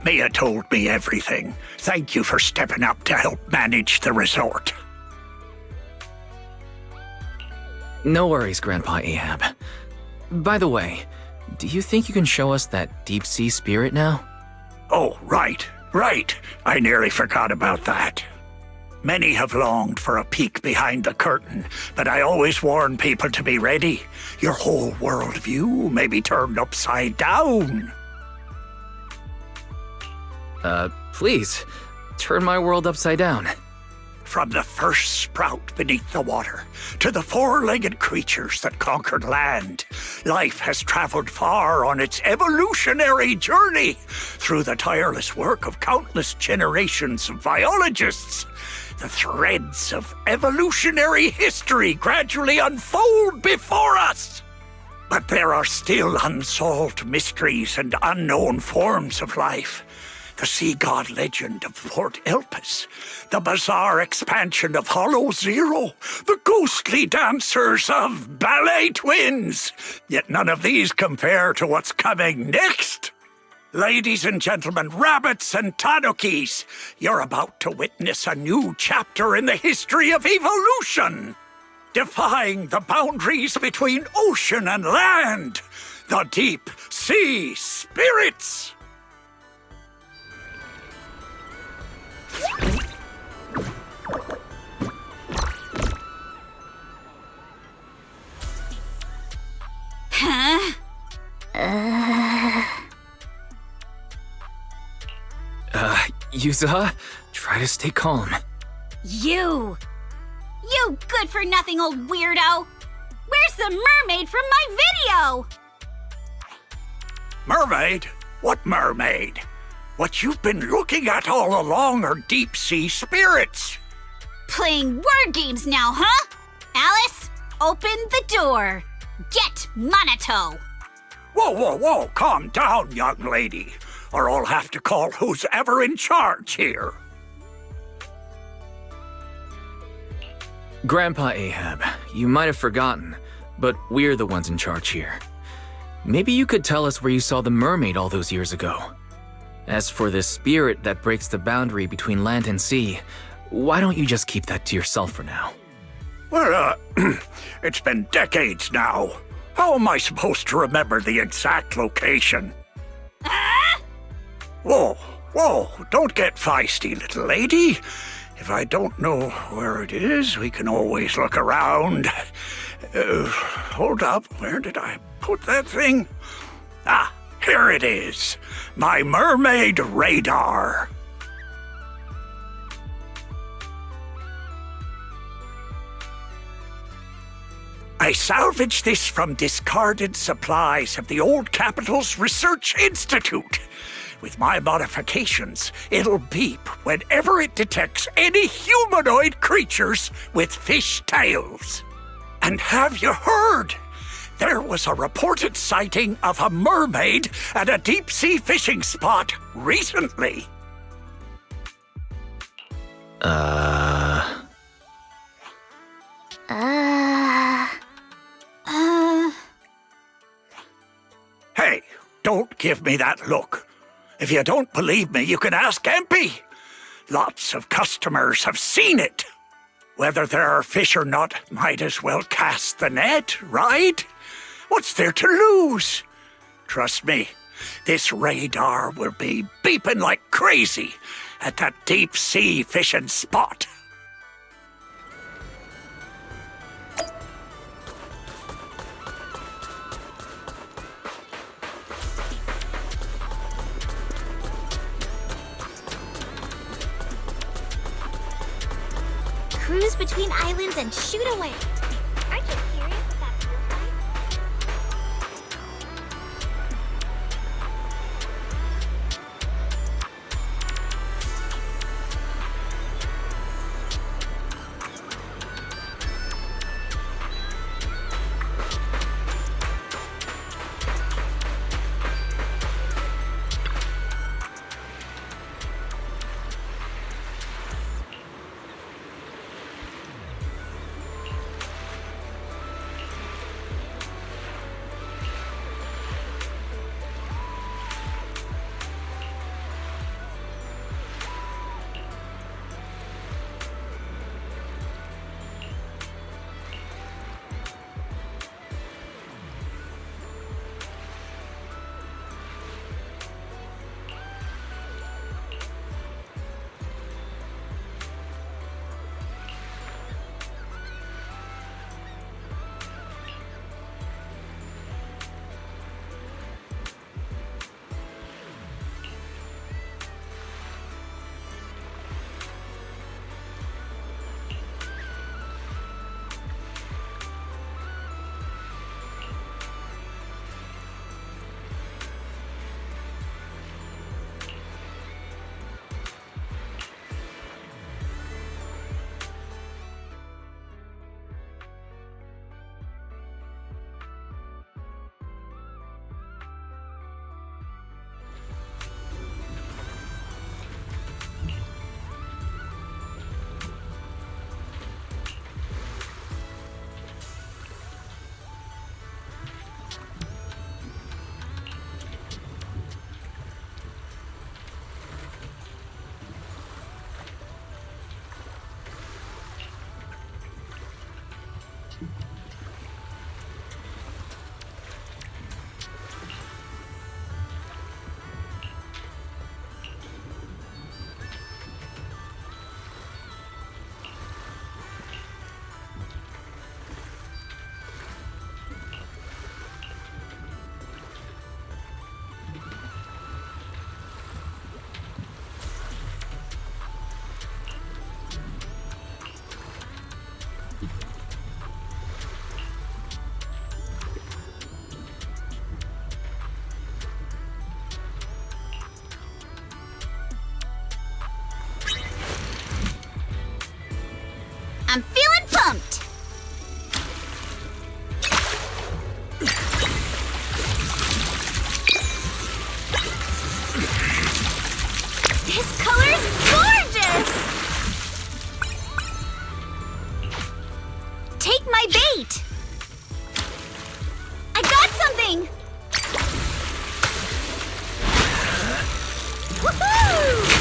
Mia told me everything. Thank you for stepping up to help manage the resort. No worries, Grandpa Ahab. By the way, do you think you can show us that deep-sea spirit now? Oh, right. I nearly forgot about that. Many have longed for a peek behind the curtain, but I always warn people to be ready. Your whole worldview may be turned upside down. Please, turn my world upside down. From the first sprout beneath the water to the four-legged creatures that conquered land, life has traveled far on its evolutionary journey through the tireless work of countless generations of biologists. The threads of evolutionary history gradually unfold before us. But there are still unsolved mysteries and unknown forms of life. The sea god legend of Port Elpis, the bizarre expansion of Hollow Zero, the ghostly dancers of Ballet Twins. Yet none of these compare to what's coming next. Ladies and gentlemen, rabbits and tanukis, you're about to witness a new chapter in the history of evolution. Defying the boundaries between ocean and land, the deep sea spirits. Huh? Yuzuha, try to stay calm. You good-for-nothing old weirdo! Where's the mermaid from my video? Mermaid? What mermaid? What you've been looking at all along are deep-sea spirits. Playing word games now, huh? Alice, open the door. Get Monato. Whoa, calm down, young lady, or I'll have to call who's ever in charge here. Grandpa Ahab, you might have forgotten, but we're the ones in charge here. Maybe you could tell us where you saw the mermaid all those years ago. As for the spirit that breaks the boundary between land and sea, why don't you just keep that to yourself for now? Well, it's been decades now. How am I supposed to remember the exact location? Whoa, don't get feisty, little lady. If I don't know where it is, we can always look around. Hold up, where did I put that thing? Ah, here it is. My mermaid radar. I salvaged this from discarded supplies of the Old Capital's Research Institute. With my modifications, it'll beep whenever it detects any humanoid creatures with fish tails. And have you heard? There was a reported sighting of a mermaid at a deep-sea fishing spot recently. give me that look. If you don't believe me, you can ask Empy. Lots of customers have seen it. Whether there are fish or not, might as well cast the net, right? What's there to lose? Trust me, this radar will be beeping like crazy at that deep sea fishing spot. Cruise between islands and shoot away. Aren't you curious what that feels like? I'm feeling pumped! This color's gorgeous! Take my bait! I got something! Woohoo!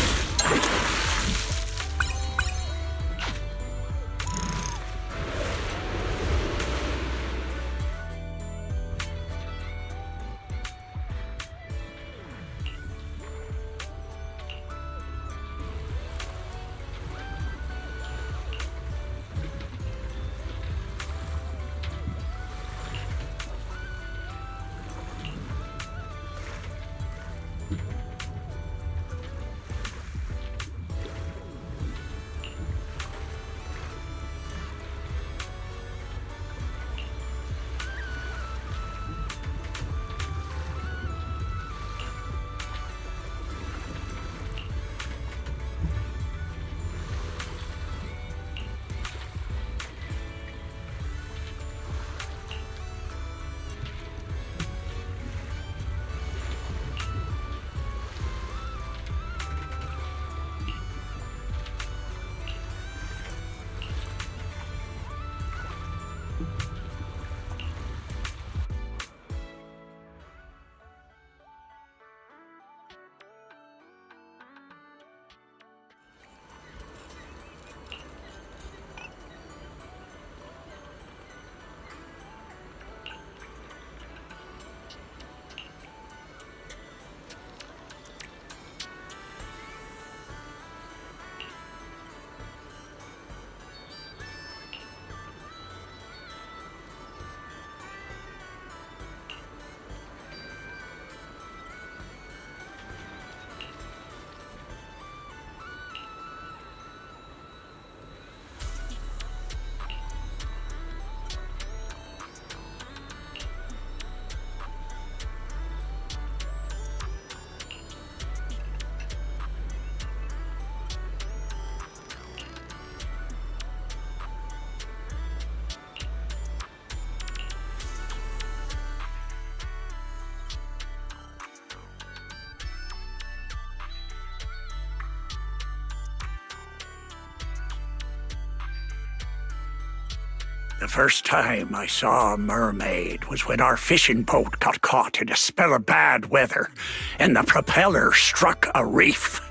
The first time I saw a mermaid was when our fishing boat got caught in a spell of bad weather and the propeller struck a reef.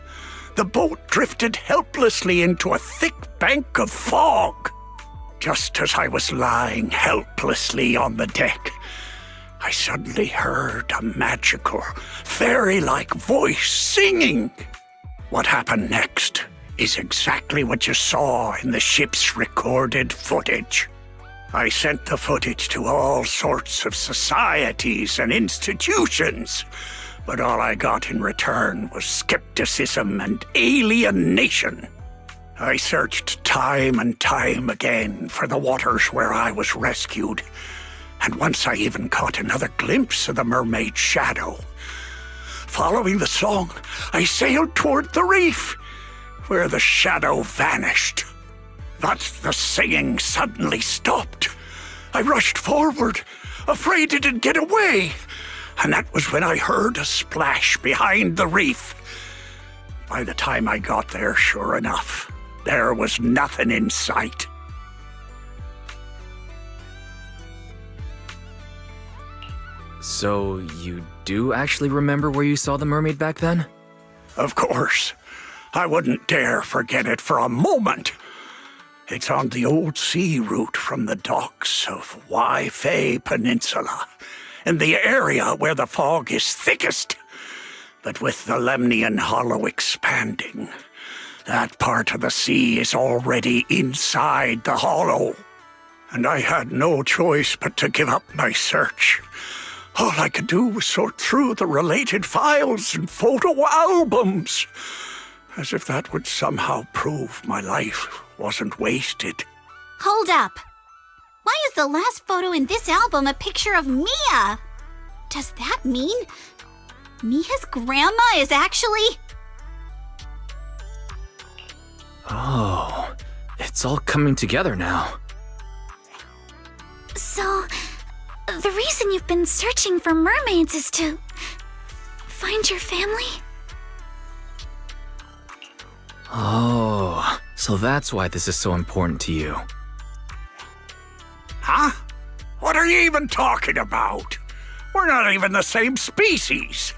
The boat drifted helplessly into a thick bank of fog. Just as I was lying helplessly on the deck, I suddenly heard a magical, fairy-like voice singing. What happened next is exactly what you saw in the ship's recorded footage. I sent the footage to all sorts of societies and institutions, but all I got in return was skepticism and alienation. I searched time and time again for the waters where I was rescued, and once I even caught another glimpse of the mermaid's shadow. Following the song, I sailed toward the reef, where the shadow vanished. But the singing suddenly stopped. I rushed forward, afraid it would get away, and that was when I heard a splash behind the reef. By the time I got there, sure enough, there was nothing in sight. So, you do actually remember where you saw the mermaid back then? Of course. I wouldn't dare forget it for a moment. It's on the old sea route from the docks of Waifei Peninsula, in the area where the fog is thickest. But with the Lemnian Hollow expanding, that part of the sea is already inside the hollow. And I had no choice but to give up my search. All I could do was sort through the related files and photo albums, as if that would somehow prove my life wasn't wasted. Hold up. Why is the last photo in this album a picture of Mia? Does that mean Mia's grandma is actually... Oh, it's all coming together now. So, the reason you've been searching for mermaids is to find your family? Oh, so that's why this is so important to you. Huh? What are you even talking about? We're not even the same species.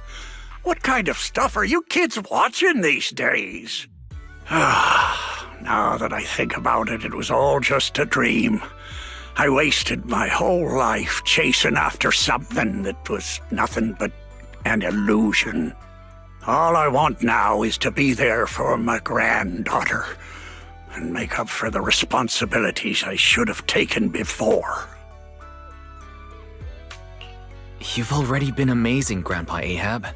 What kind of stuff are you kids watching these days? Now that I think about it, it was all just a dream. I wasted my whole life chasing after something that was nothing but an illusion. All I want now is to be there for my granddaughter and make up for the responsibilities I should have taken before. You've already been amazing, Grandpa Ahab.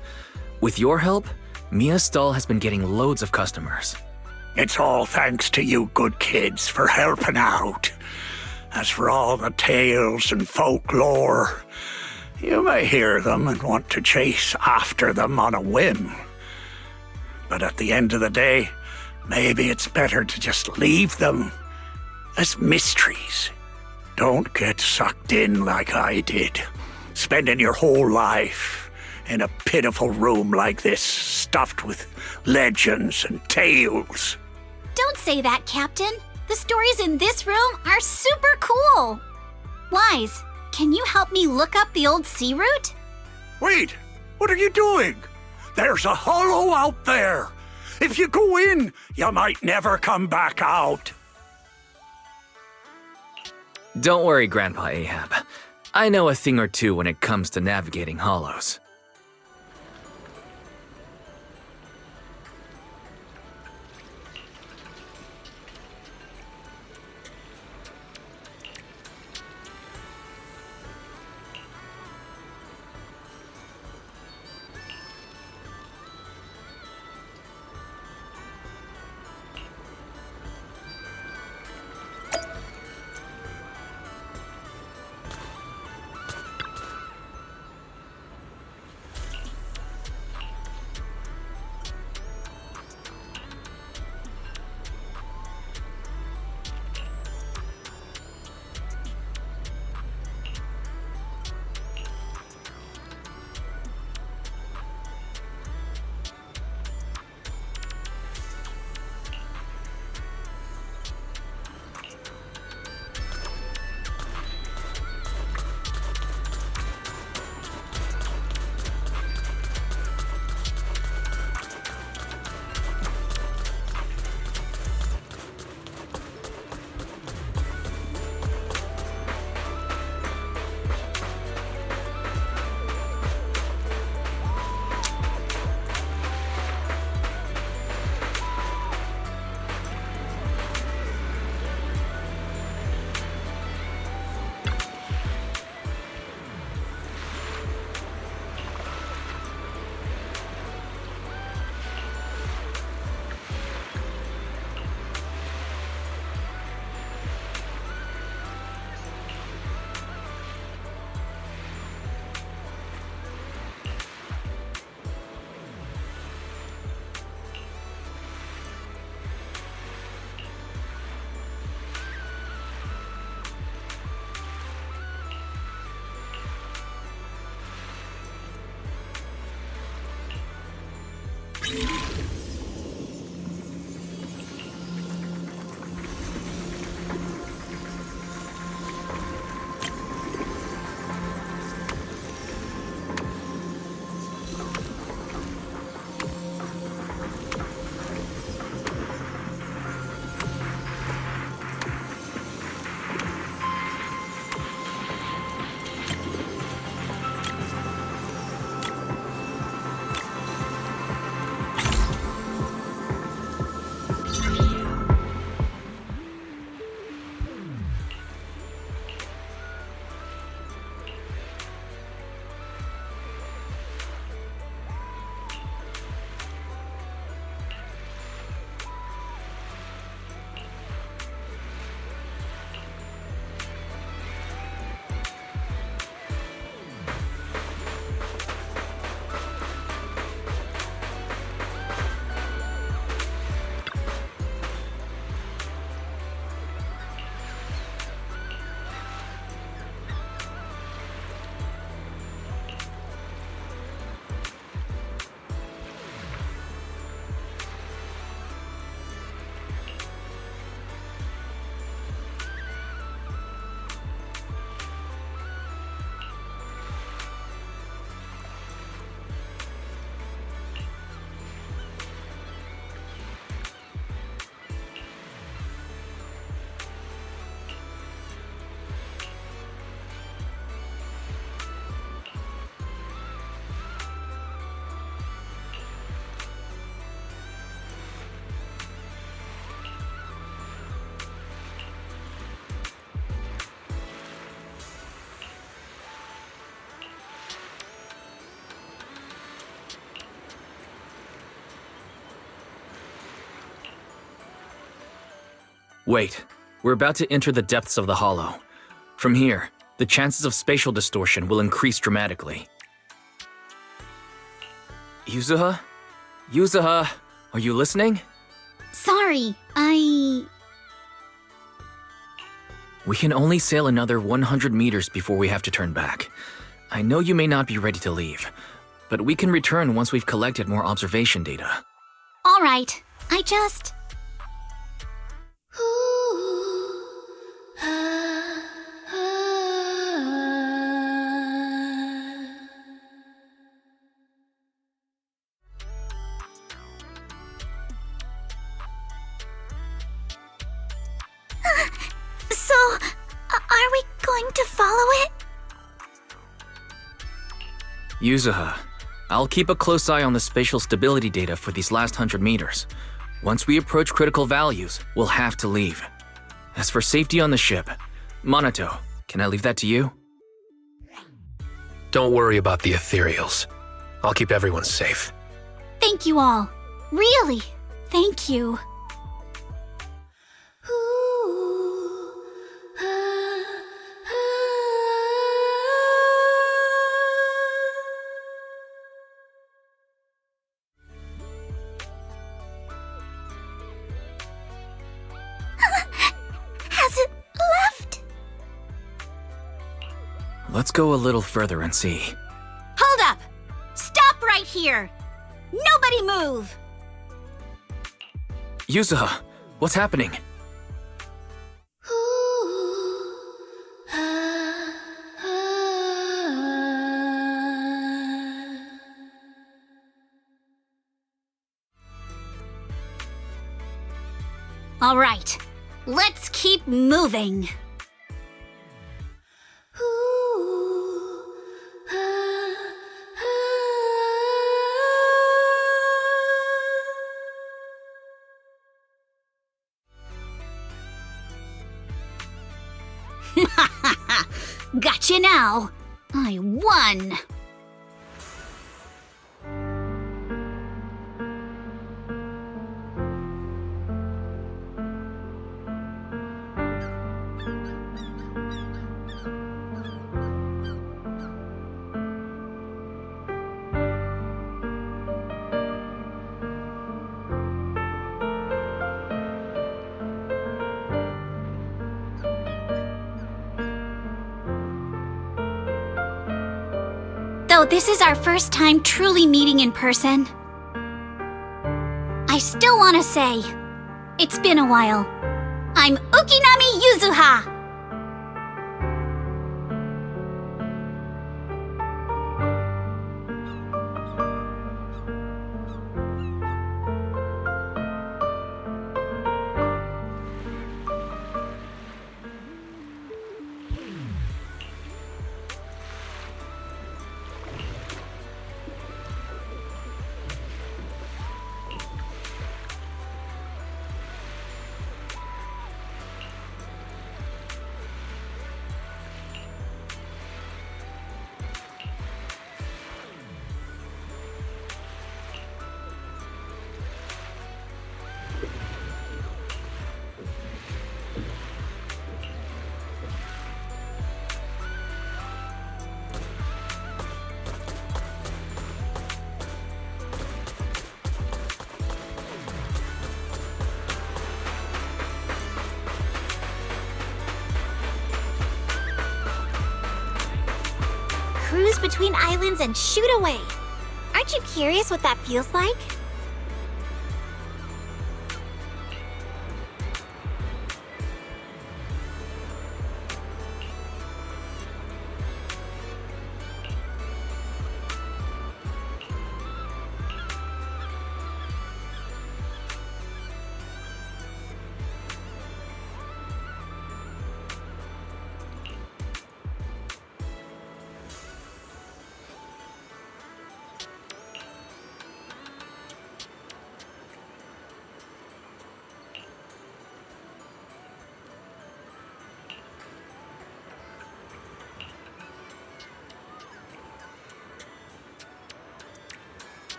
With your help, Mia's stall has been getting loads of customers. It's all thanks to you good kids for helping out. As for all the tales and folklore, you may hear them and want to chase after them on a whim. But at the end of the day, maybe it's better to just leave them as mysteries. Don't get sucked in like I did, spending your whole life in a pitiful room like this, stuffed with legends and tales. Don't say that, Captain. The stories in this room are super cool. Wise, can you help me look up the old sea route? Wait, what are you doing? There's a hollow out there. If you go in, you might never come back out. Don't worry, Grandpa Ahab. I know a thing or two when it comes to navigating hollows. Wait, we're about to enter the depths of the hollow. From here, the chances of spatial distortion will increase dramatically. Yuzuha? Yuzuha, are you listening? Sorry, We can only sail another 100 meters before we have to turn back. I know you may not be ready to leave, but we can return once we've collected more observation data. All right. I just... So, are we going to follow it? Yuzuha, I'll keep a close eye on the spatial stability data for these last 100 meters. Once we approach critical values, we'll have to leave. As for safety on the ship, Monato, can I leave that to you? Don't worry about the ethereals. I'll keep everyone safe. Thank you all. Really, thank you. Has it left? Let's go a little further and see. Hold up! Stop right here! Nobody move! Yuzuha, what's happening? All right, let's keep moving. Gotcha now. I won. Though this is our first time truly meeting in person, I still want to say, it's been a while. I'm Ukinami Yuzuha! Cruise between islands and shoot away. Aren't you curious what that feels like?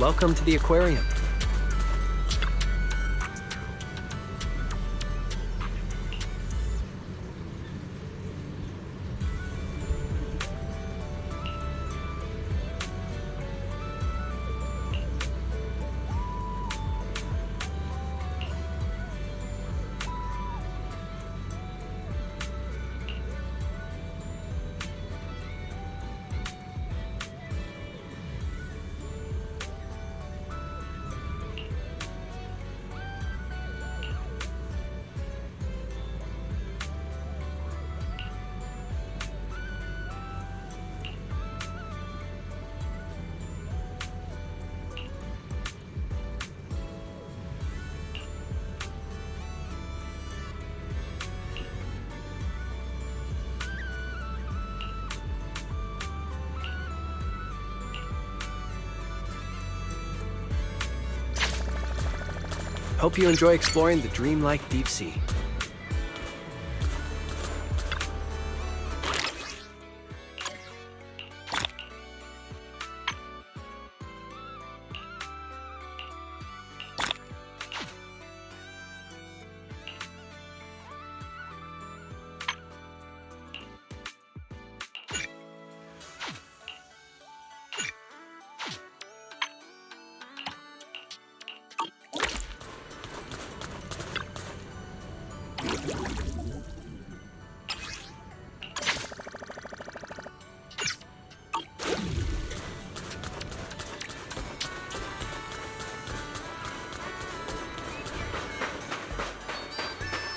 Welcome to the aquarium. Hope you enjoy exploring the dreamlike deep sea.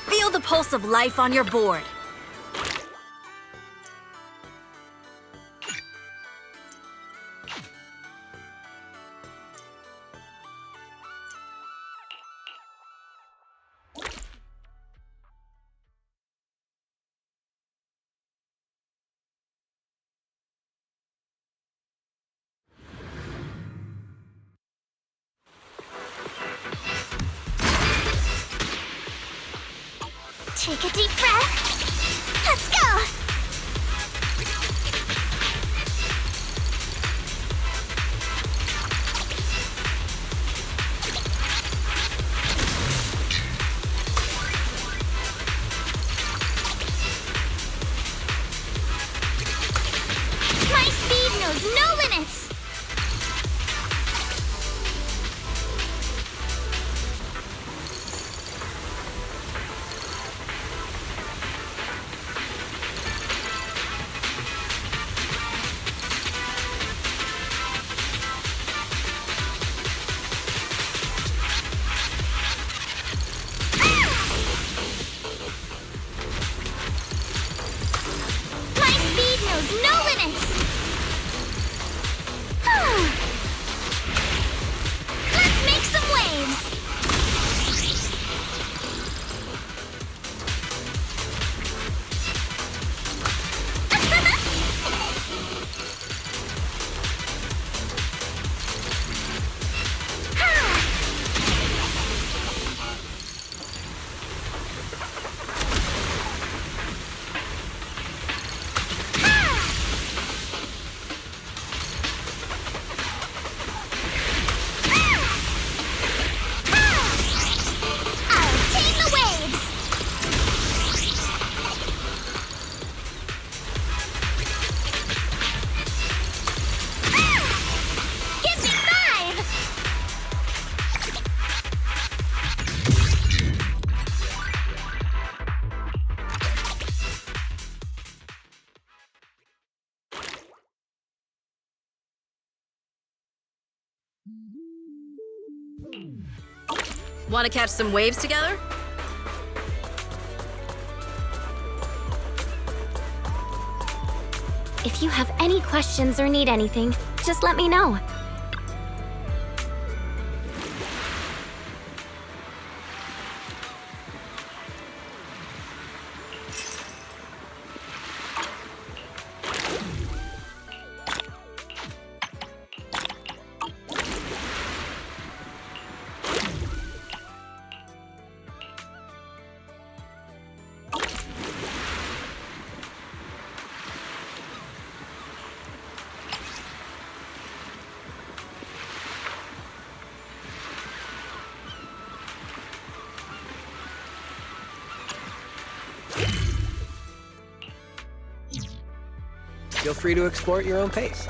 Feel the pulse of life on your board. Take a deep breath. Let's go! My speed knows no limits! Want to catch some waves together? If you have any questions or need anything, just let me know. feel free to explore at your own pace.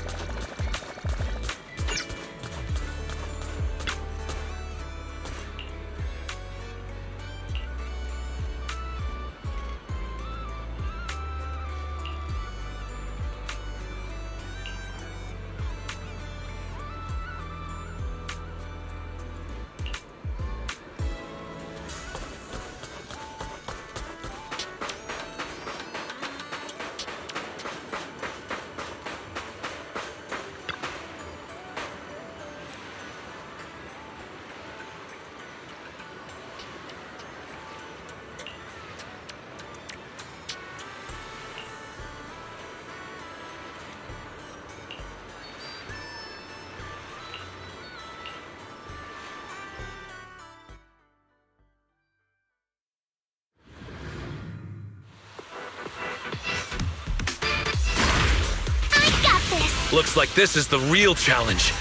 Looks like this is the real challenge.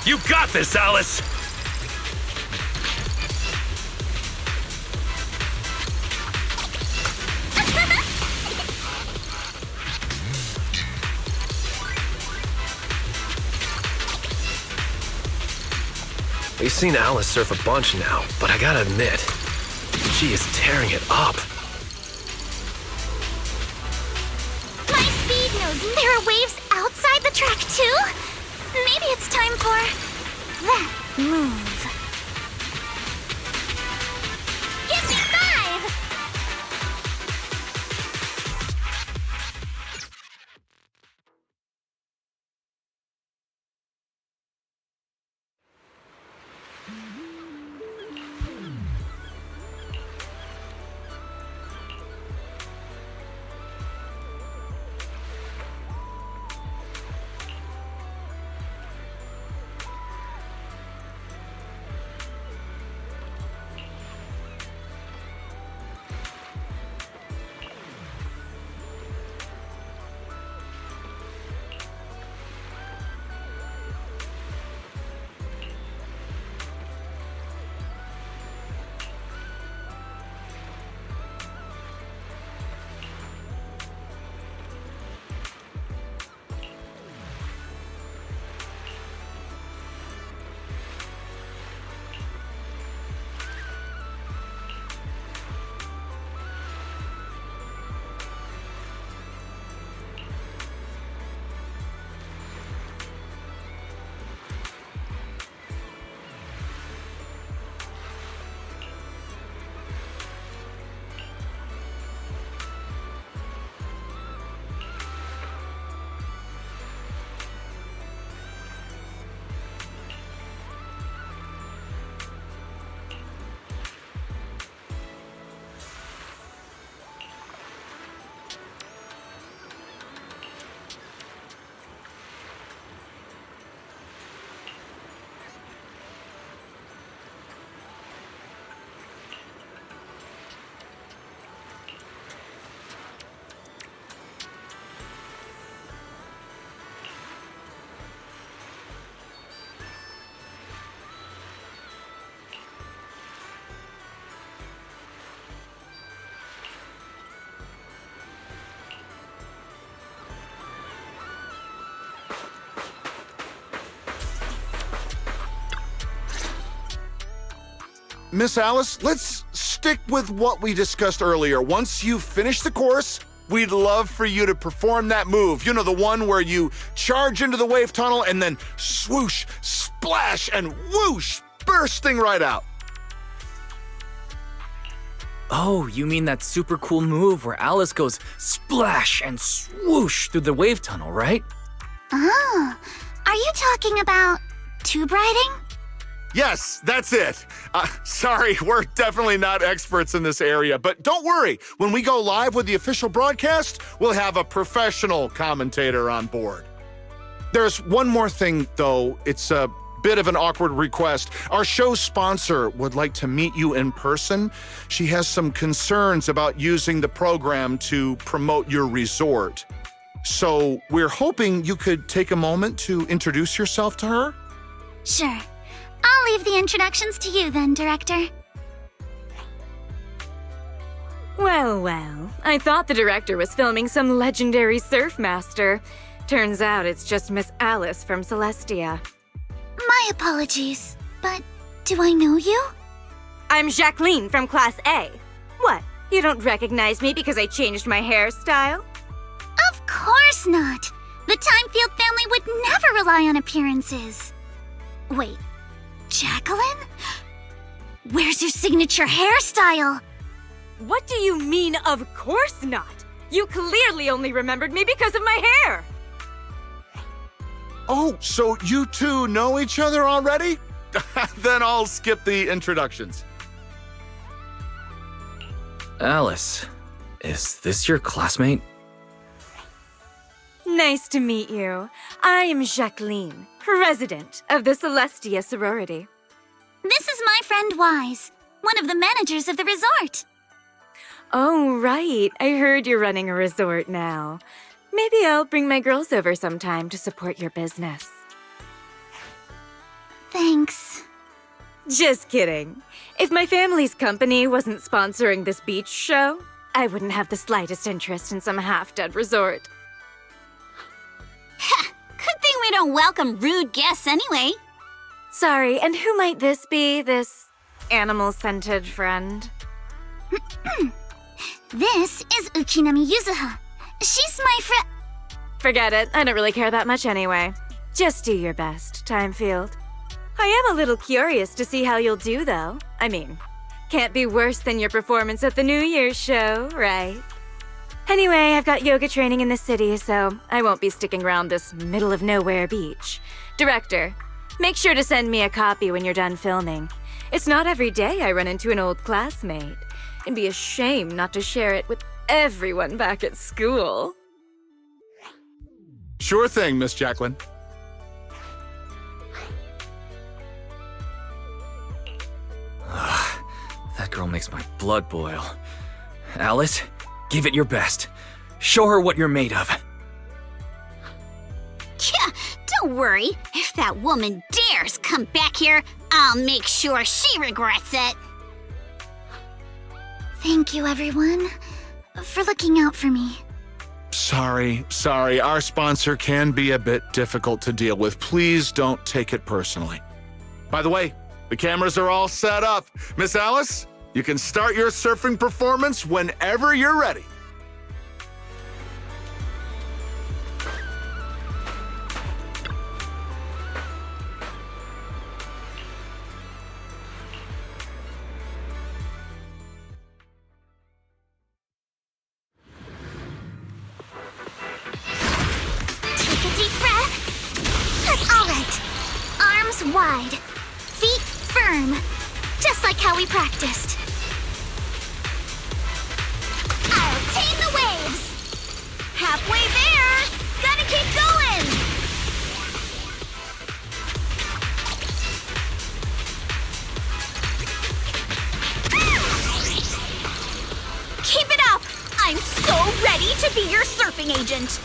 You got this, Alice! We've seen Alice surf a bunch now, but I gotta admit, she is tearing it up. My speed knows there are waves outside the track too? Maybe it's time for that move. Give me 5! Miss Alice, let's stick with what we discussed earlier. Once you finish the course, we'd love for you to perform that move. You know, the one where you charge into the wave tunnel and then swoosh, splash, and whoosh, bursting right out. Oh, you mean that super cool move where Alice goes splash and swoosh through the wave tunnel, right? Oh, are you talking about tube riding? Yes, that's it. Sorry, we're definitely not experts in this area, but don't worry. When we go live with the official broadcast, we'll have a professional commentator on board. There's one more thing, though. It's a bit of an awkward request. Our show's sponsor would like to meet you in person. She has some concerns about using the program to promote your resort. So we're hoping you could take a moment to introduce yourself to her. Sure. I'll leave the introductions to you then, Director. Well, well. I thought the director was filming some legendary surf master. Turns out it's just Miss Alice from Celestia. My apologies, but do I know you? I'm Jacqueline from Class A. What, you don't recognize me because I changed my hairstyle? Of course not! The Timefield family would never rely on appearances. Wait, Jacqueline? Where's your signature hairstyle? What do you mean, of course not? You clearly only remembered me because of my hair! Oh, so you two know each other already? Then I'll skip the introductions. Alice, is this your classmate? Nice to meet you. I am Jacqueline, president of the Celestia sorority. This is my friend Wise, one of the managers of the resort. Oh, right. I heard you're running a resort now. Maybe I'll bring my girls over sometime to support your business. Thanks. Just kidding. If my family's company wasn't sponsoring this beach show, I wouldn't have the slightest interest in some half-dead resort. Good thing we don't welcome rude guests anyway. Sorry, and who might this be, this animal-scented friend? This is Ukinami Yuzuha. She's my friend. Forget it. I don't really care that much anyway. Just do your best, Timefield. I am a little curious to see how you'll do, though. I mean, can't be worse than your performance at the New Year's show, right? Anyway, I've got yoga training in the city, so I won't be sticking around this middle-of-nowhere beach. Director, make sure to send me a copy when you're done filming. It's not every day I run into an old classmate. It'd be a shame not to share it with everyone back at school. Sure thing, Miss Jacqueline. That girl makes my blood boil. Alice, give it your best. Show her what you're made of. Yeah, don't worry. If that woman dares come back here, I'll make sure she regrets it. Thank you, everyone, for looking out for me. Sorry. Our sponsor can be a bit difficult to deal with. Please don't take it personally. By the way, the cameras are all set up. Miss Alice, you can start your surfing performance whenever you're ready. Take a deep breath. All right. Arms wide. Feet firm. Just like how we practiced. I'll tame the waves. Halfway there. Gotta keep going. Keep it up. I'm so ready to be your surfing agent.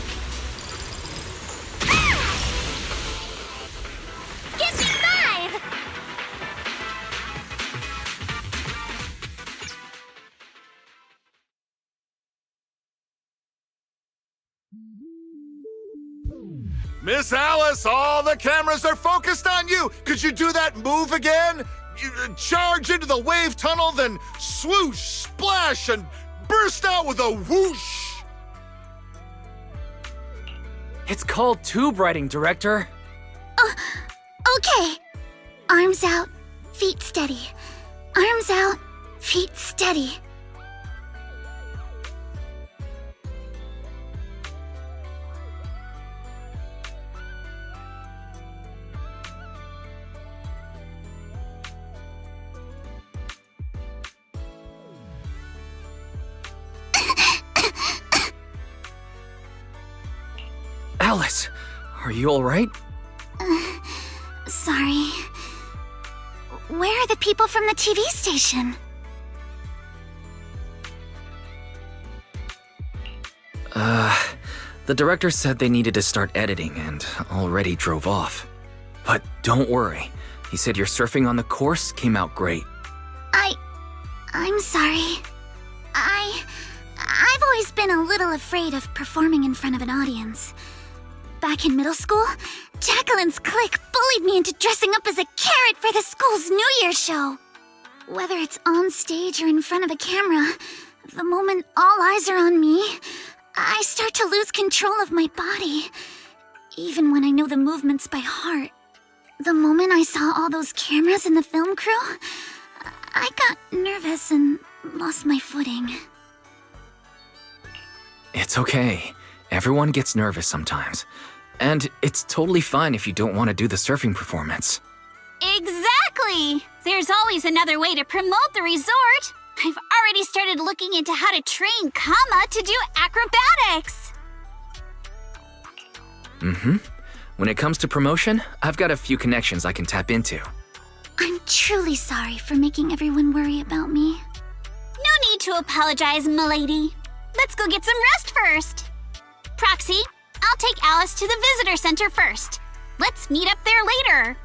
Give me 5. Miss Alice, all the cameras are focused on you. Could you do that move again? You charge into the wave tunnel, then swoosh, splash, and burst out with a whoosh. It's called tube riding, Director. Okay. Arms out, feet steady. Arms out, feet steady. Alice, are you all right? Sorry. Where are the people from the TV station? The director said they needed to start editing and already drove off. But don't worry. He said your surfing on the course came out great. I'm sorry. I've always been a little afraid of performing in front of an audience. back in middle school, Jacqueline's clique bullied me into dressing up as a carrot for the school's New Year's show. Whether it's on stage or in front of a camera, the moment all eyes are on me, I start to lose control of my body, even when I know the movements by heart. The moment I saw all those cameras in the film crew, I got nervous and lost my footing. It's okay. Everyone gets nervous sometimes. And it's totally fine if you don't want to do the surfing performance. Exactly! There's always another way to promote the resort. I've already started looking into how to train Kama to do acrobatics. When it comes to promotion, I've got a few connections I can tap into. I'm truly sorry for making everyone worry about me. No need to apologize, milady. Let's go get some rest first. Proxy, I'll take Alice to the visitor center first. Let's meet up there later.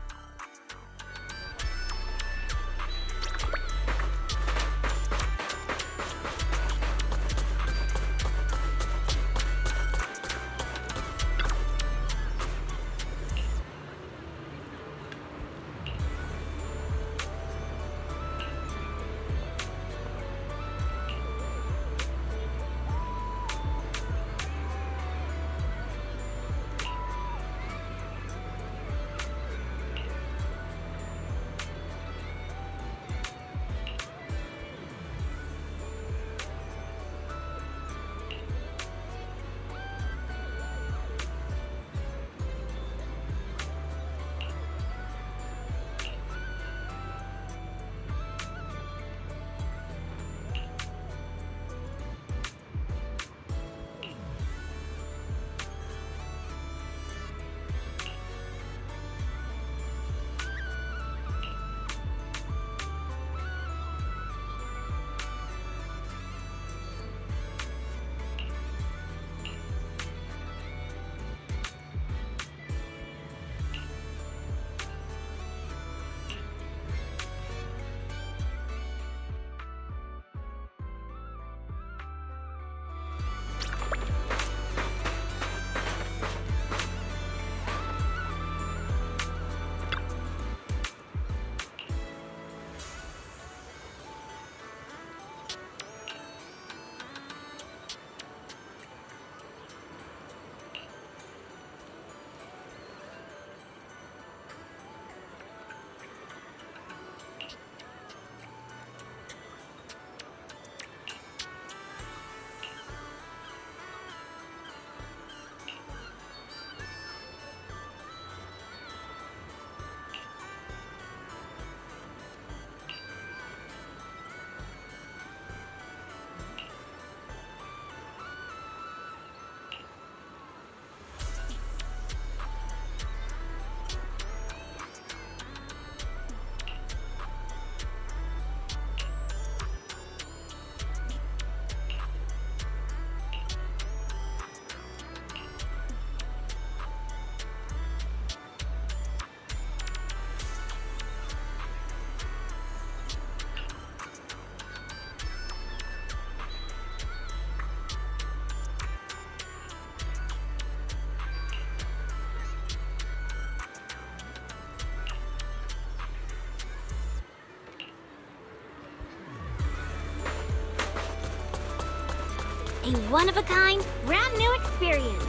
A one-of-a-kind, brand new experience.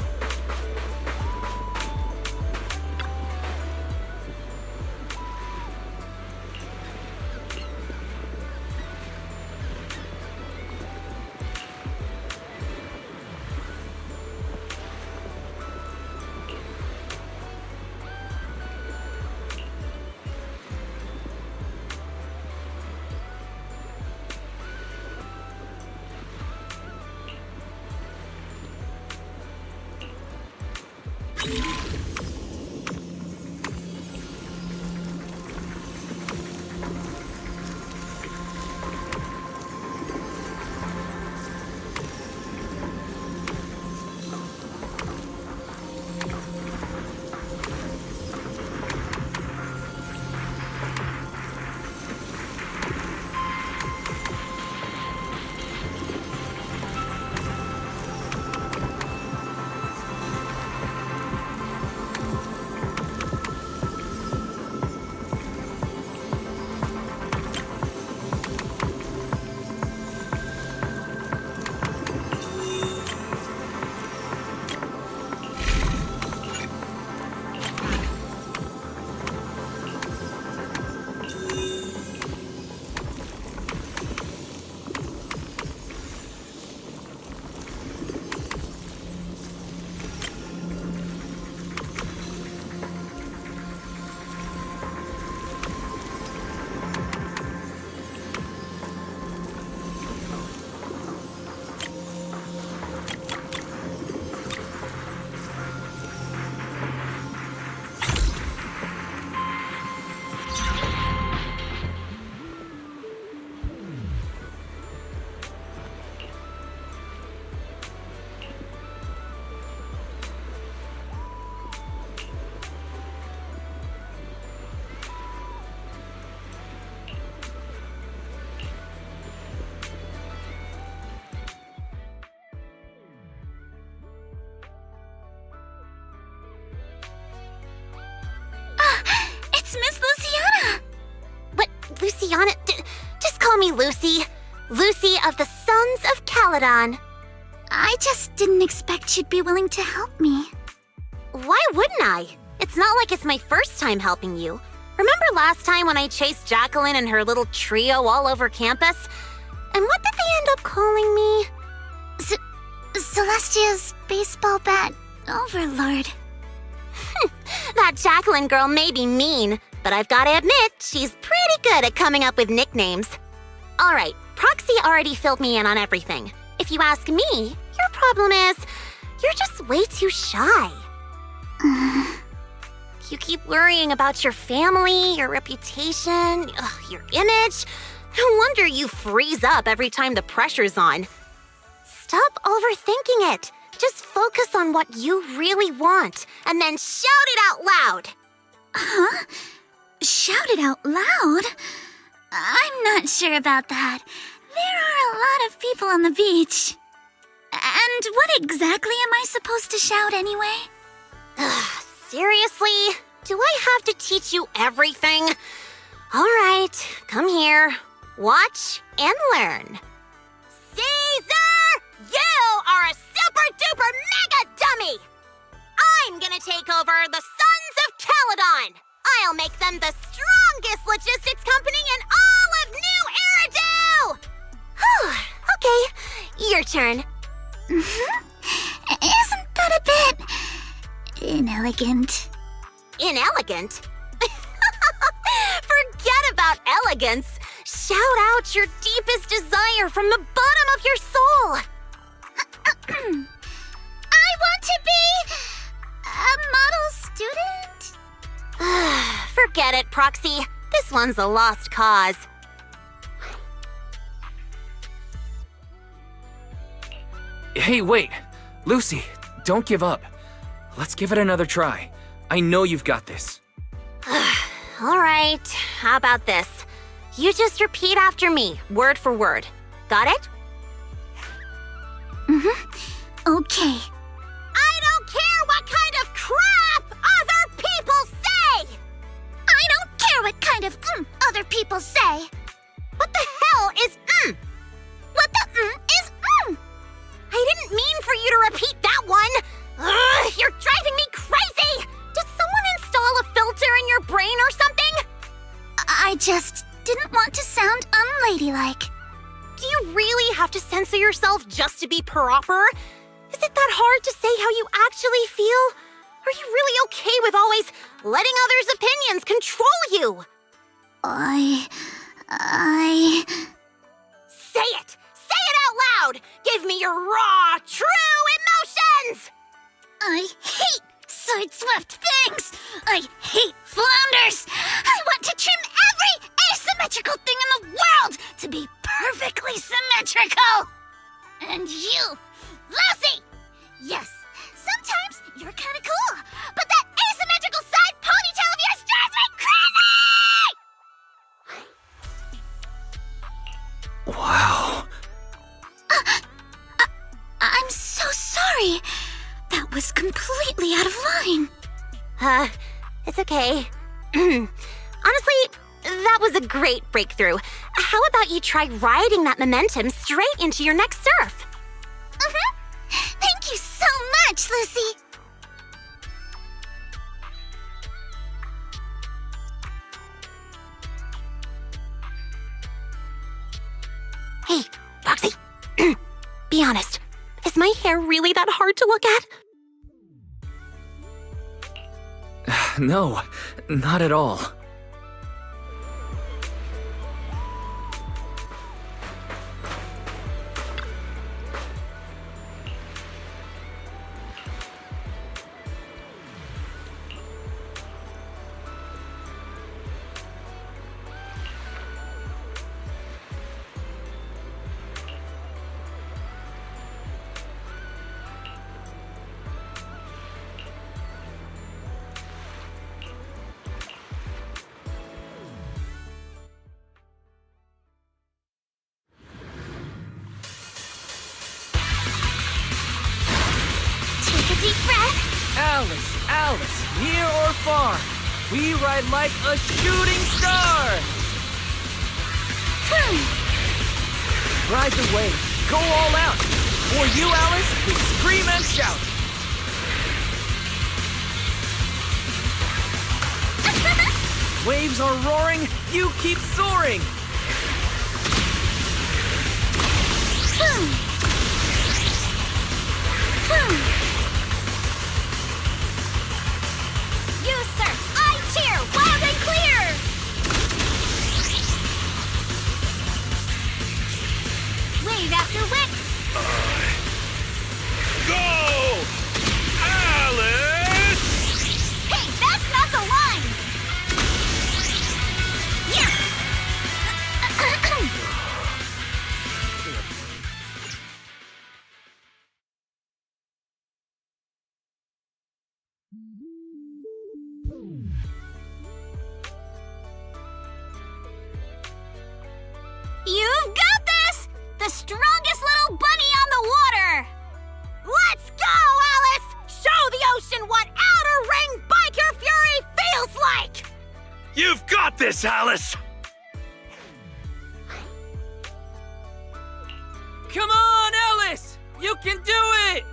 Lucy. Lucy of the Sons of Caledon. I just didn't expect you'd be willing to help me. Why wouldn't I? It's not like it's my first time helping you. Remember last time when I chased Jacqueline and her little trio all over campus? And what did they end up calling me? Celestia's baseball bat overlord. That Jacqueline girl may be mean, but I've gotta admit, she's pretty good at coming up with nicknames. Alright, Proksie already filled me in on everything. If you ask me, your problem is, you're just way too shy. You keep worrying about your family, your reputation, your image. No wonder you freeze up every time the pressure's on. Stop overthinking it. Just focus on what you really want, and then shout it out loud. Huh? Shout it out loud? I'm not sure about that. There are a lot of people on the beach. And what exactly am I supposed to shout anyway? Seriously? Do I have to teach you everything? All right, come here. Watch and learn. Caesar! You are a super-duper mega dummy! I'm gonna take over the Sons of Caledon! I'll make them the strongest logistics company in all of Nью-Эриду! Okay, your turn. Isn't that a bit inelegant? Inelegant? Forget about elegance. Shout out your deepest desire from the bottom of your soul. I want to be a model student. Forget it, Proksie. This one's a lost cause. Hey, wait. Lucy, don't give up. Let's give it another try. I know you've got this. All right, how about this? You just repeat after me, word for word. Got it? Okay. I don't care what kind of crap other people say! I don't care what kind of other people say. What the hell is What the is I didn't mean for you to repeat that one! Ugh, you're driving me crazy! Did someone install a filter in your brain or something? I just didn't want to sound unladylike. Do you really have to censor yourself just to be proper? Is it that hard to say how you actually feel? Are you really okay with always letting others' opinions control you? Say it! Say it out loud! Give me your raw, true emotions! I hate side-swept things! I hate flounders! I want to trim every asymmetrical thing in the world to be perfectly symmetrical! And you, Lucy! Yes, sometimes you're kinda cool, but that asymmetrical side ponytail of yours drives me crazy! Wow. I'm so sorry. That was completely out of line. It's okay. Honestly, that was a great breakthrough. How about you try riding that momentum straight into your next surf? Thank you so much, Lucy. Hey, Proksie. Be honest. Is my hair really that hard to look at? No, not at all. Deep breath. Alice, near or far, we ride like a shooting star! Ride the wave. Go all out. For you, Alice, we scream and shout. Waves are roaring. You keep soaring. You surf, I cheer, wild and clear! Wave after wave. Go! Alice! Hey, that's not the line! Yeah! You've got this! The strongest little bunny on the water! Let's go, Alice! Show the ocean what outer ring biker fury feels like! You've got this, Alice! Come on, Alice! You can do it!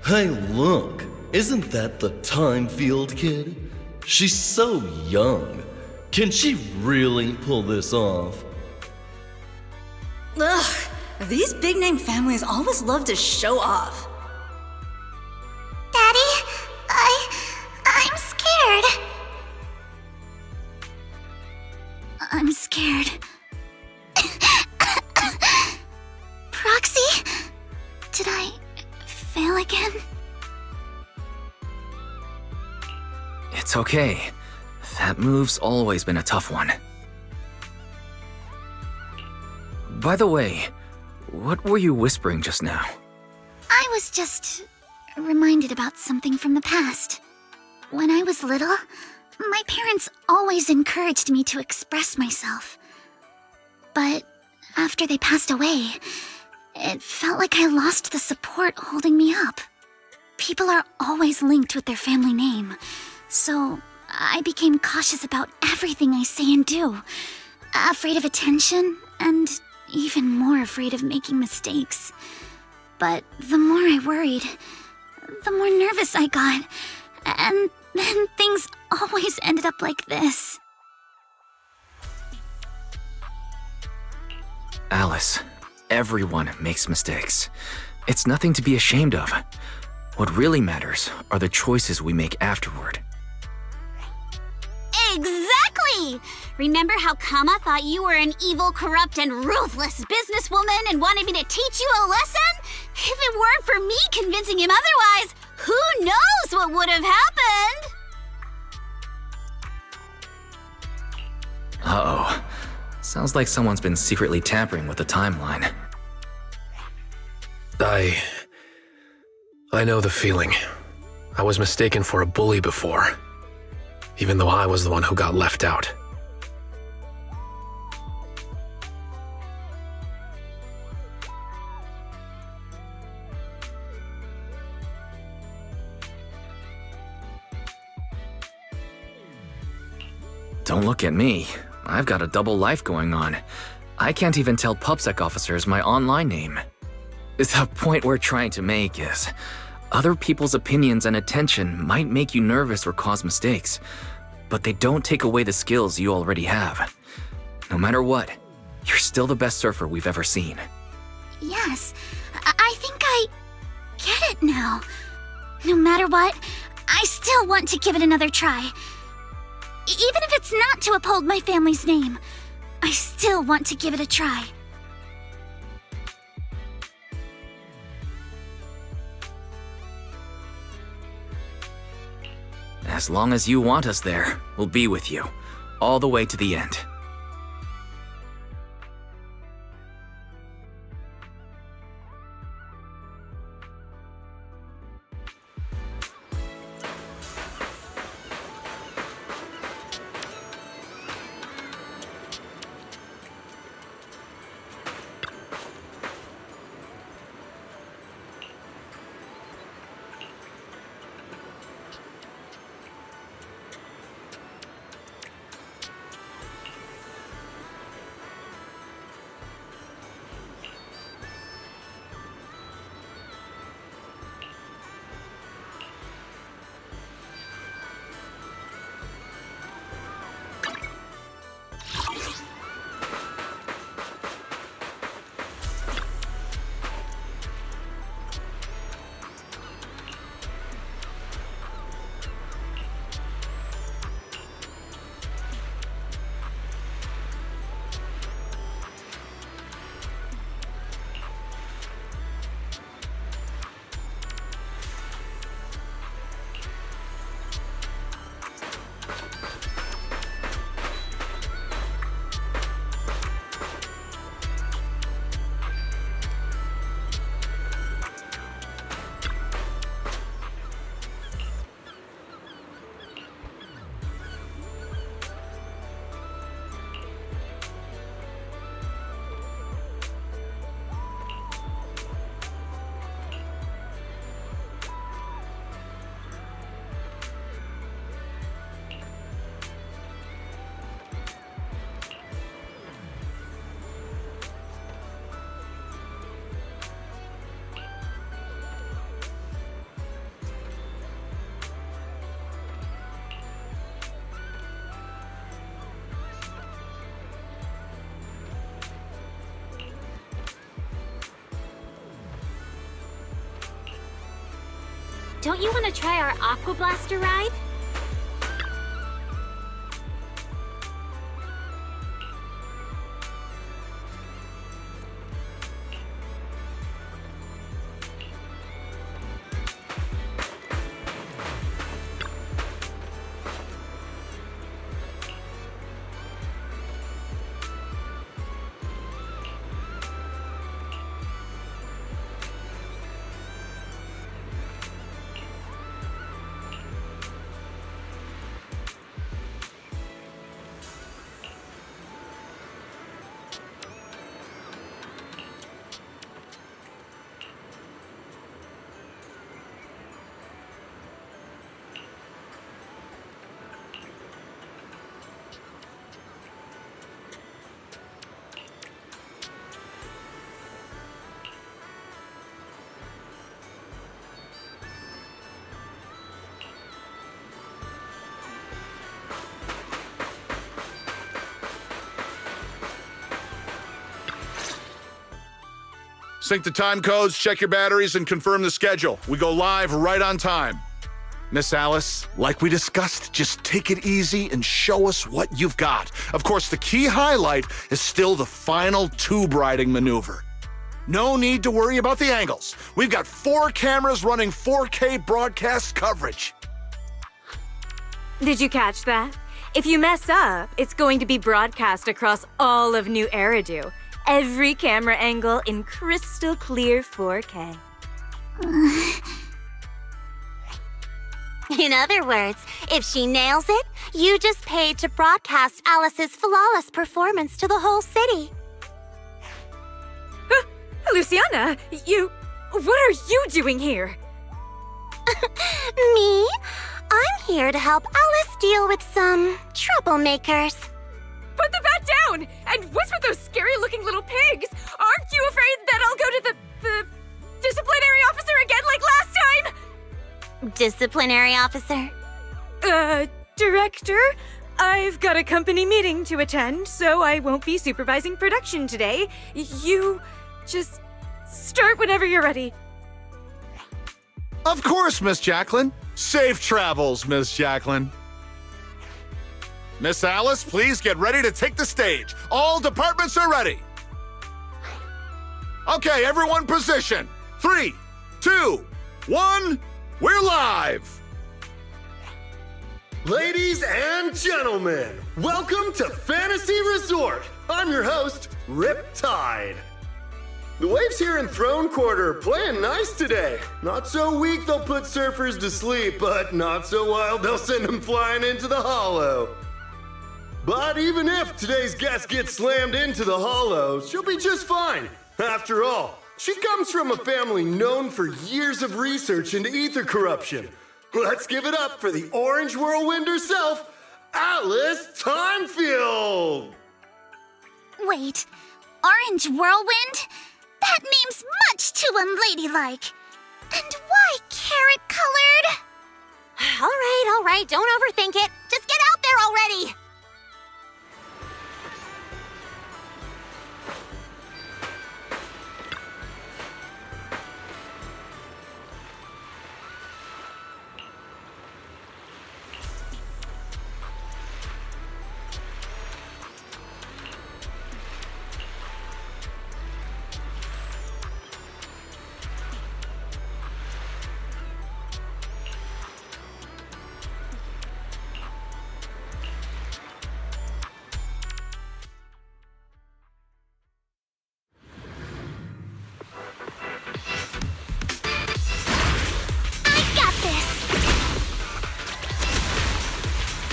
Hey, look! Isn't that the time-field kid? She's so young. Can she really pull this off? Ugh, these big-name families always love to show off. Daddy, I'm scared. I'm scared. Proxy? Did I fail again? It's okay. That move's always been a tough one. By the way, what were you whispering just now? I was just reminded about something from the past. When I was little, my parents always encouraged me to express myself. But after they passed away, it felt like I lost the support holding me up. People are always linked with their family name, so I became cautious about everything I say and do. Afraid of attention, and even more afraid of making mistakes. But the more I worried, the more nervous I got. And then things always ended up like this. Alice, everyone makes mistakes. It's nothing to be ashamed of. What really matters are the choices we make afterward. Exactly! Remember how Kama thought you were an evil, corrupt, and ruthless businesswoman and wanted me to teach you a lesson? If it weren't for me convincing him otherwise, who knows what would have happened? Uh-oh. Sounds like someone's been secretly tampering with the timeline. I know the feeling. I was mistaken for a bully before, even though I was the one who got left out. Don't look at me. I've got a double life going on. I can't even tell PubSec officers my online name. The point we're trying to make is, other people's opinions and attention might make you nervous or cause mistakes, but they don't take away the skills you already have. No matter what, you're still the best surfer we've ever seen. Yes, I think I get it now. No matter what, I still want to give it another try. Even if it's not to uphold my family's name, I still want to give it a try. As long as you want us there, we'll be with you, all the way to the end. don't you want to try our Aqua Blaster ride? Sync the time codes, check your batteries, and confirm the schedule. We go live right on time. Miss Alice, like we discussed, just take it easy and show us what you've got. Of course, the key highlight is still the final tube riding maneuver. No need to worry about the angles. We've got 4 cameras running 4K broadcast coverage. Did you catch that? If you mess up, it's going to be broadcast across all of Nью-Эриду. Every camera angle in crystal clear 4K. In other words, if she nails it, you just paid to broadcast Alice's flawless performance to the whole city. Luciana, what are you doing here? Me? I'm here to help Alice deal with some troublemakers. Put the bat down! And what's with those scary-looking little pigs? Aren't you afraid that I'll go to the disciplinary officer again like last time? Disciplinary officer? Director? I've got a company meeting to attend, so I won't be supervising production today. You just start whenever you're ready. Of course, Miss Jacqueline. Safe travels, Miss Jacqueline. Miss Alice, please get ready to take the stage. All departments are ready. Okay, everyone position. 3, 2, 1, we're live. Ladies and gentlemen, welcome to Fantasy Resort. I'm your host, Riptide. The waves here in Throne Quarter are playing nice today. Not so weak they'll put surfers to sleep, but not so wild they'll send them flying into the hollow. But even if today's guest gets slammed into the hollow, she'll be just fine. After all, she comes from a family known for years of research into ether corruption. Let's give it up for the Orange Whirlwind herself, Alice Timefield! Wait, Orange Whirlwind? That name's much too unladylike. And why carrot-colored? All right, don't overthink it. Just get out there already!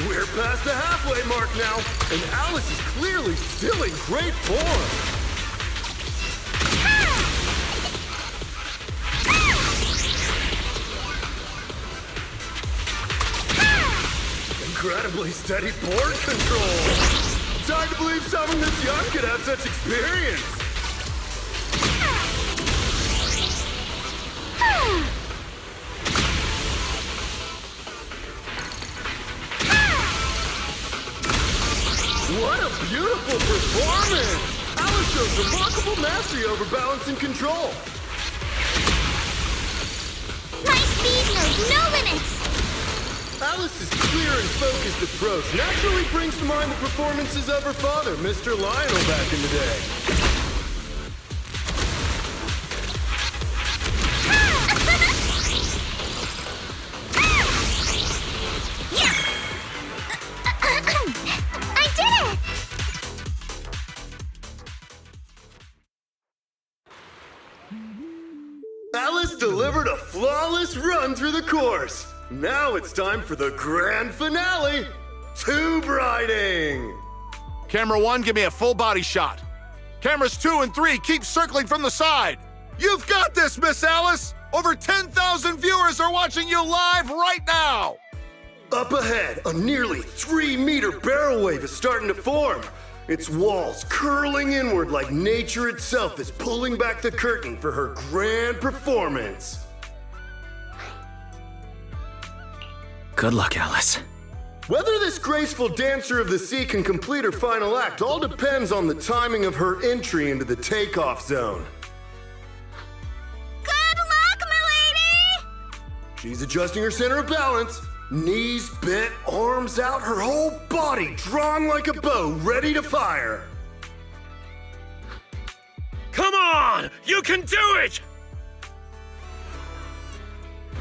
We're past the halfway mark now, and Alice is clearly still in great form. Incredibly steady board control. It's hard to believe someone this young could have such experience. What a beautiful performance! Alice shows remarkable mastery over balance and control. My speed knows Alice's clear and focused approach naturally brings to mind the performances of her father, Mr. Lionel, back in the day. I did it! Alice delivered a flawless run through the course. Now it's time for the grand finale, tube riding. Camera 1, give me a full body shot. Cameras 2 and 3, keep circling from the side. You've got this, Miss Alice! Over 10,000 viewers are watching you live right now! Up ahead, a nearly 3-meter barrel wave is starting to form. Its walls curling inward like nature itself is pulling back the curtain for her grand performance. Good luck, Alice. Whether this graceful dancer of the sea can complete her final act all depends on the timing of her entry into the takeoff zone. Good luck, milady! She's adjusting her center of balance. Knees bent, arms out, her whole body drawn like a bow, ready to fire. Come on! You can do it!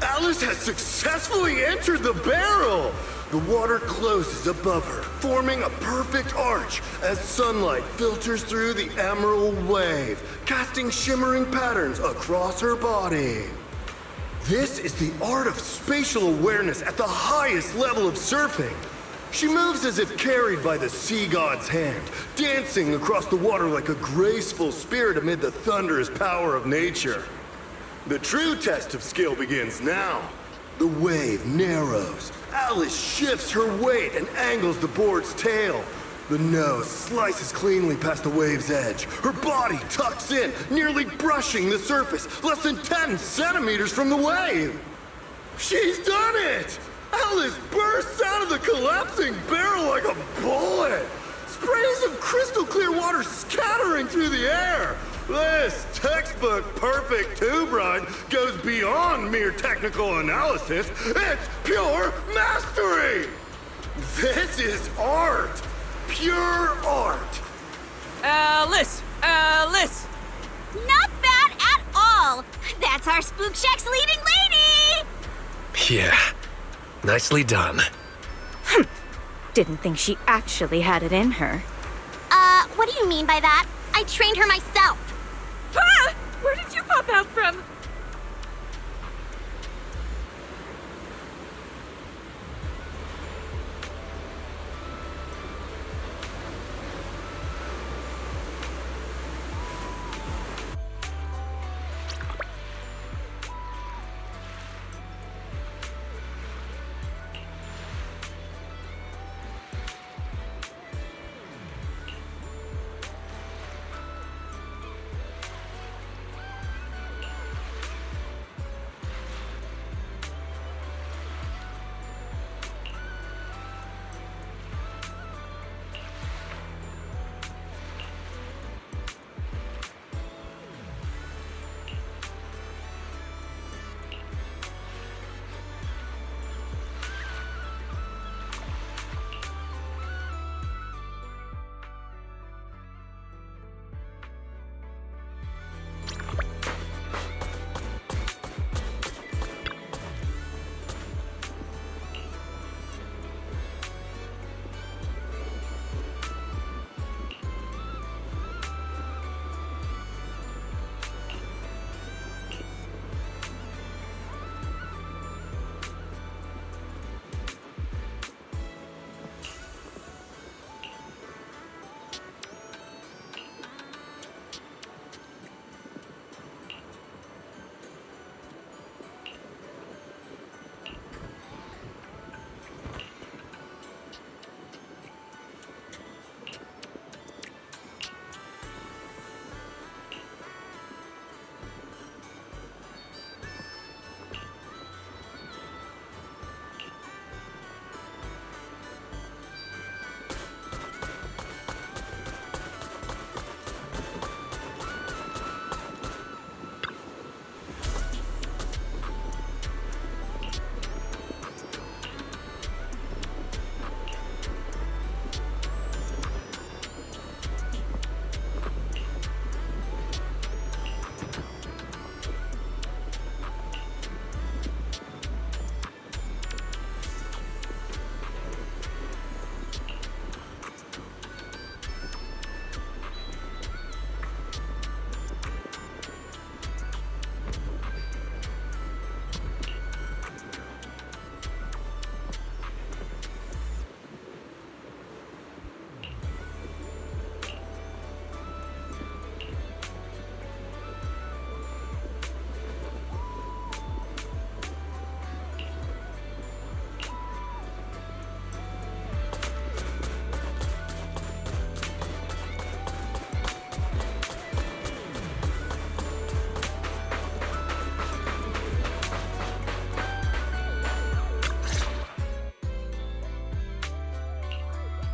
Alice has successfully entered the barrel! The water closes above her, forming a perfect arch as sunlight filters through the emerald wave, casting shimmering patterns across her body. This is the art of spatial awareness at the highest level of surfing. She moves as if carried by the sea god's hand, dancing across the water like a graceful spirit amid the thunderous power of nature. The true test of skill begins now. The wave narrows. Alice shifts her weight and angles the board's tail. The nose slices cleanly past the wave's edge. Her body tucks in, nearly brushing the surface, less than 10 centimeters from the wave. She's done it! Alice bursts out of the collapsing barrel like a bullet. Sprays of crystal clear water scattering through the air. This textbook perfect tube ride goes beyond mere technical analysis. It's pure mastery! This is art! Pure art! Alice! Alice! Not bad at all! That's our Spook Shack's leading lady! Yeah, nicely done. Didn't think she actually had it in her. What do you mean by that? I trained her myself. Ah! Where did you pop out from?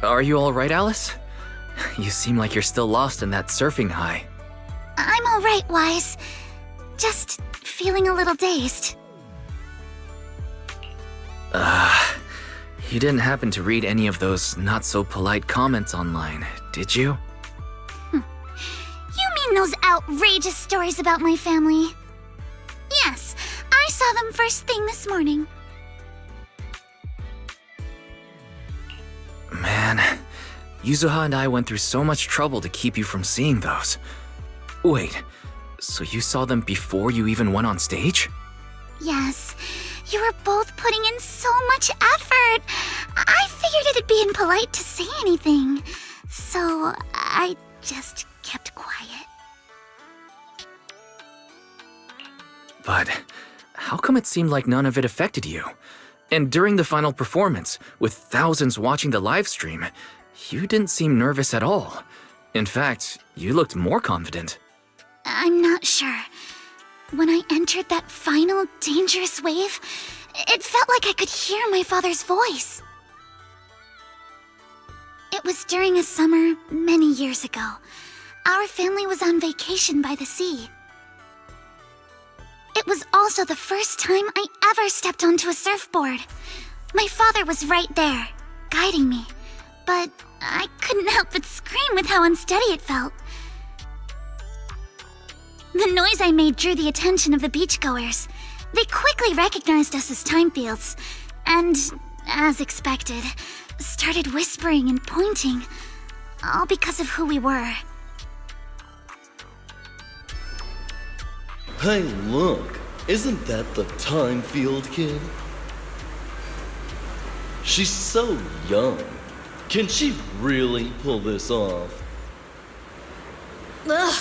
Are you alright, Alice? You seem like you're still lost in that surfing high. I'm alright, Wise. Just feeling a little dazed. You didn't happen to read any of those not-so-polite comments online, did you? You mean those outrageous stories about my family? Yes, I saw them first thing this morning. Man, Yuzuha and I went through so much trouble to keep you from seeing those. Wait, so you saw them before you even went on stage? Yes, you were both putting in so much effort. I figured it'd be impolite to say anything, so I just kept quiet. But how come it seemed like none of it affected you? And during the final performance, with thousands watching the live stream, you didn't seem nervous at all. In fact, you looked more confident. I'm not sure. When I entered that final dangerous wave, it felt like I could hear my father's voice. It was during a summer many years ago. Our family was on vacation by the sea. It was also the first time I ever stepped onto a surfboard. My father was right there, guiding me, but I couldn't help but scream with how unsteady it felt. The noise I made drew the attention of the beachgoers. They quickly recognized us as time fields, and, as expected, started whispering and pointing, all because of who we were. Hey, look, isn't that the time field kid? She's so young. Can she really pull this off? Ugh,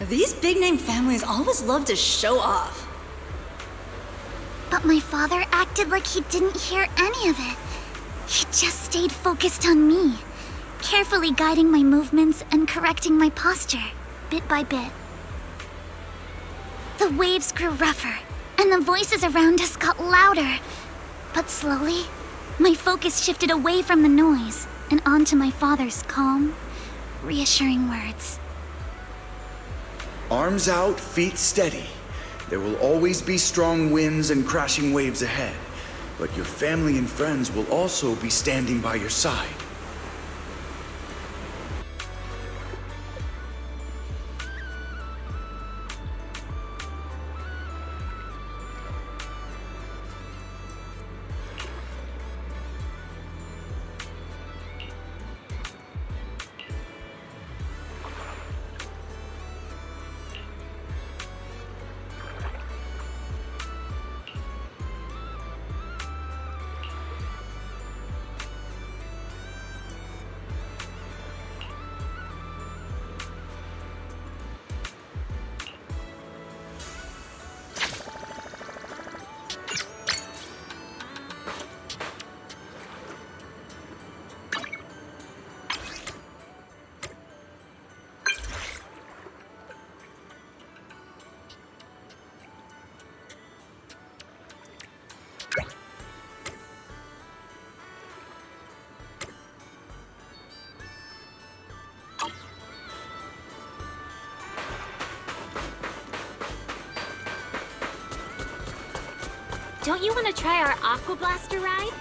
these big-name families always love to show off. But my father acted like he didn't hear any of it. He just stayed focused on me, carefully guiding my movements and correcting my posture, bit by bit. The waves grew rougher, and the voices around us got louder. But slowly, my focus shifted away from the noise and onto my father's calm, reassuring words. Arms out, feet steady. There will always be strong winds and crashing waves ahead, but your family and friends will also be standing by your side. Don't you want to try our Aqua Blaster ride?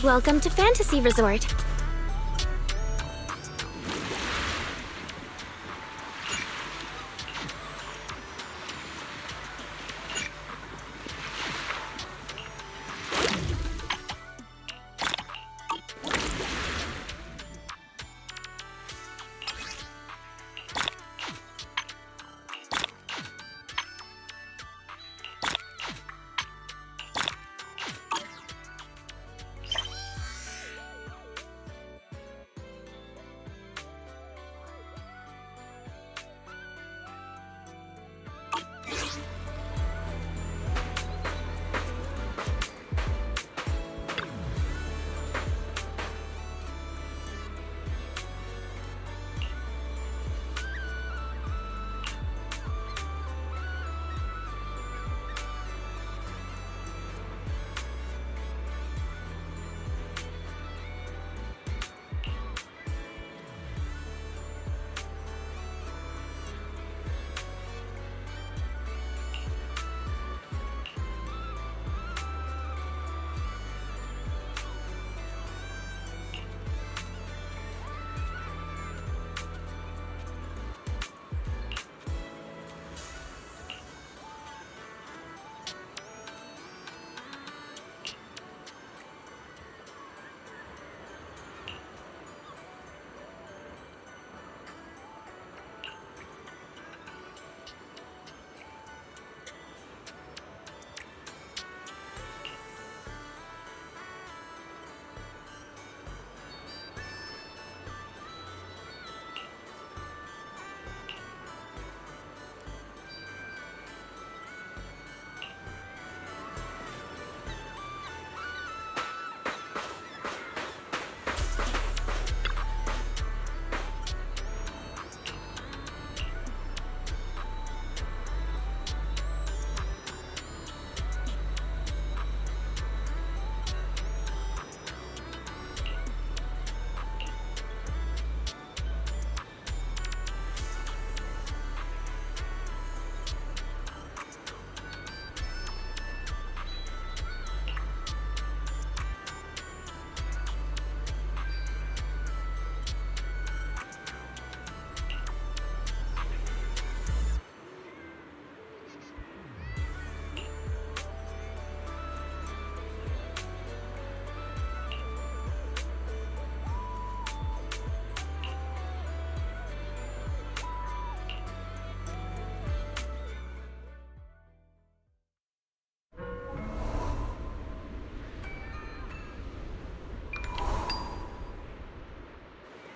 Welcome to Fantasy Resort.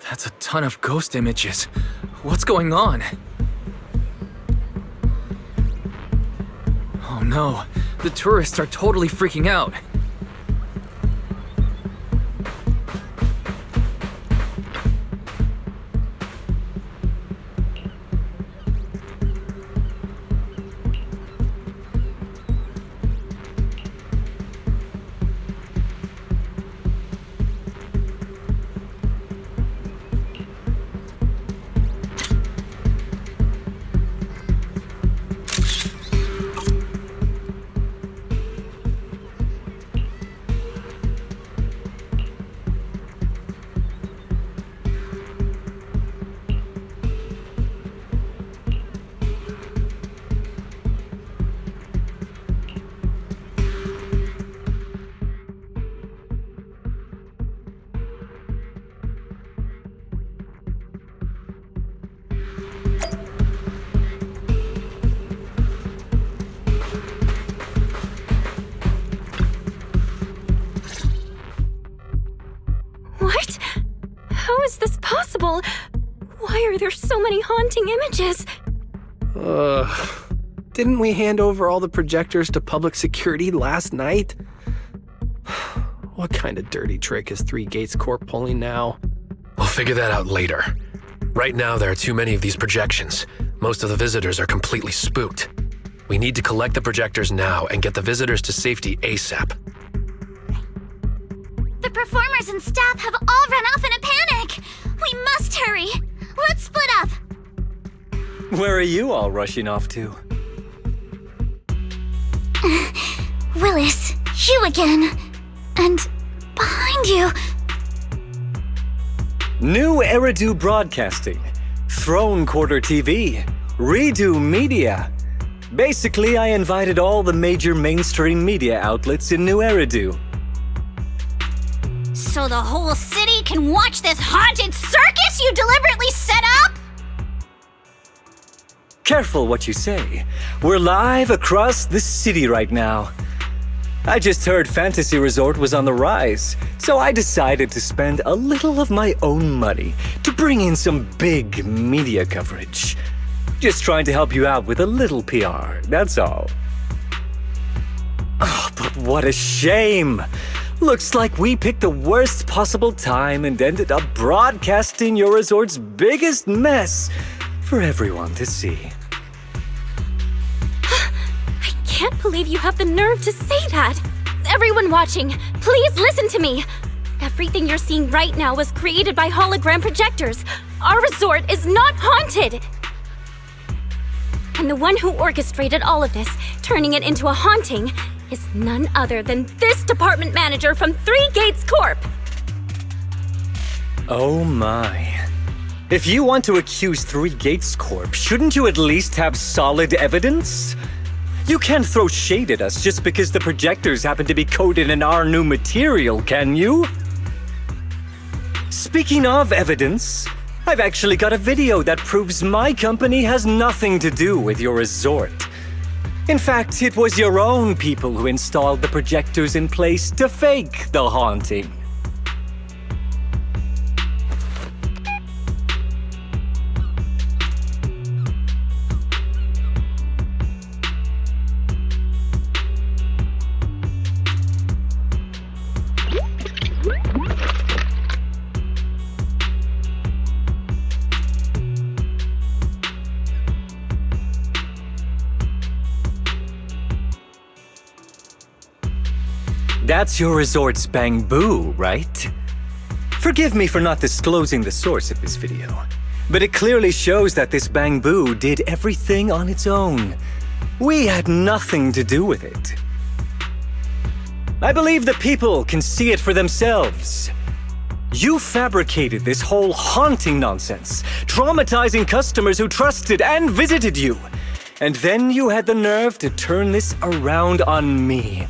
That's a ton of ghost images. What's going on? Oh no, the tourists are totally freaking out. What? How is this possible? Why are there so many haunting images? Didn't we hand over all the projectors to public security last night? What kind of dirty trick is Three Gates Corp pulling now? We'll figure that out later. Right now, there are too many of these projections. Most of the visitors are completely spooked. We need to collect the projectors now and get the visitors to safety ASAP. The performers and staff have all run off in a panic. We must hurry. Let's split up. Where are you all rushing off to? Willis, you again. And behind you. Nью-Эриду Broadcasting, Throne Quarter TV, Redo Media. Basically, I invited all the major mainstream media outlets in Nью-Эриду. So the whole city can watch this haunted circus you deliberately set up? Careful what you say. We're live across the city right now. I just heard Fantasy Resort was on the rise, so I decided to spend a little of my own money to bring in some big media coverage. Just trying to help you out with a little PR, that's all. Oh, but what a shame! Looks like we picked the worst possible time and ended up broadcasting your resort's biggest mess for everyone to see. I can't believe you have the nerve to say that. Everyone watching, please listen to me. Everything you're seeing right now was created by hologram projectors. Our resort is not haunted. And the one who orchestrated all of this, turning it into a haunting, is none other than this department manager from Three Gates Corp. Oh my. If you want to accuse Three Gates Corp, shouldn't you at least have solid evidence? You can't throw shade at us just because the projectors happen to be coated in our new material, can you? Speaking of evidence, I've actually got a video that proves my company has nothing to do with your resort. In fact, it was your own people who installed the projectors in place to fake the haunting. That's your resort's bamboo, right? Forgive me for not disclosing the source of this video, but it clearly shows that this bamboo did everything on its own. We had nothing to do with it. I believe the people can see it for themselves. You fabricated this whole haunting nonsense, traumatizing customers who trusted and visited you. And then you had the nerve to turn this around on me.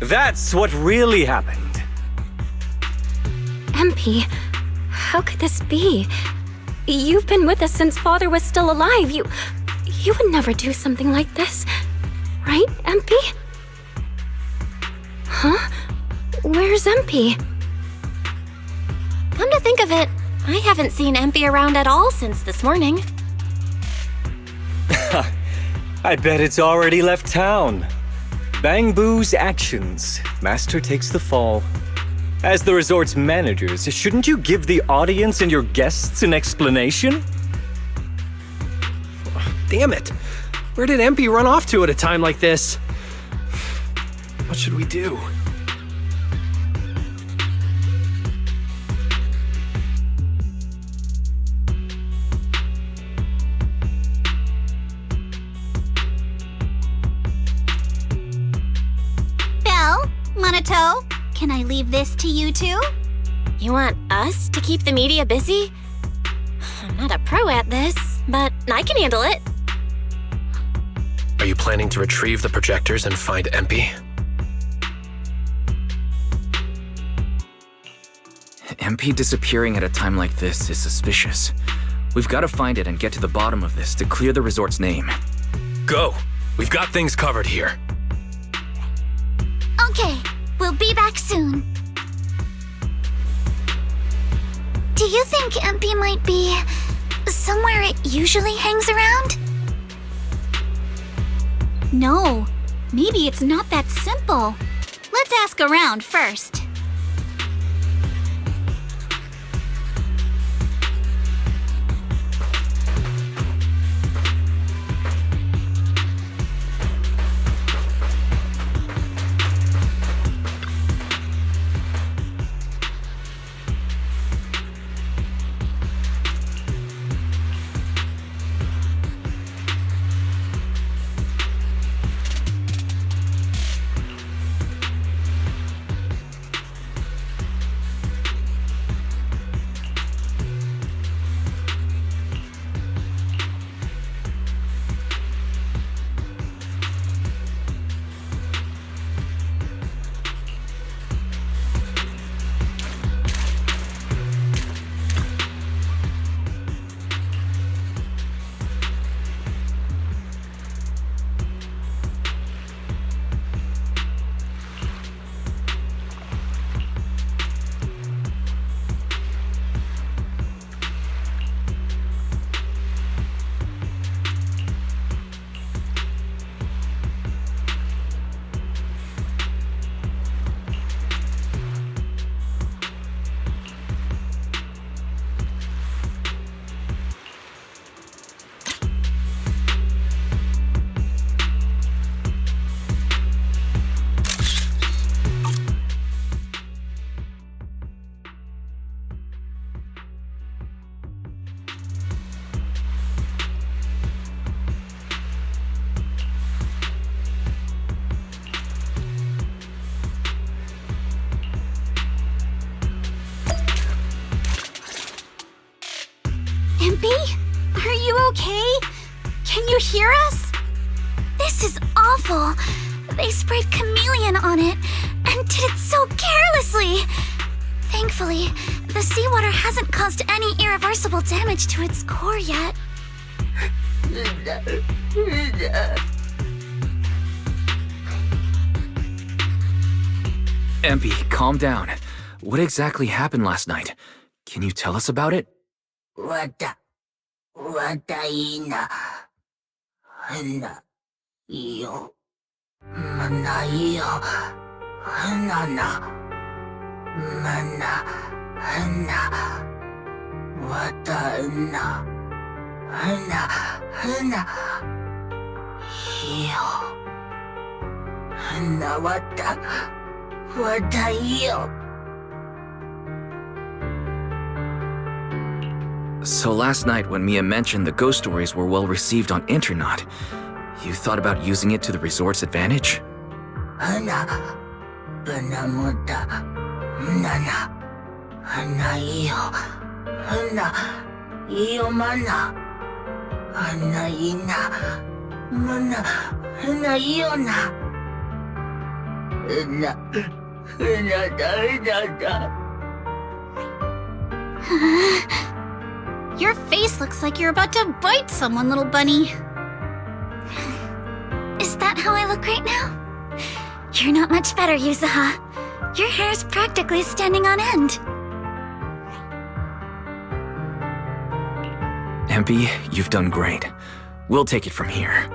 That's what really happened. MP, how could this be? You've been with us since Father was still alive. You would never do something like this. Right, MP? Huh? Where's MP? Come to think of it, I haven't seen Empy around at all since this morning. I bet it's already left town. Bang Boo's actions. Master takes the fall. As the resort's managers, shouldn't you give the audience and your guests an explanation? Damn it! Where did Empy run off to at a time like this? What should we do? Belle, Monato, can I leave this to you two? You want us to keep the media busy? I'm not a pro at this, but I can handle it. Are you planning to retrieve the projectors and find Empy? Empy disappearing at a time like this is suspicious. We've got to find it and get to the bottom of this to clear the resort's name. Go! We've got things covered here. Okay, we'll be back soon. Do you think Empy might be somewhere it usually hangs around? No, maybe it's not that simple. Let's ask around first. Empy? Are you okay? Can you hear us? This is awful. They sprayed chameleon on it and did it so carelessly. Thankfully, the seawater hasn't caused any irreversible damage to its core yet. Empy, calm down. What exactly happened last night? Can you tell us about it? So last night when Mia mentioned the ghost stories were well received on Internet, you thought about using it to the resort's advantage? Your face looks like you're about to bite someone, little bunny. Is that how I look right now? You're not much better, Yuzuha. Your hair's practically standing on end. Empy, you've done great. We'll take it from here.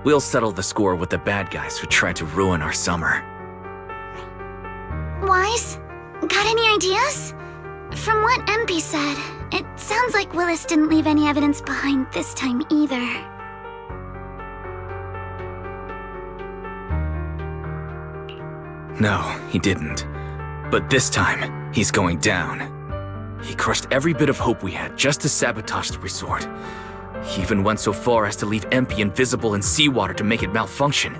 We'll settle the score with the bad guys who tried to ruin our summer. Wise, got any ideas? From what MP said, it sounds like Willis didn't leave any evidence behind this time either. No, he didn't. But this time, he's going down. He crushed every bit of hope we had just to sabotage the resort. He even went so far as to leave Empy invisible in seawater to make it malfunction.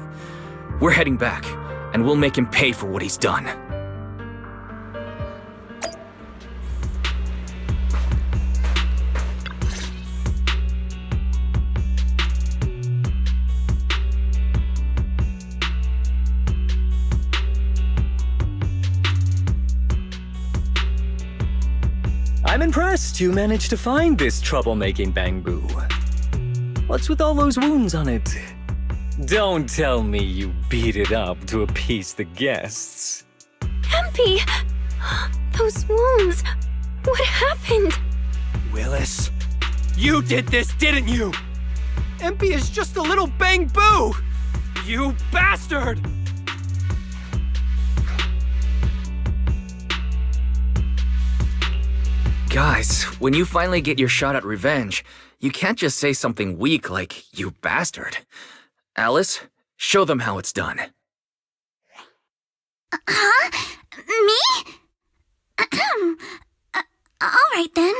We're heading back, and we'll make him pay for what he's done. I'm impressed you managed to find this troublemaking bamboo. What's with all those wounds on it? Don't tell me you beat it up to appease the guests. Empy! Those wounds! What happened? Willis, you did this, didn't you? Empy is just a little bamboo! You bastard! Guys, when you finally get your shot at revenge, you can't just say something weak like, "You bastard." Alice, show them how it's done. Huh? Me? Alright then.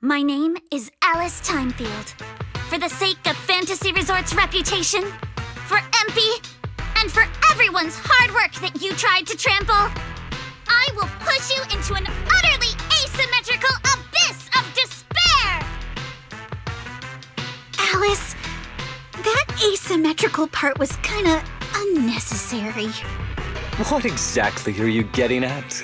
My name is Alice Timefield. For the sake of Fantasy Resort's reputation, for MP, and for everyone's hard work that you tried to trample, I will push you into an utterly asymmetrical abyss of despair! Alice, that asymmetrical part was kinda unnecessary. What exactly are you getting at?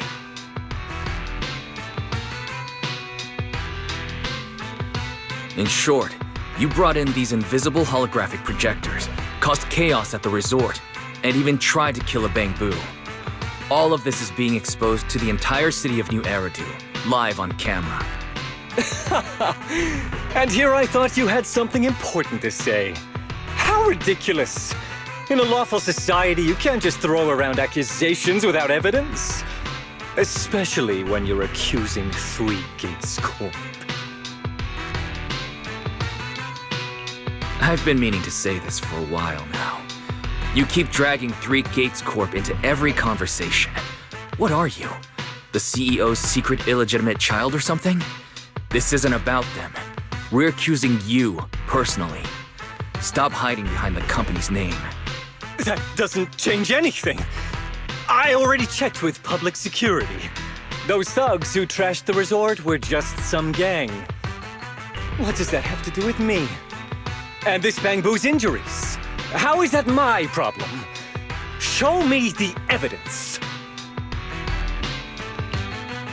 In short, you brought in these invisible holographic projectors, caused chaos at the resort, and even tried to kill a bamboo. All of this is being exposed to the entire city of Nью-Эриду, live on camera. And here I thought you had something important to say. How ridiculous! In a lawful society, you can't just throw around accusations without evidence. Especially when you're accusing Three Gates Corp. I've been meaning to say this for a while now. You keep dragging Three Gates Corp into every conversation. What are you? The CEO's secret illegitimate child or something? This isn't about them. We're accusing you, personally. Stop hiding behind the company's name. That doesn't change anything. I already checked with public security. Those thugs who trashed the resort were just some gang. What does that have to do with me? And this bamboo's injuries? How is that my problem? Show me the evidence.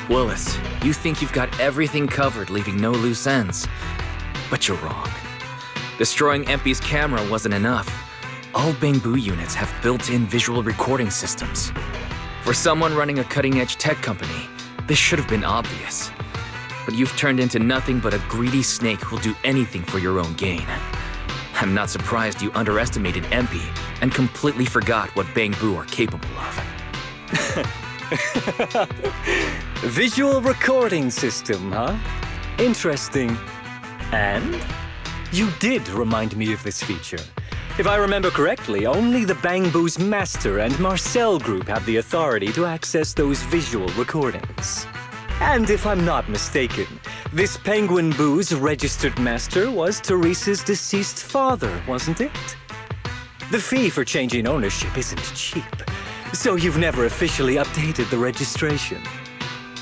Willis, you think you've got everything covered, leaving no loose ends. But you're wrong. Destroying Empy's camera wasn't enough. All bamboo units have built-in visual recording systems. For someone running a cutting-edge tech company, this should have been obvious. But you've turned into nothing but a greedy snake who'll do anything for your own gain. I'm not surprised you underestimated Empy and completely forgot what bamboo are capable of. Visual recording system, huh? Interesting. And? You did remind me of this feature. If I remember correctly, only the Bamboo's Master and Marcel Group have the authority to access those visual recordings. And if I'm not mistaken, this Penguin Boo's registered master was Teresa's deceased father, wasn't it? The fee for changing ownership isn't cheap, so you've never officially updated the registration.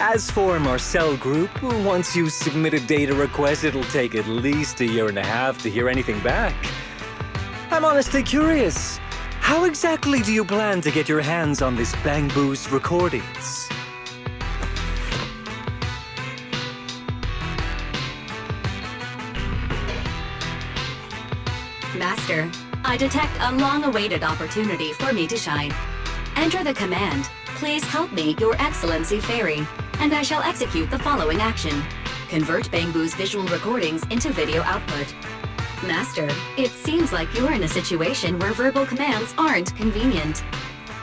As for Marcel Group, once you submit a data request, it'll take at least 1.5 years to hear anything back. I'm honestly curious. How exactly do you plan to get your hands on this Bamboo's recordings? Master, I detect a long-awaited opportunity for me to shine. Enter the command, "Please help me, Your Excellency Fairy," and I shall execute the following action. Convert Bangbu's visual recordings into video output. Master, it seems like you're in a situation where verbal commands aren't convenient.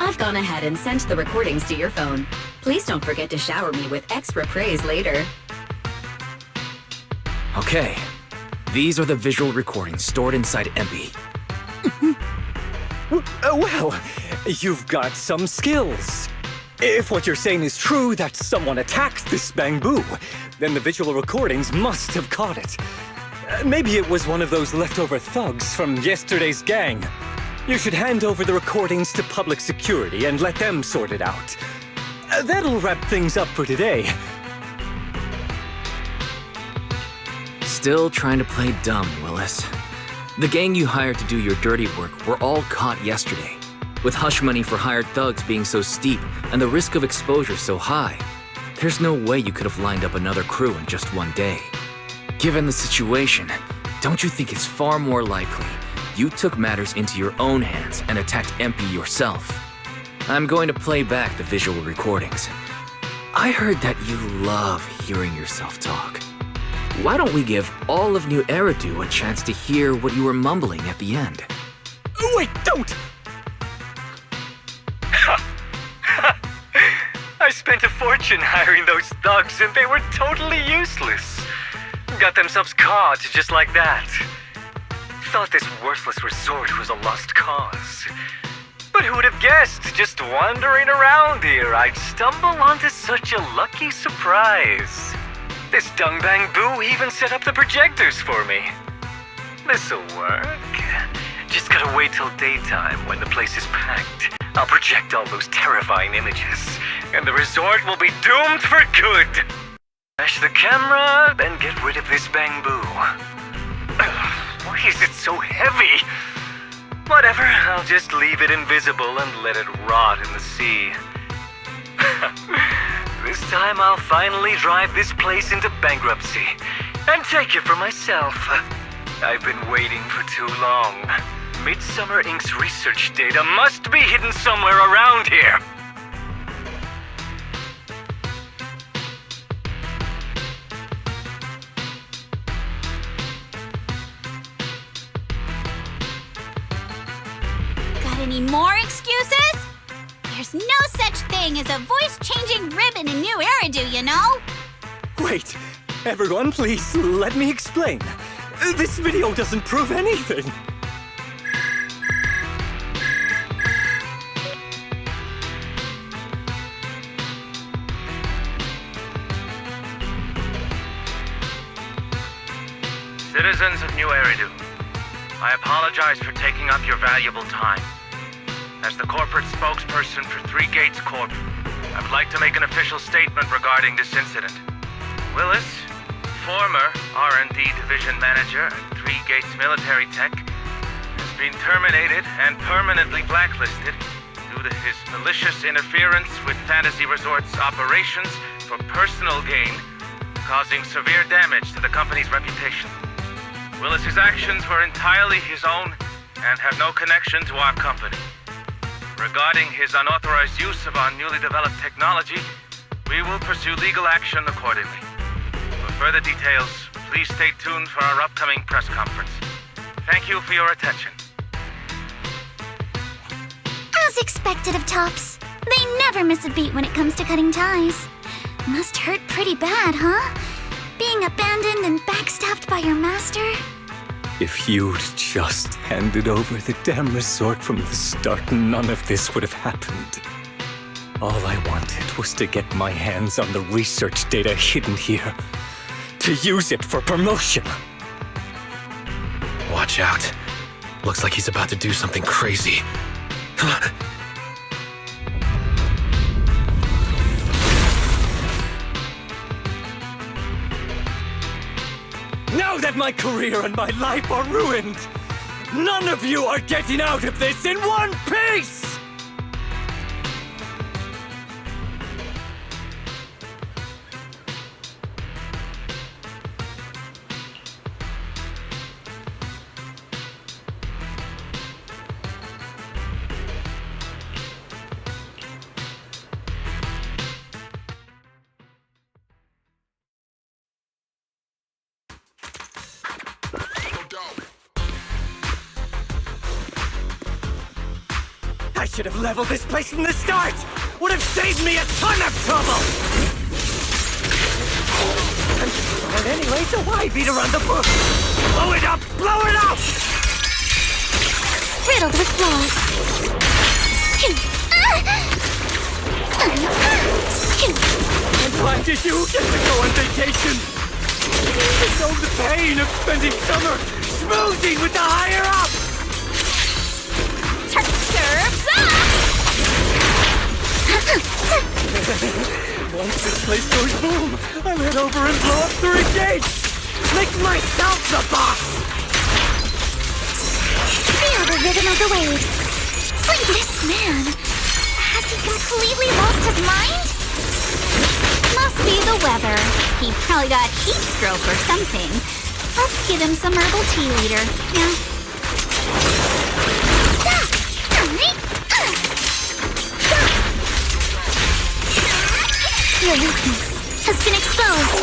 I've gone ahead and sent the recordings to your phone. Please don't forget to shower me with extra praise later. Okay. These are the visual recordings stored inside MP. Well, you've got some skills. If what you're saying is true, that someone attacked this Bangbu, then the visual recordings must have caught it. Maybe it was one of those leftover thugs from yesterday's gang. You should hand over the recordings to public security and let them sort it out. That'll wrap things up for today. Still trying to play dumb, Willis. The gang you hired to do your dirty work were all caught yesterday. With hush money for hired thugs being so steep and the risk of exposure so high, there's no way you could have lined up another crew in just one day. Given the situation, don't you think it's far more likely you took matters into your own hands and attacked MP yourself? I'm going to play back the visual recordings. I heard that you love hearing yourself talk. Why don't we give all of Nью-Эриду a chance to hear what you were mumbling at the end? Wait, don't! I spent a fortune hiring those thugs and they were totally useless. Got themselves caught just like that. Thought this worthless resort was a lost cause. But who would have guessed, just wandering around here, I'd stumble onto such a lucky surprise. This dung Bangbu even set up the projectors for me. This'll work. Just gotta wait till daytime when the place is packed. I'll project all those terrifying images, and the resort will be doomed for good. Flash the camera, then get rid of this Bangbu. Why is it so heavy? Whatever, I'll just leave it invisible and let it rot in the sea. This time I'll finally drive this place into bankruptcy and take it for myself. I've been waiting for too long. Midsummer Inc.'s research data must be hidden somewhere around here. Got any more excuses? There's no such thing as a voice-changing ribbon in Nью-Эриду, you know? Wait, everyone, please, let me explain. This video doesn't prove anything. Citizens of Nью-Эриду, I apologize for taking up your valuable time. As the corporate spokesperson for Three Gates Corp, I would like to make an official statement regarding this incident. Willis, former R&D division manager at Three Gates Military Tech, has been terminated and permanently blacklisted due to his malicious interference with Fantasy Resort's operations for personal gain, causing severe damage to the company's reputation. Willis's actions were entirely his own and have no connection to our company. Regarding his unauthorized use of our newly developed technology, we will pursue legal action accordingly. For further details, please stay tuned for our upcoming press conference. Thank you for your attention. As expected of Tops, they never miss a beat when it comes to cutting ties. Must hurt pretty bad, huh? Being abandoned and backstabbed by your master? If you'd just handed over the damn resort from the start, none of this would have happened. All I wanted was to get my hands on the research data hidden here, to use it for promotion. Watch out. Looks like he's about to do something crazy. Now that my career and my life are ruined, none of you are getting out of this in one piece! I should have leveled this place from the start! Would have saved me a ton of trouble! I'm smart anyway, so why beat around the bush? Blow it up! Blow it up! Riddled with flaws. And why did you get to go on vacation? You know the pain of spending summer schmoozing with the higher-ups! Serves up! Once this place goes boom, I'll head over and blow up 3 gates! Make myself the boss! Feel the rhythm of the waves. Wait, this man, has he completely lost his mind? Must be the weather. He probably got heat stroke or something. Let's give him some herbal tea later. Yeah. Your weakness has been exposed.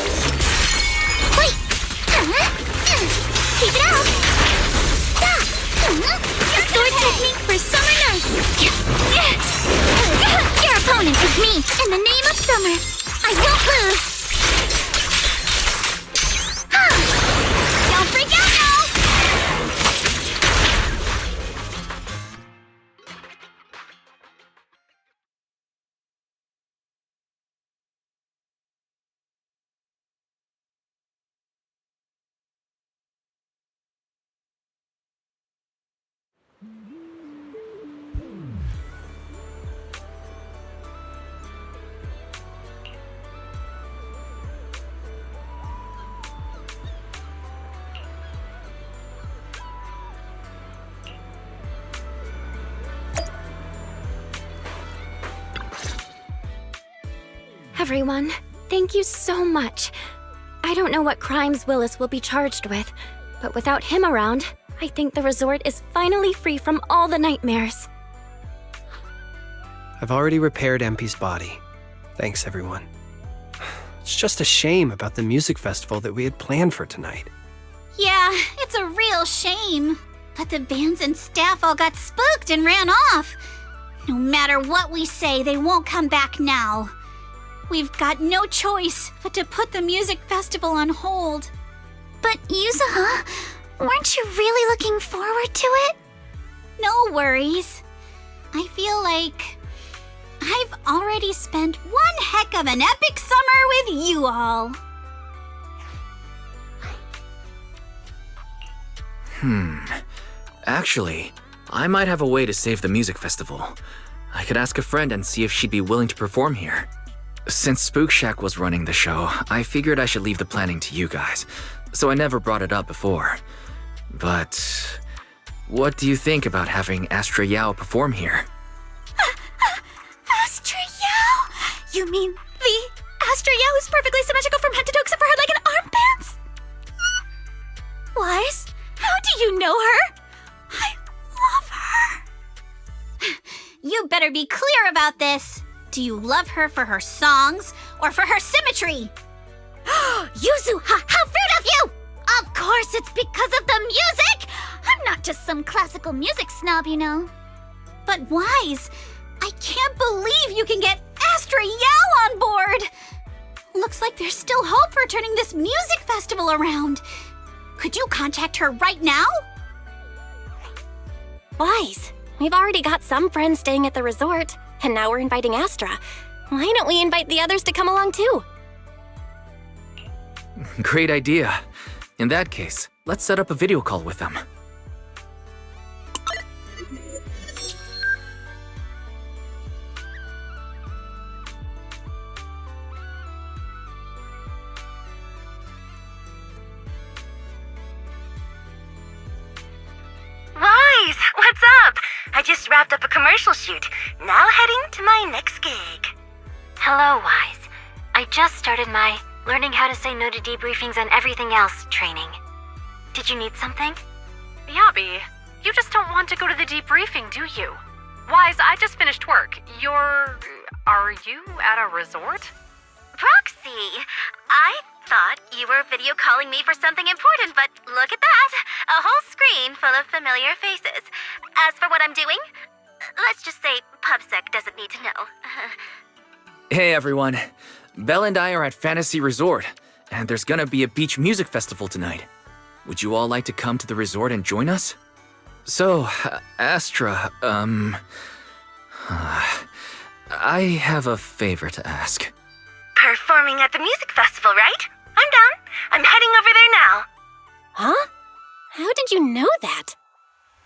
Wait! Keep it out! A sword technique for summer nights! Your opponent is me, in the name of summer. I won't lose! Don't freak out now! Everyone, thank you so much. I don't know what crimes Willis will be charged with, but without him around, I think the resort is finally free from all the nightmares. I've already repaired MP's body. Thanks, everyone. It's just a shame about the music festival that we had planned for tonight. Yeah, it's a real shame. But the bands and staff all got spooked and ran off. No matter what we say, they won't come back now. We've got no choice but to put the music festival on hold. But Yuzuha, weren't you really looking forward to it? No worries. I feel like I've already spent one heck of an epic summer with you all. Actually, I might have a way to save the music festival. I could ask a friend and see if she'd be willing to perform here. Since Spook Shack was running the show, I figured I should leave the planning to you guys, so I never brought it up before. But what do you think about having Astra Yao perform here? Astra Yao? You mean the Astra Yao who's perfectly symmetrical from head to toe except for her leg and armbands? Wise, how do you know her? I love her. You better be clear about this. Do you love her for her songs or for her symmetry? Yuzuha, how rude of you! Of course it's because of the music! I'm not just some classical music snob, you know. But Wise, I can't believe you can get Astra Yao on board! Looks like there's still hope for turning this music festival around. Could you contact her right now? Wise, we've already got some friends staying at the resort, and now we're inviting Astra. Why don't we invite the others to come along too? Great idea. In that case, let's set up a video call with them. Wise, what's up? I just wrapped up a commercial shoot. Now heading to my next gig. Hello, Wise. I just started my learning how to say no to debriefings and everything else training. Did you need something? Yabi, you just don't want to go to the debriefing, do you? Wise, I just finished work. Are you at a resort? Proksie, I thought you were video calling me for something important, but look at that. A whole screen full of familiar faces. As for what I'm doing, let's just say PubSec doesn't need to know. Hey everyone, Belle and I are at Fantasy Resort, and there's gonna be a beach music festival tonight. Would you all like to come to the resort and join us? So, Astra, I have a favor to ask. Performing at the music festival, right? I'm down. I'm heading over there now. Huh? How did you know that?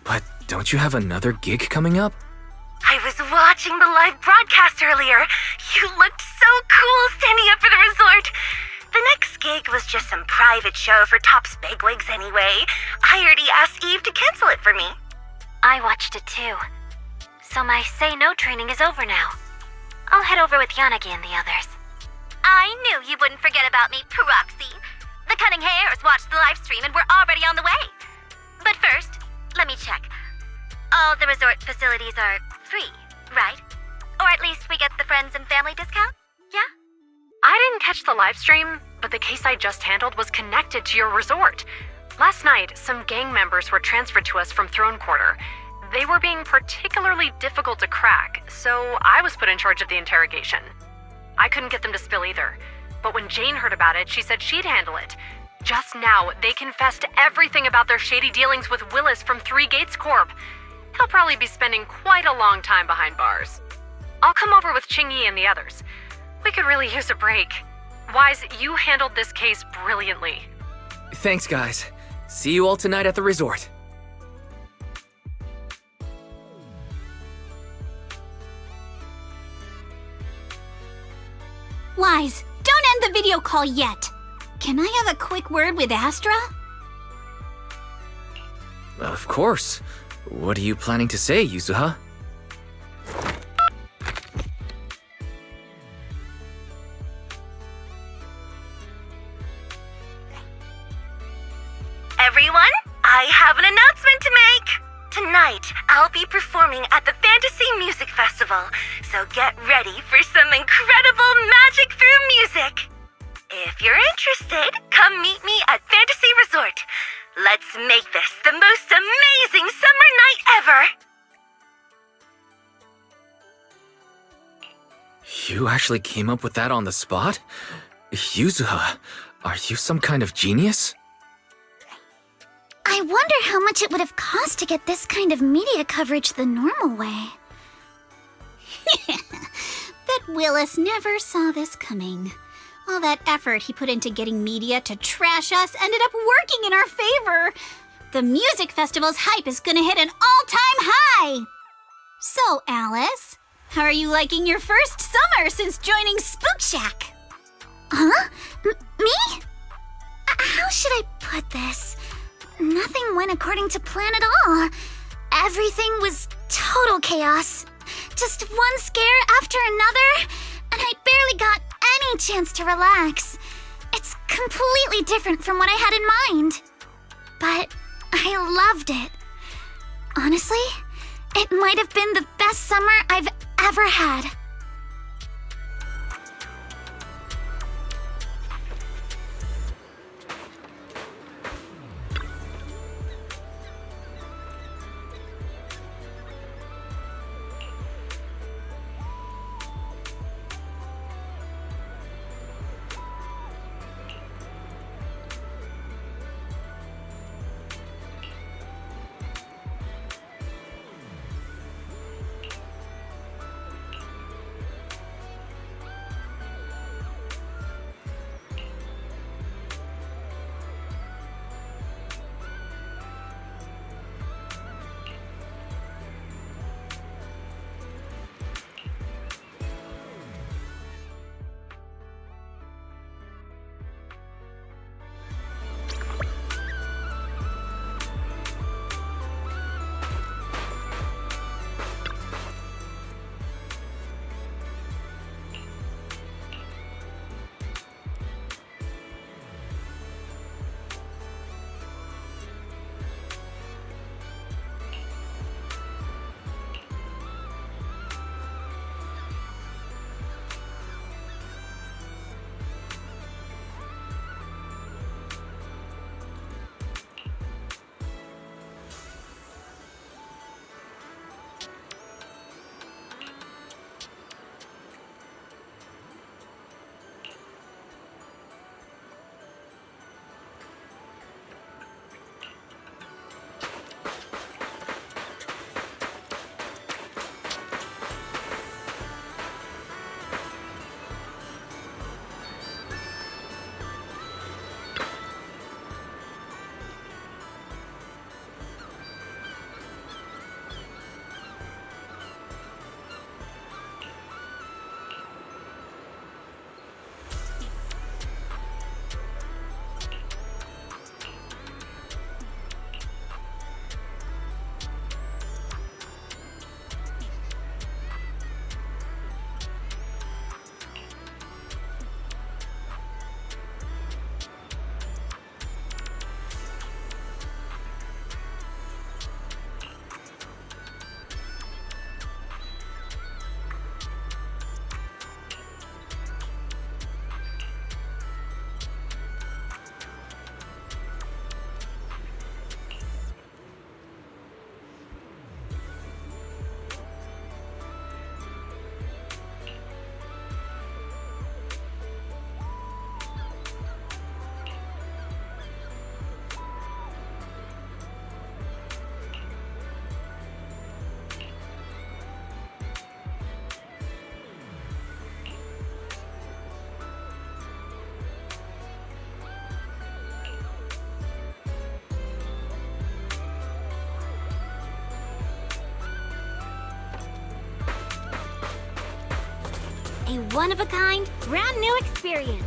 But don't you have another gig coming up? I was watching the live broadcast earlier. You looked so cool standing up for the resort. The next gig was just some private show for Top's bigwigs anyway. I already asked Eve to cancel it for me. I watched it too. So my say no training is over now. I'll head over with Yanagi and the others. I knew you wouldn't forget about me, Proksi. The Cunning Hairs watched the live stream and we're already on the way. But first, let me check. All the resort facilities are free, right? Or at least we get the friends and family discount? Yeah? I didn't catch the live stream, but the case I just handled was connected to your resort. Last night, some gang members were transferred to us from Throne Quarter. They were being particularly difficult to crack, so I was put in charge of the interrogation. I couldn't get them to spill either, but when Jane heard about it, she said she'd handle it. Just now, they confessed everything about their shady dealings with Willis from Three Gates Corp. He'll probably be spending quite a long time behind bars. I'll come over with Qingyi and the others. We could really use a break. Wise, you handled this case brilliantly. Thanks, guys. See you all tonight at the resort. Wise, don't end the video call yet. Can I have a quick word with Astra? Of course. What are you planning to say, Yuzuha? Everyone, I have an announcement to make. Tonight, I'll be performing at the Fantasy Music Festival, so get ready for some incredible magic through music. If you're interested, come meet me at Fantasy Resort. Let's make this the most amazing summer night ever! You actually came up with that on the spot? Yuzuha, are you some kind of genius? I wonder how much it would have cost to get this kind of media coverage the normal way. Bet Willis never saw this coming. All that effort he put into getting media to trash us ended up working in our favor. The music festival's hype is gonna hit an all-time high. So, Alice, how are you liking your first summer since joining Spook Shack? Huh? Me? How should I put this? Nothing went according to plan at all. Everything was total chaos. Just one scare after another, and I barely got any chance to relax. It's completely different from what I had in mind. But I loved it. Honestly, it might have been the best summer I've ever had. A one-of-a-kind, brand new experience.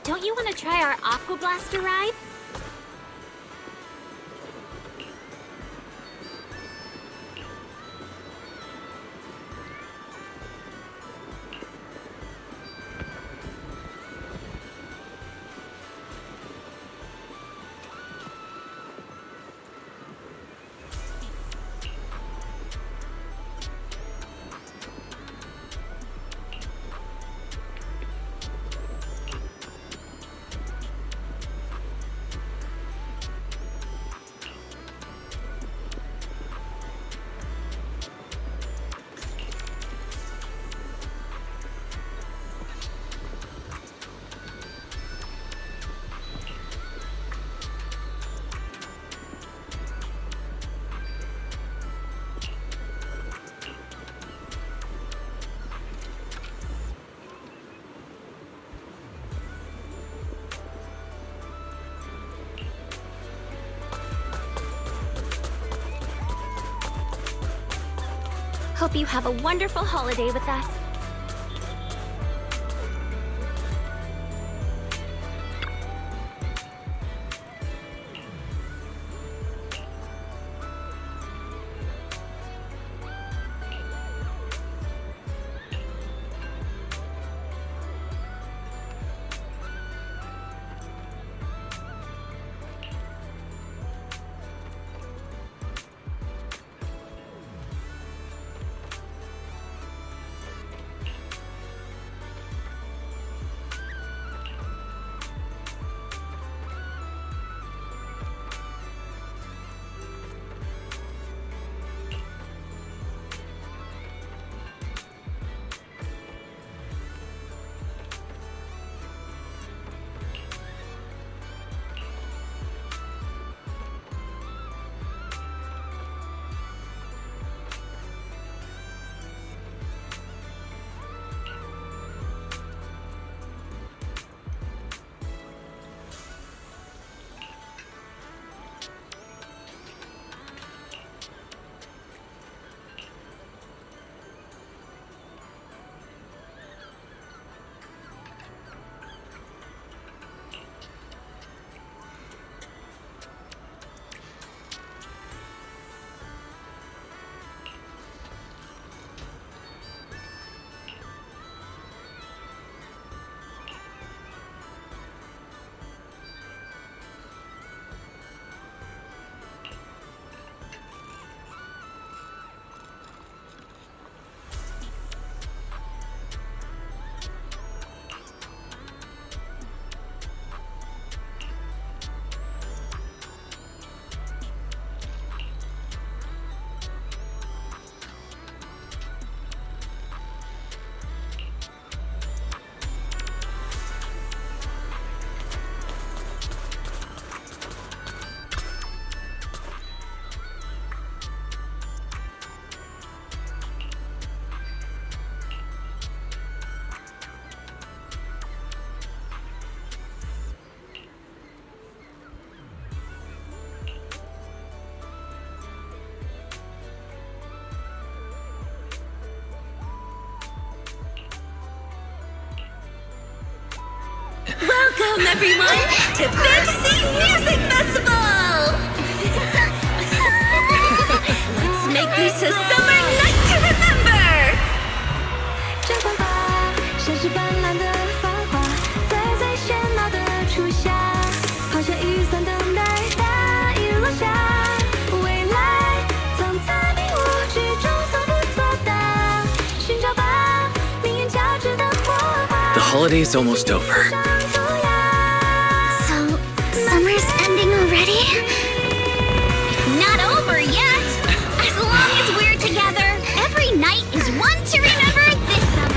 Don't you want to try our Aqua Blaster ride? Hope you have a wonderful holiday with us. Welcome, everyone, to Fantasy Music Festival! Let's make this a summer night to remember! 绽放吧，像是斑斓的繁华，在最喧闹的 holiday's almost over. So, summer's ending already? Not over yet! As long as we're together, every night is one to remember this summer.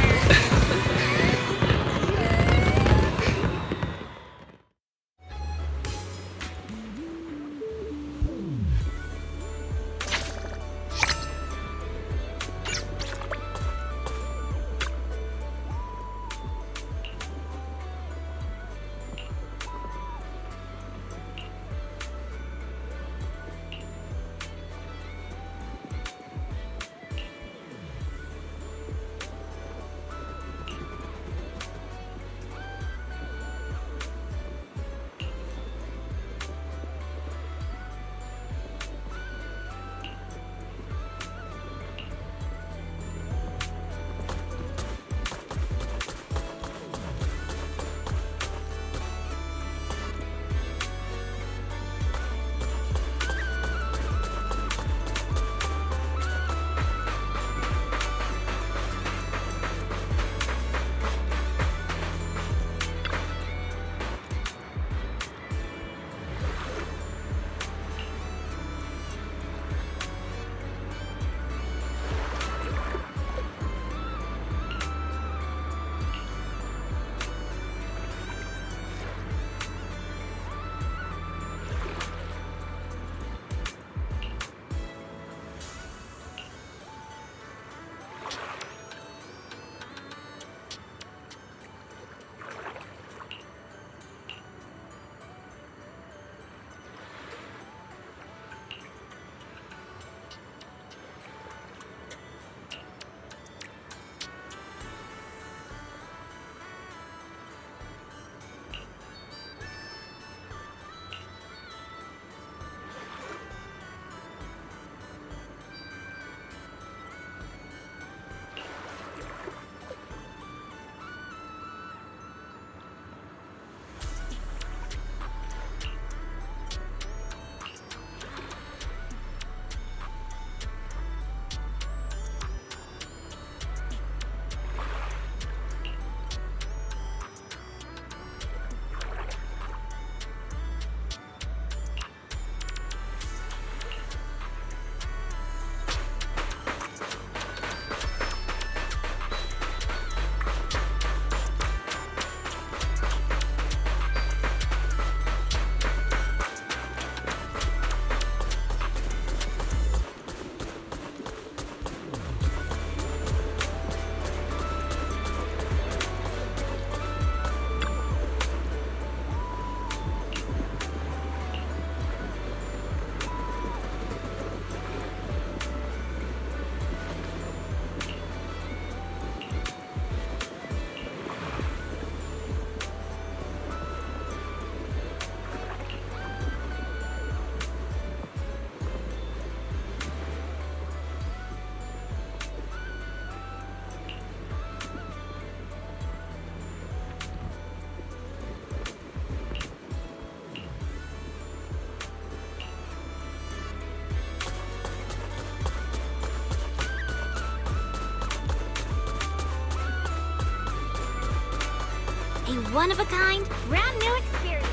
A one-of-a-kind, brand new experience.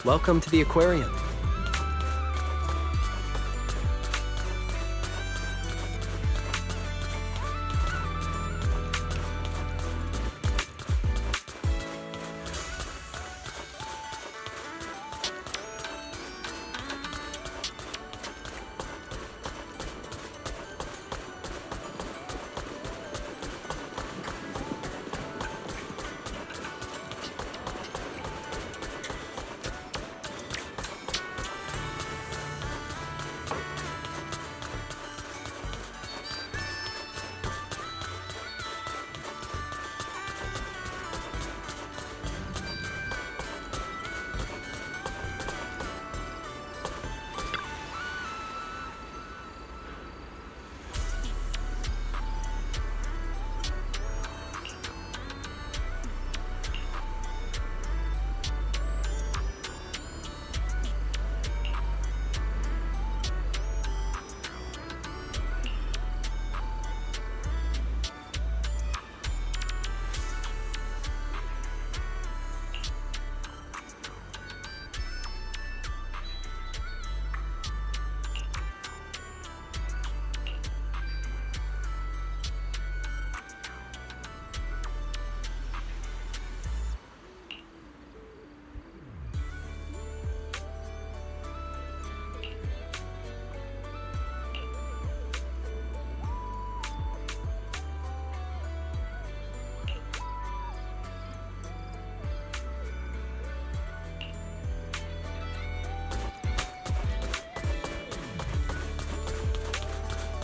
Welcome to the aquarium.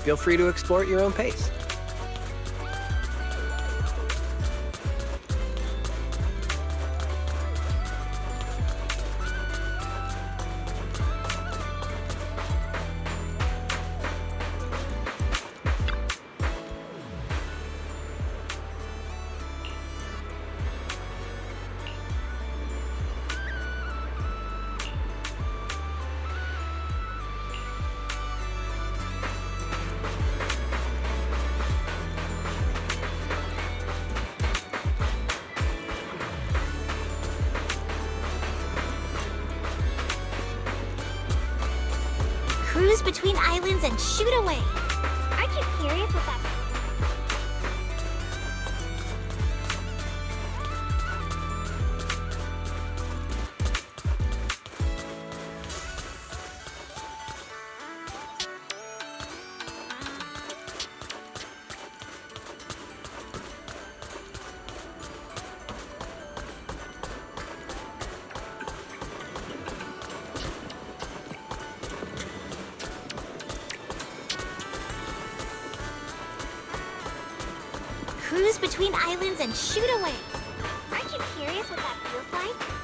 Feel free to explore at your own pace. Cruise between islands and shoot away. Aren't you curious what that Cruise between islands and shoot away. Aren't you curious what that feels like?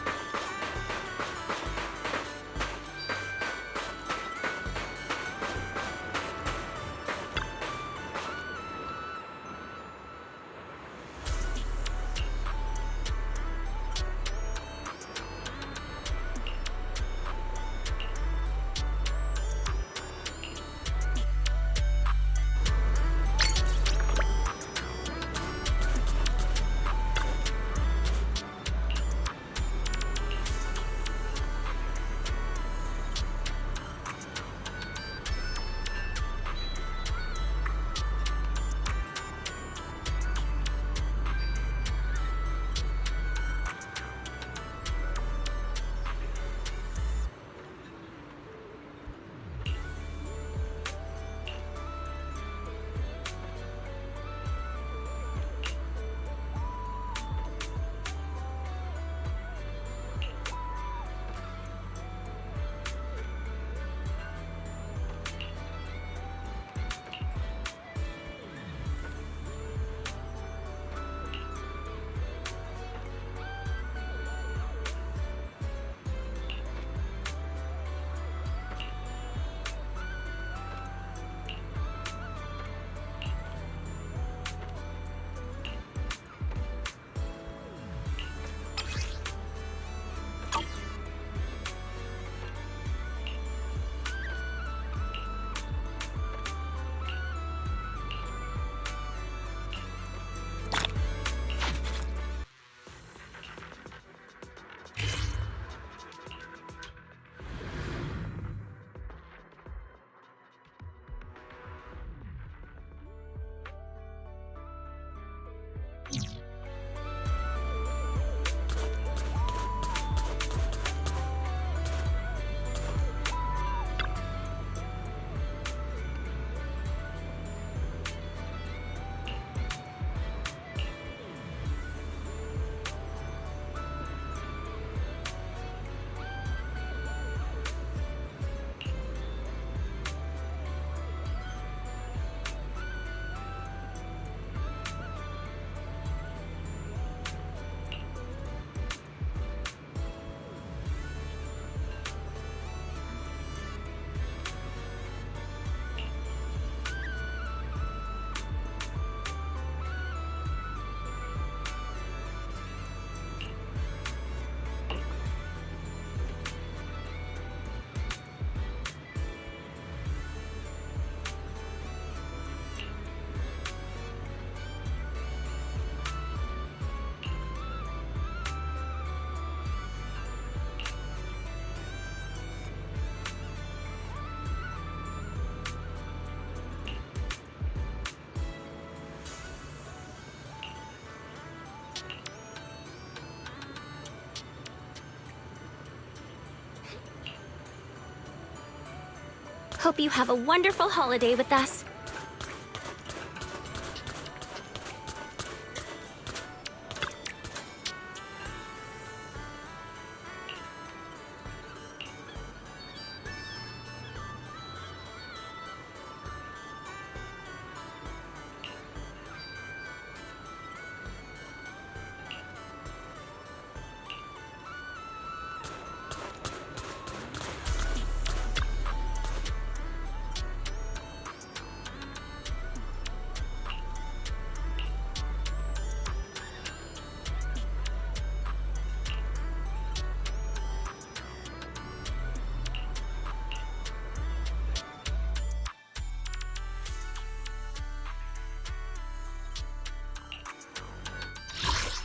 Hope you have a wonderful holiday with us.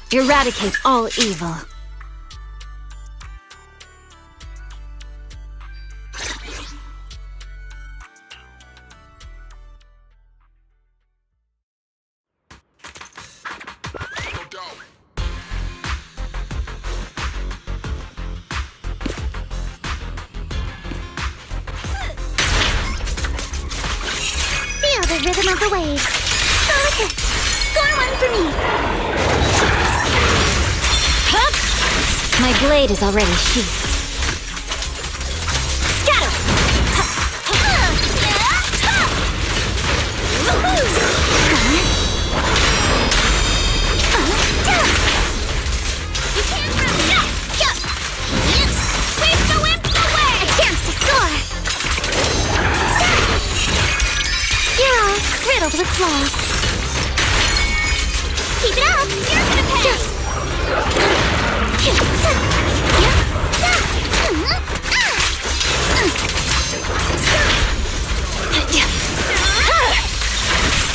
Eradicate all evil. Feel the rhythm of the waves. Okay, score one for me. My blade is already sheathed. Scatter! You can't run! Sweep the wimps away! A chance to score! You're all riddled with flaws. Keep it up! You're gonna pay!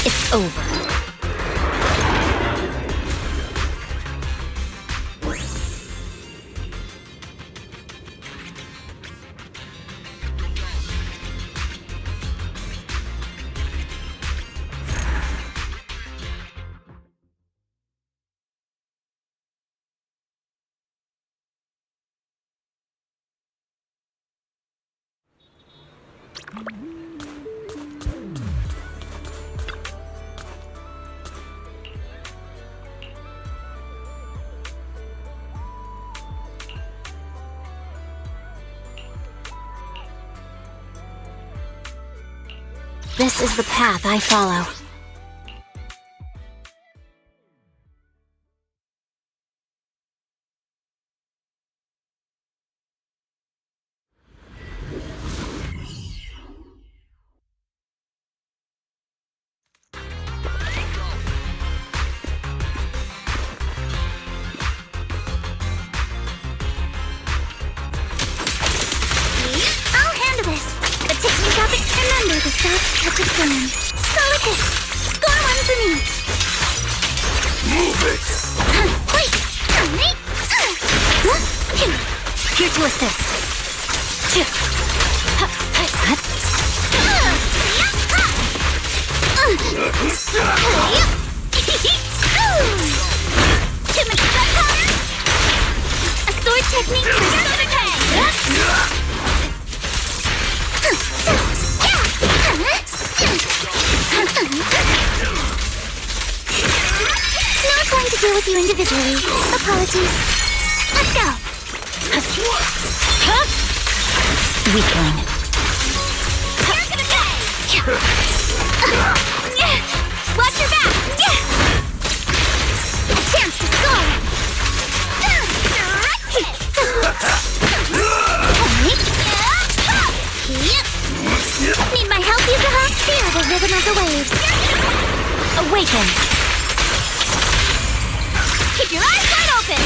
It's over. This is the path I follow. I'll handle this. But take me shopping and under the soft touch of sand. Solid hit. Score one for me. Move it! Wait! Mate! Here to assist. Too much gunpowder? A sword technique for Sabotage! Not going to deal with you individually. Apologies. Let's go. Weakling. You're gonna pay! Watch your back! A chance to score! Need my help, Yuzuha? Feel the rhythm of the waves. Awaken. Keep your eyes wide open!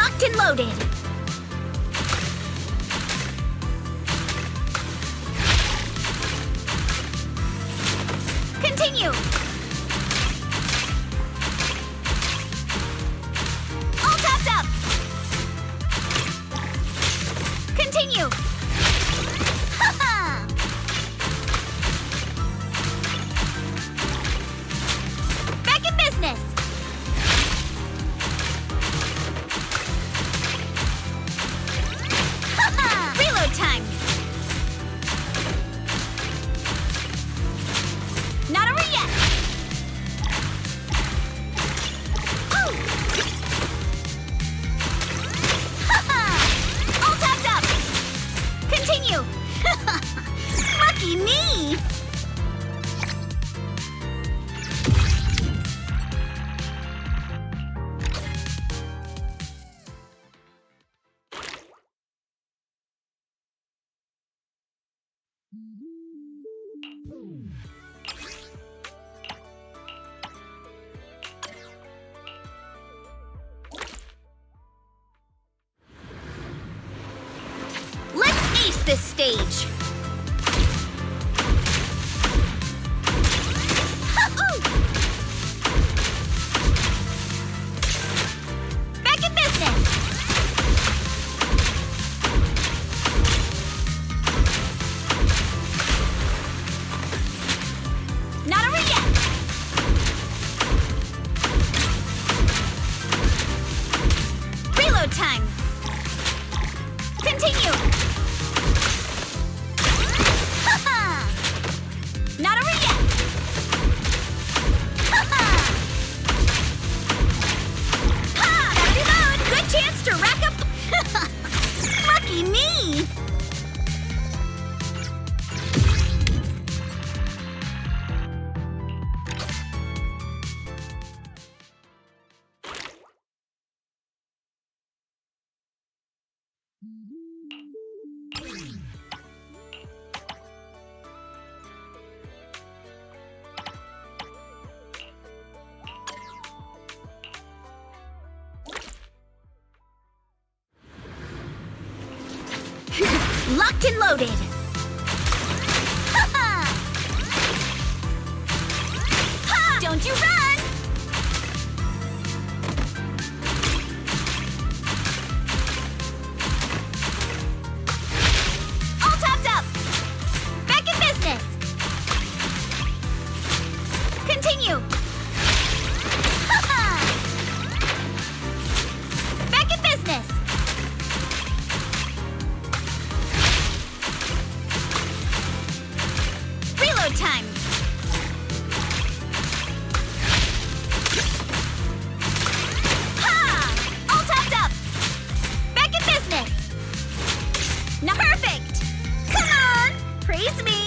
Locked and loaded. Continue. All topped up. Continue. Ha-ha! Back in business. Ha-ha! Reload time. Not over yet. Oh! Ha-ha! All topped up. Continue. Lucky me. Let's ace this stage. Ha-ooh! Back in business. Not over yet. Reload time. Continue. Ha-ha! Not over yet. Ha-ha! Ha! Gotta reload. Good chance to rack up. Lucky me. Locked and loaded. Ha-ha! Ha! Don't you run! All topped up. Back in business. Continue. Ha-ha! Back in business. Reload time. Ha! All topped up. Back in business. Now perfect. Come on, praise me.